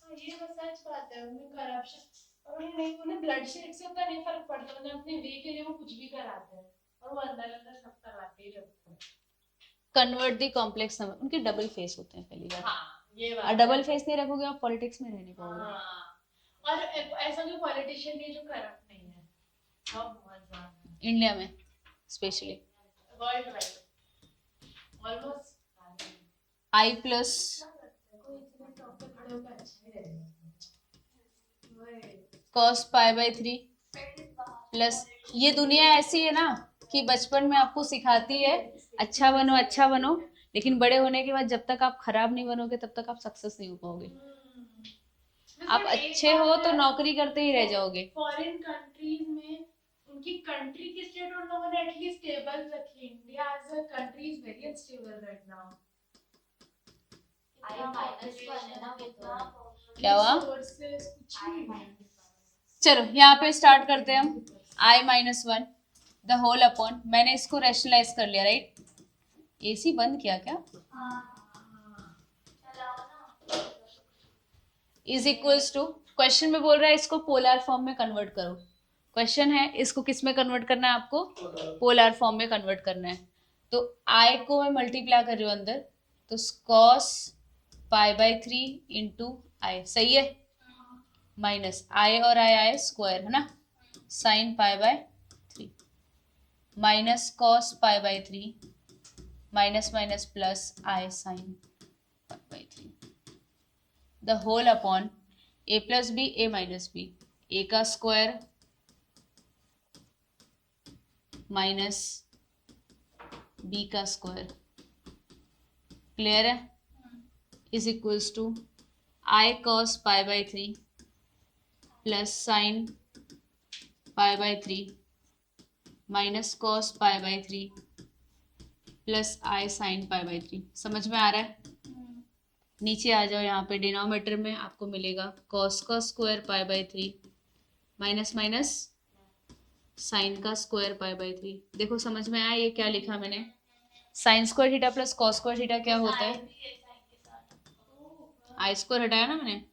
हाँ, ये बस सच बात है, उन्हें करप्शन और उन्हें ब्लड शेड से उतना नहीं फर्क पड़ता, उन्हें अपने वे के लिए वो कुछ भी कराते हैं और वो अंदर अंदर सब करवाते ही रहते हैं। कन्वर्ट दी कॉम्प्लेक्स समझ, उनके डबल फेस होते हैं पहली बात। हाँ ये बात और डबल फेस नहीं रखोगे आप पॉलिटिक्स में रह नहीं पाओगे। हाँ और ऐसा कोई पॉलिटिशियन नहीं है जो करप्ट नहीं है, सब बहुत ज्यादा इंडिया में specially. World wide almost I plus कोई इतने डॉक्टर खड़े होकर अच्छा ही रहेगा कॉस पाई बाई 3 प्लस, ये दुनिया ऐसी है ना कि बचपन में आपको सिखाती है अच्छा बनो अच्छा बनो, लेकिन बड़े होने के बाद जब तक आप खराब नहीं बनोगे तब तक आप सक्सेस नहीं हो पाओगे। आप अच्छे हो तो नौकरी करते ही रह जाओगे। फॉरेन कंट्रीज में उनकी कंट्री की स्टेट उन लोगों ने एटलीस्ट स्टेबल रखी। India as a country is very unstable right now. I minus one है ना, कितना क्या हुआ? Resources कुछ नहीं है। चलो यहाँ पे स्टार्ट करते हैं हम। I-1 द होल अपॉन, मैंने इसको रैशनलाइज कर लिया राइट। एसी बंद किया क्या? इज इक्वल्स टू, क्वेश्चन में बोल रहा है इसको पोलर फॉर्म में कन्वर्ट करो। क्वेश्चन है इसको किस में कन्वर्ट करना है आपको? पोलर फॉर्म में कन्वर्ट करना है। तो आई को मैं मल्टीप्लाई कर रही हूँ अंदर, तो cos pi by 3 into i, सही है, माइनस आई और आई स्क्वायर है ना, sine pi by 3 minus cos pi by 3 minus minus plus i sine pi by 3 the whole upon a plus b a minus b, a का square minus b का square, clear है, is equals to i cos pi by 3 plus sine pi by 3 minus cos pi by 3 plus i sine pi by 3। समझ में आ रहा है? नीचे आ जाओ, यहाँ पे डिनोमिनेटर में आपको मिलेगा कॉस का square pi by 3 minus minus sine का स्क्वायर पाई बाय 3। देखो समझ में आया ये क्या लिखा मैंने? Sine square theta plus cos square theta क्या होता है? आई स्क्वायर हटाया ना मैंने,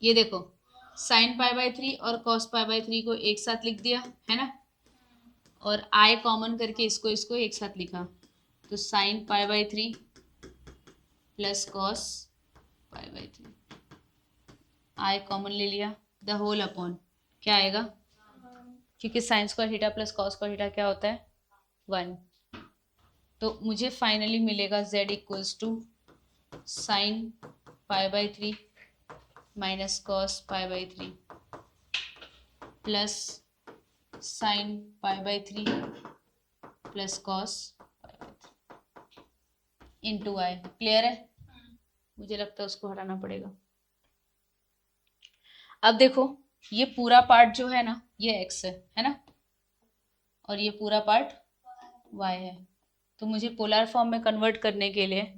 ये देखो साइन पाई बाय 3 और कॉस पाई बाय 3 को एक साथ लिख दिया है ना, और आई कॉमन करके इसको एक साथ लिखा, तो sine pi by 3 plus cos pi by 3, i common ले लिया, द होल अपॉन क्या आएगा, क्योंकि साइन square theta plus cos square theta क्या होता है? 1। तो मुझे फाइनली मिलेगा z equals to sine pi by 3 minus cos pi by 3 plus sine pi by 3 plus cos pi by 3 into i. Clear है? मुझे लगता है उसको हटाना पड़ेगा। अब देखो ये पूरा पार्ट जो है ना ये x है ना, और ये पूरा पार्ट y है। तो मुझे पोलर फॉर्म में कन्वर्ट करने के लिए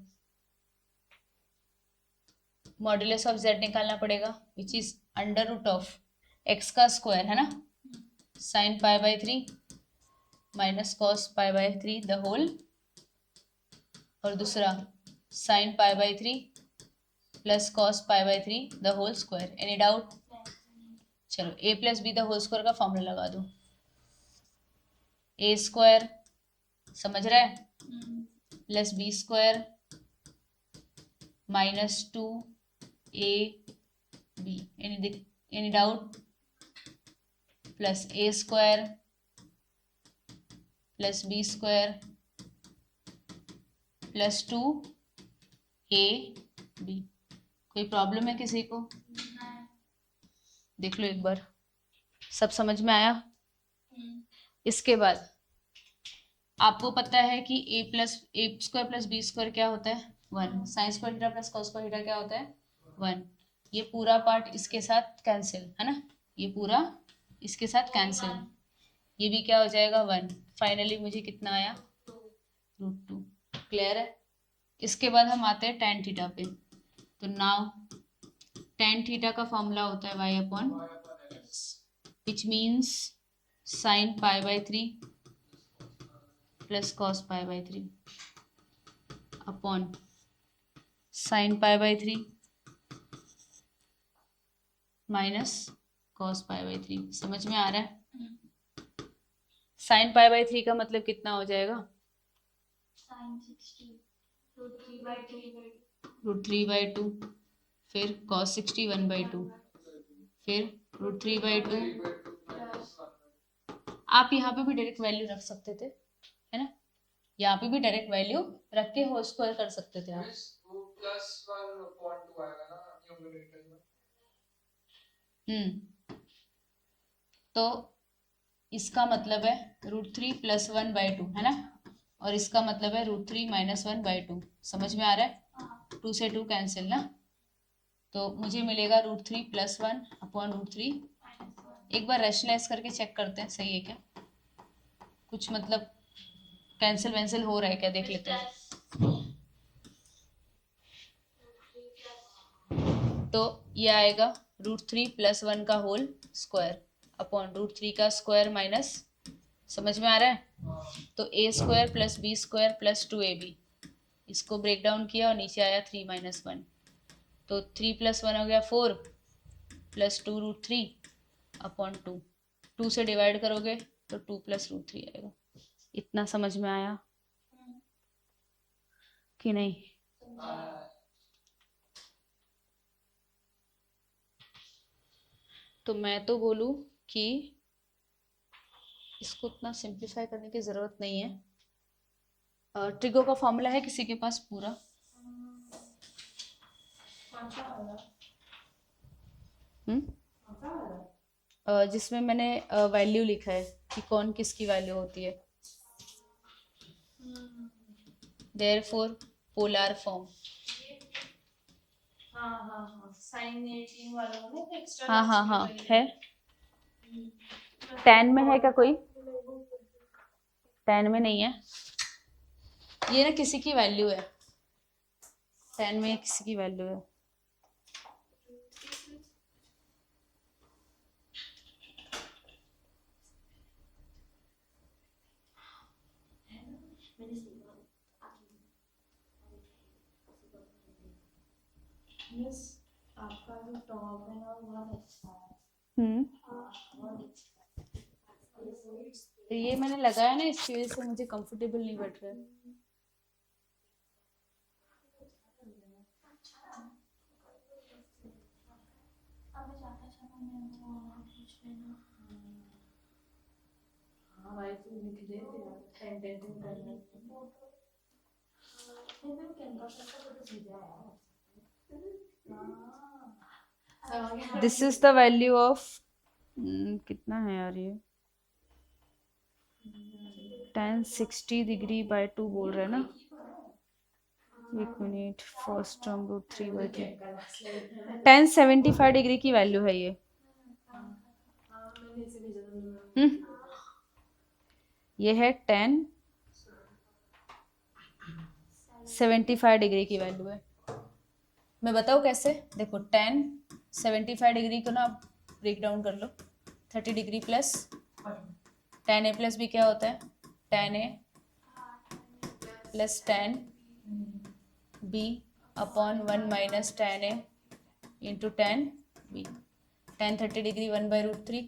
मॉड्यूलस ऑफ z निकालना पड़ेगा, which is under root of x का स्क्वायर है ना, sine pi by 3 minus cos pi by 3 the whole, और दूसरा sine pi by 3 plus cos pi by 3 the whole square. Any doubt? चलो a plus B the whole square का formula लगा दो। A square समझ रहा है, plus b square minus 2 AB, any doubt? Plus a square plus b square plus 2AB। कोई problem है किसी को? देख लो एक बार, सब समझ में आया? इसके बाद आपको पता है कि ए स्क्वायर प्लस बी स्क्वायर क्या होता है? 1। Sine square theta plus cos square theta क्या होता है? 1। ये पूरा पार्ट इसके साथ कैंसिल है ना, ये पूरा इसके साथ कैंसिल, ये भी क्या हो जाएगा? 1। फाइनली मुझे कितना आया? √2। क्लियर है? इसके बाद हम आते हैं टेन थीटा पे। तो नाउ टेन थीटा का फॉर्मूला होता है y upon which means sign pi by 3 plus cos pi by 3 upon sine pi by 3 minus cos pi by 3। समझ में आ रहा है? साइन पाई बाय 3 का मतलब कितना हो जाएगा? √3/2, फिर cos 60 1/2, फिर √3/2। आप यहाँ पे भी डायरेक्ट वैल्यू रख सकते थे है ना, यहाँ पे भी डायरेक्ट वैल्यू रख के होल स्क्वायर कर सकते थे आप। मिस वो +1/2 आएगा ना न्यूमरेटर में। तो इसका मतलब है √3 + 1/2 है ना, और इसका मतलब है √3 - 1/2। समझ में आ रहा है? 2 से 2 कैंसिल ना, तो मुझे मिलेगा √3 + 1/√3। एक बार रैशनलाइज करके चेक करते हैं सही है क्या, कुछ मतलब कैंसिल वैंसिल हो रहा है क्या, देख लेते हैं। तो ये आएगा √3 + 1 का होल स्क्वायर अपॉन √3 का स्क्वायर माइनस, समझ में आ रहा है? तो a² + b² + 2ab, इसको ब्रेक डाउन किया और नीचे आया 3 - 1, तो 3 + 1 हो गया 4 + 2 √3 अपॉन 2, 2 से डिवाइड करोगे तो 2 + √3 आएगा। इतना समझ में आया कि नहीं? तो मैं तो बोलूं कि इसको उतना सिंप्लीफाई करने की ज़रूरत नहीं है। ट्रिगो का फॉर्मूला है किसी के पास पूरा? जिसमें मैंने वैल्यू लिखा है कि कौन किसकी वैल्यू होती है। Therefore polar form. साइन 18 वाला ना एक्स्ट्रा। हाँ है। 10 में है क्या कोई? 10 में नहीं है, ये ना किसी की वैल्यू है, 10 में किसी की वैल्यू है। आपका जो टॉप है ना वो बहुत अच्छा है। तो ये मैंने लगाया ना, इसकी वजह से मुझे कंफर्टेबल नहीं बैठ रहा है। हाँ भाई तू लिख दे टेंटेटिव करने this is the value of कितना है यार ये, tan 60 डिग्री बाय 2 बोल रहे हैं ना। एक minute, first term √3/2, tan 75 degree की वैल्यू है ये। ये है tan 75 डिग्री की वैल्यू है। मैं बताऊँ कैसे? देखो tan 75 डिग्री को ना ब्रेक डाउन कर लो, 30 degree plus tan a + b क्या होता है? tan a + tan b upon 1 - tan a into tan b। tan 30 degree 1/√3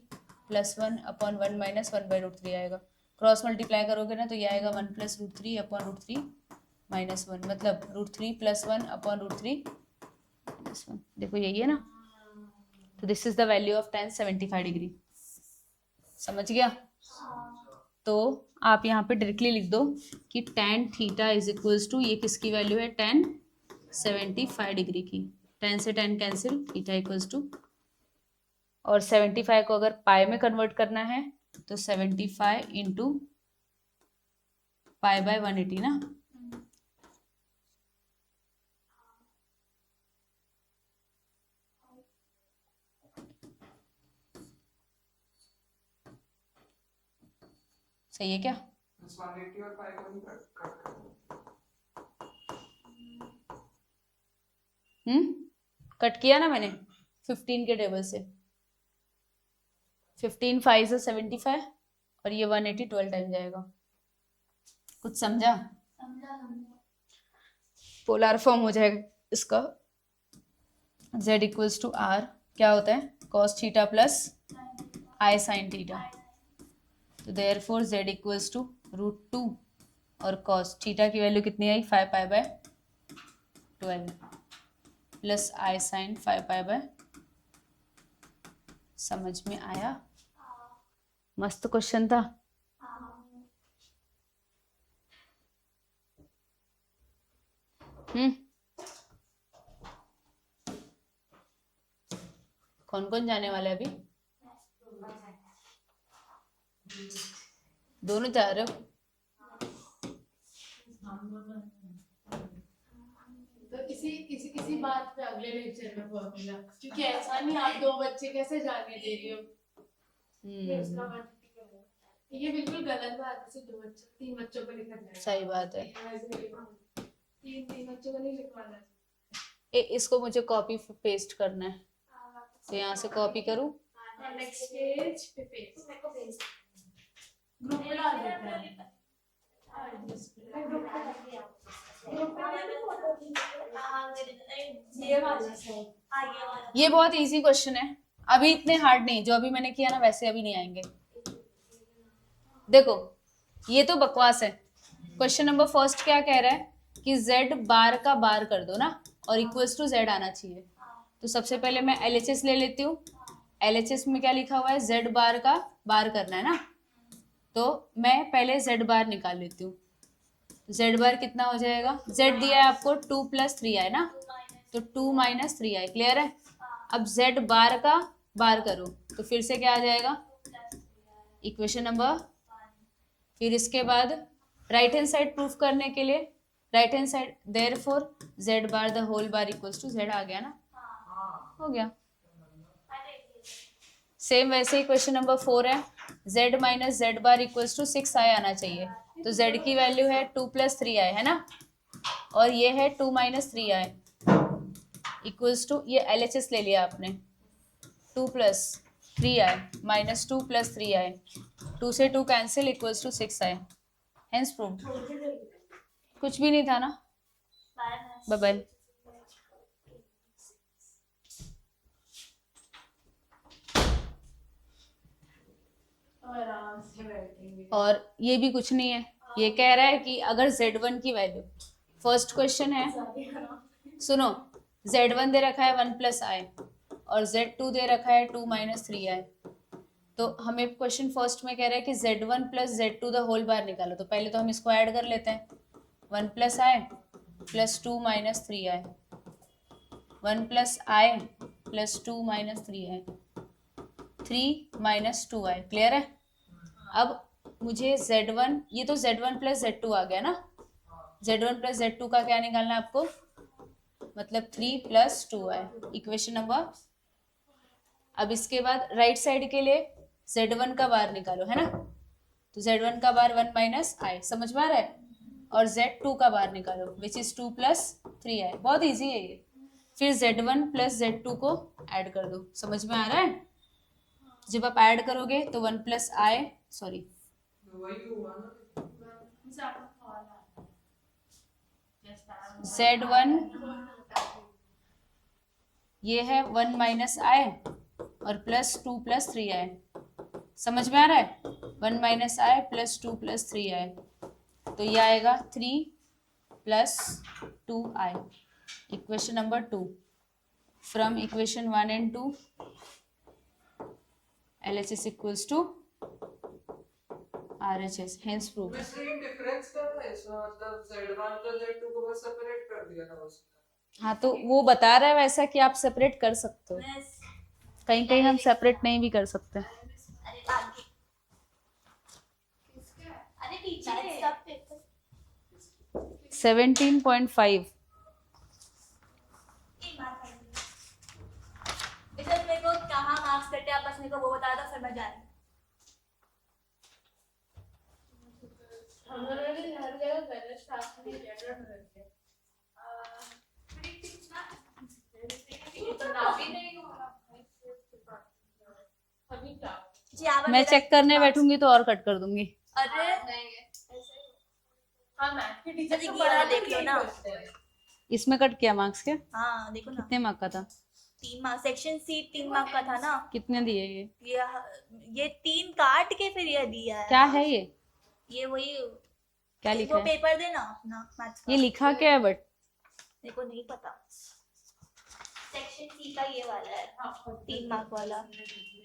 + 1 upon 1 - 1/√3 आएगा। क्रॉस मल्टीप्लाई करोगे ना तो ये आएगा 1 + √3 अपॉन √3 - 1, मतलब √3 + 1 अपॉन √3 - 1। देखो यही है ना, तो this is the value of tan 75 degree. समझ गया? तो आप यहाँ पे डायरेक्टली लिख दो कि tan थीटा = ये किसकी वैल्यू है? tan 75 डिग्री की। tan से tan कैंसिल, थीटा = और 75 को अगर पाई में कन्वर्ट करना है तो 75 इंटू π/180 ना। सही है क्या? 180 और 5 को नहीं कट कट किया ना मैंने 15 के टेबल से। 15 5 से 75 और ये 180 12 टाइम जाएगा। कुछ समझा? पोलर फॉर्म हो जाएगा इसका। z = r क्या होता है? cos theta plus i sin theta. तो देयरफॉर z = √2 और cos थीटा की वैल्यू कितनी आई? 5π/12 प्लस i sin 5π/। समझ में आया? मस्त क्वेश्चन था। कौन कौन जाने वाला है अभी? दोनों जा रहे हो? तो किसी बात पे अगले लेक्चर में फॉर्मूला, क्योंकि ऐसा नहीं आप 2 बच्चे कैसे जाने दे रही हो। ये उसका बात ठीक है। ये बिल्कुल गलत बात है। सिर्फ 2 बच्चों 3 बच्चों को लिखना है। सही बात है। 3 बच्चों को नहीं लिखवाना है। इसको मुझे कॉपी पेस्ट करना है, तो यहाँ से कॉपी करूँ। नेक्स्ट पेज पे पेज ग्रुप में डाल देते हैं। ये बहुत इजी क्वेश्चन है, अभी इतने हार्ड नहीं, जो अभी मैंने किया ना वैसे अभी नहीं आएंगे। देखो ये तो बकवास है। क्वेश्चन नंबर फर्स्ट क्या कह रहा है कि z बार का बार कर दो ना, और इक्वल्स टू z आना चाहिए। तो सबसे पहले मैं LHS ले लेती हूँ। LHS में क्या लिखा हुआ है, z बार का बार करना है ना, तो मैं पहले z बार निकाल लेती हूँ। z बार कितना हो जाएगा, z दिया है आपको 2 + 3i ना, तो 2 - 3i। क्लियर है? अब z बार का बार करो तो फिर से क्या आ जाएगा, इक्वेशन नंबर। फिर इसके बाद राइट हैंड साइड प्रूफ करने के लिए right hand side, therefore z bar the whole bar equals to z आ गया ना, हो गया। सेम वैसे ही क्वेश्चन नंबर 4 है, z - z bar equals to 6i आना चाहिए। तो z की वैल्यू है 2 + 3i है ना, और ये है 2 - 3i इक्वल्स टू, ये LHS ले लिया आपने, 2 + 3i - 2 + 3i, 2 से 2 cancel equals to 6i। Hence proved. कुछ भी नहीं था ना। Bye bye. आराम से बैठेंगे। और ये भी कुछ नहीं है, ये कह रहा है कि अगर z1 की वैल्यू, फर्स्ट क्वेश्चन है, सुनो, z1 दे रखा है 1 + i और z2 दे रखा है 2 - 3i। तो हमें क्वेश्चन फर्स्ट में कह रहा है कि z1 + z2 द होल बार निकालो। तो पहले तो हम इसको ऐड कर लेते हैं, 1 + i + 2 - 3i, 1 + i + 2 - 3i, 3 - 2i। Clear है? अब मुझे z1, ये तो z1 + z2 आ गया ना, z1 + z2 का क्या निकालना है आपको, मतलब 3 + 2i, इक्वेशन नंबर। अब इसके बाद राइट साइड के लिए z1 का बार निकालो, है ना, तो z1 का बार 1 - i, समझ में आ रहा है, और z2 का बार निकालो विच इज 2 + 3i। बहुत इजी है ये। फिर z1 + z2 को ऐड कर दो, समझ में आ रहा है? जब आप ऐड करोगे तो 1 + i, सॉरी वही हुआ ना। z1 ये है 1 - i और +2 + 3i, समझ में आ रहा है? 1 - i + 2 + 3i, तो ये आएगा 3 + 2i, equation number 2। From equation 1 and 2 LHS equals to RHS, hence prove. Same difference क्या था इसमें, मतलब z1 + z2 को बस सेपरेट कर दिया था उसने। हाँ, तो वो बता रहा है वैसा कि आप सेपरेट कर सकते हो, कहीं कहीं हम सेपरेट नहीं भी कर सकते। अरे पीछे 17.5। मेरे को कहाँ मार्क्स कटे, आप बस मेरे को वो बता दो फिर मैं जा रही हूँ। हम लोगों ने हर जगह गलत स्टाफ नहीं किया करते। इतना भी नहीं होगा। अभी क्या? जी आप मैं चेक करने बैठूंगी तो और कट कर दूंगी। अरे हाँ मैथ की टीचर अरे तो ये वाला पढ़ा देख लो ना। इसमें कट किया मार्क्स क्या? हाँ देखो ना, कितने मार्क का था? 3 मार्क, सेक्शन सी 3 मार्क का था ना। कितने दिए ये? ये 3 काट के फिर ये दिया है। क्या है ये? ये वही क्या लिखा वो है? पेपर देना अपना मैथ्स का। ये लिखा क्या है बट? मेरे को नहीं पता। सेक्शन सी का ये वाला है 3 मार्क वाला।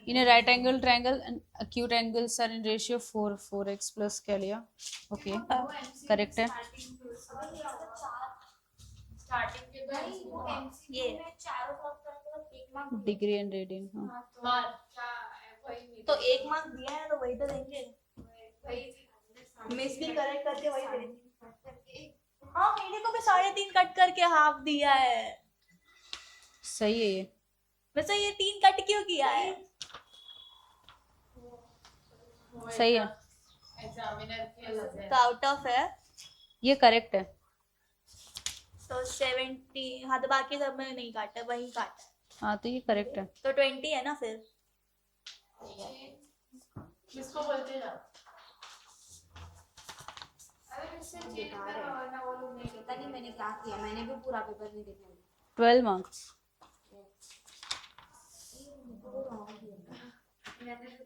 In a right angle triangle and acute angles are in ratio 4, 4x plus क्या लिया? ओके, करेक्ट है। स्टार्टिंग के भाई बाद वो एमसीक्यू ये। में चारों सॉल्व करने के बाद 1 मार्क डिग्री एंड रीडिंग, हाँ हाँ, तो मार क्या वही तो 1 मार्क दिया है तो वही तो देंगे। मिस भी करेक्ट करके वही देंगे। हाँ मेरे को भी 3.5 कट करके हाफ दिया है। सही है ये। वैसे ये 3 कट क्यों किया है? सही है, एग्जामिनर के अलग है। तो आउट ऑफ है ये करेक्ट है। तो 70। हाँ तो बाकी सब में नहीं काटा, वही काटा है। हाँ तो ये करेक्ट है। तो 20 है ना फिर। किसको बोलते ना ना वो लोग नहीं पता नहीं मैंने क्या किया, मैंने भी पूरा पेपर नहीं देखा। 12 मार्क्स।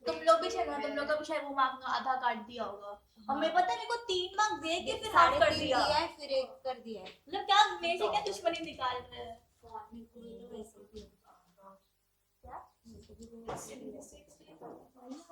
तुम लोग भी चलना, तुम लोग का भी शायद वो मार्क आधा काट दिया होगा। और मैं पता नहीं को 3 मार्क दे के फिर हाफ कर दिया है फिर 1 कर दिया है। मतलब क्या मेरे से क्या दुश्मनी निकाल रहे हैं? मेरे को भी तो वैसे ही क्या?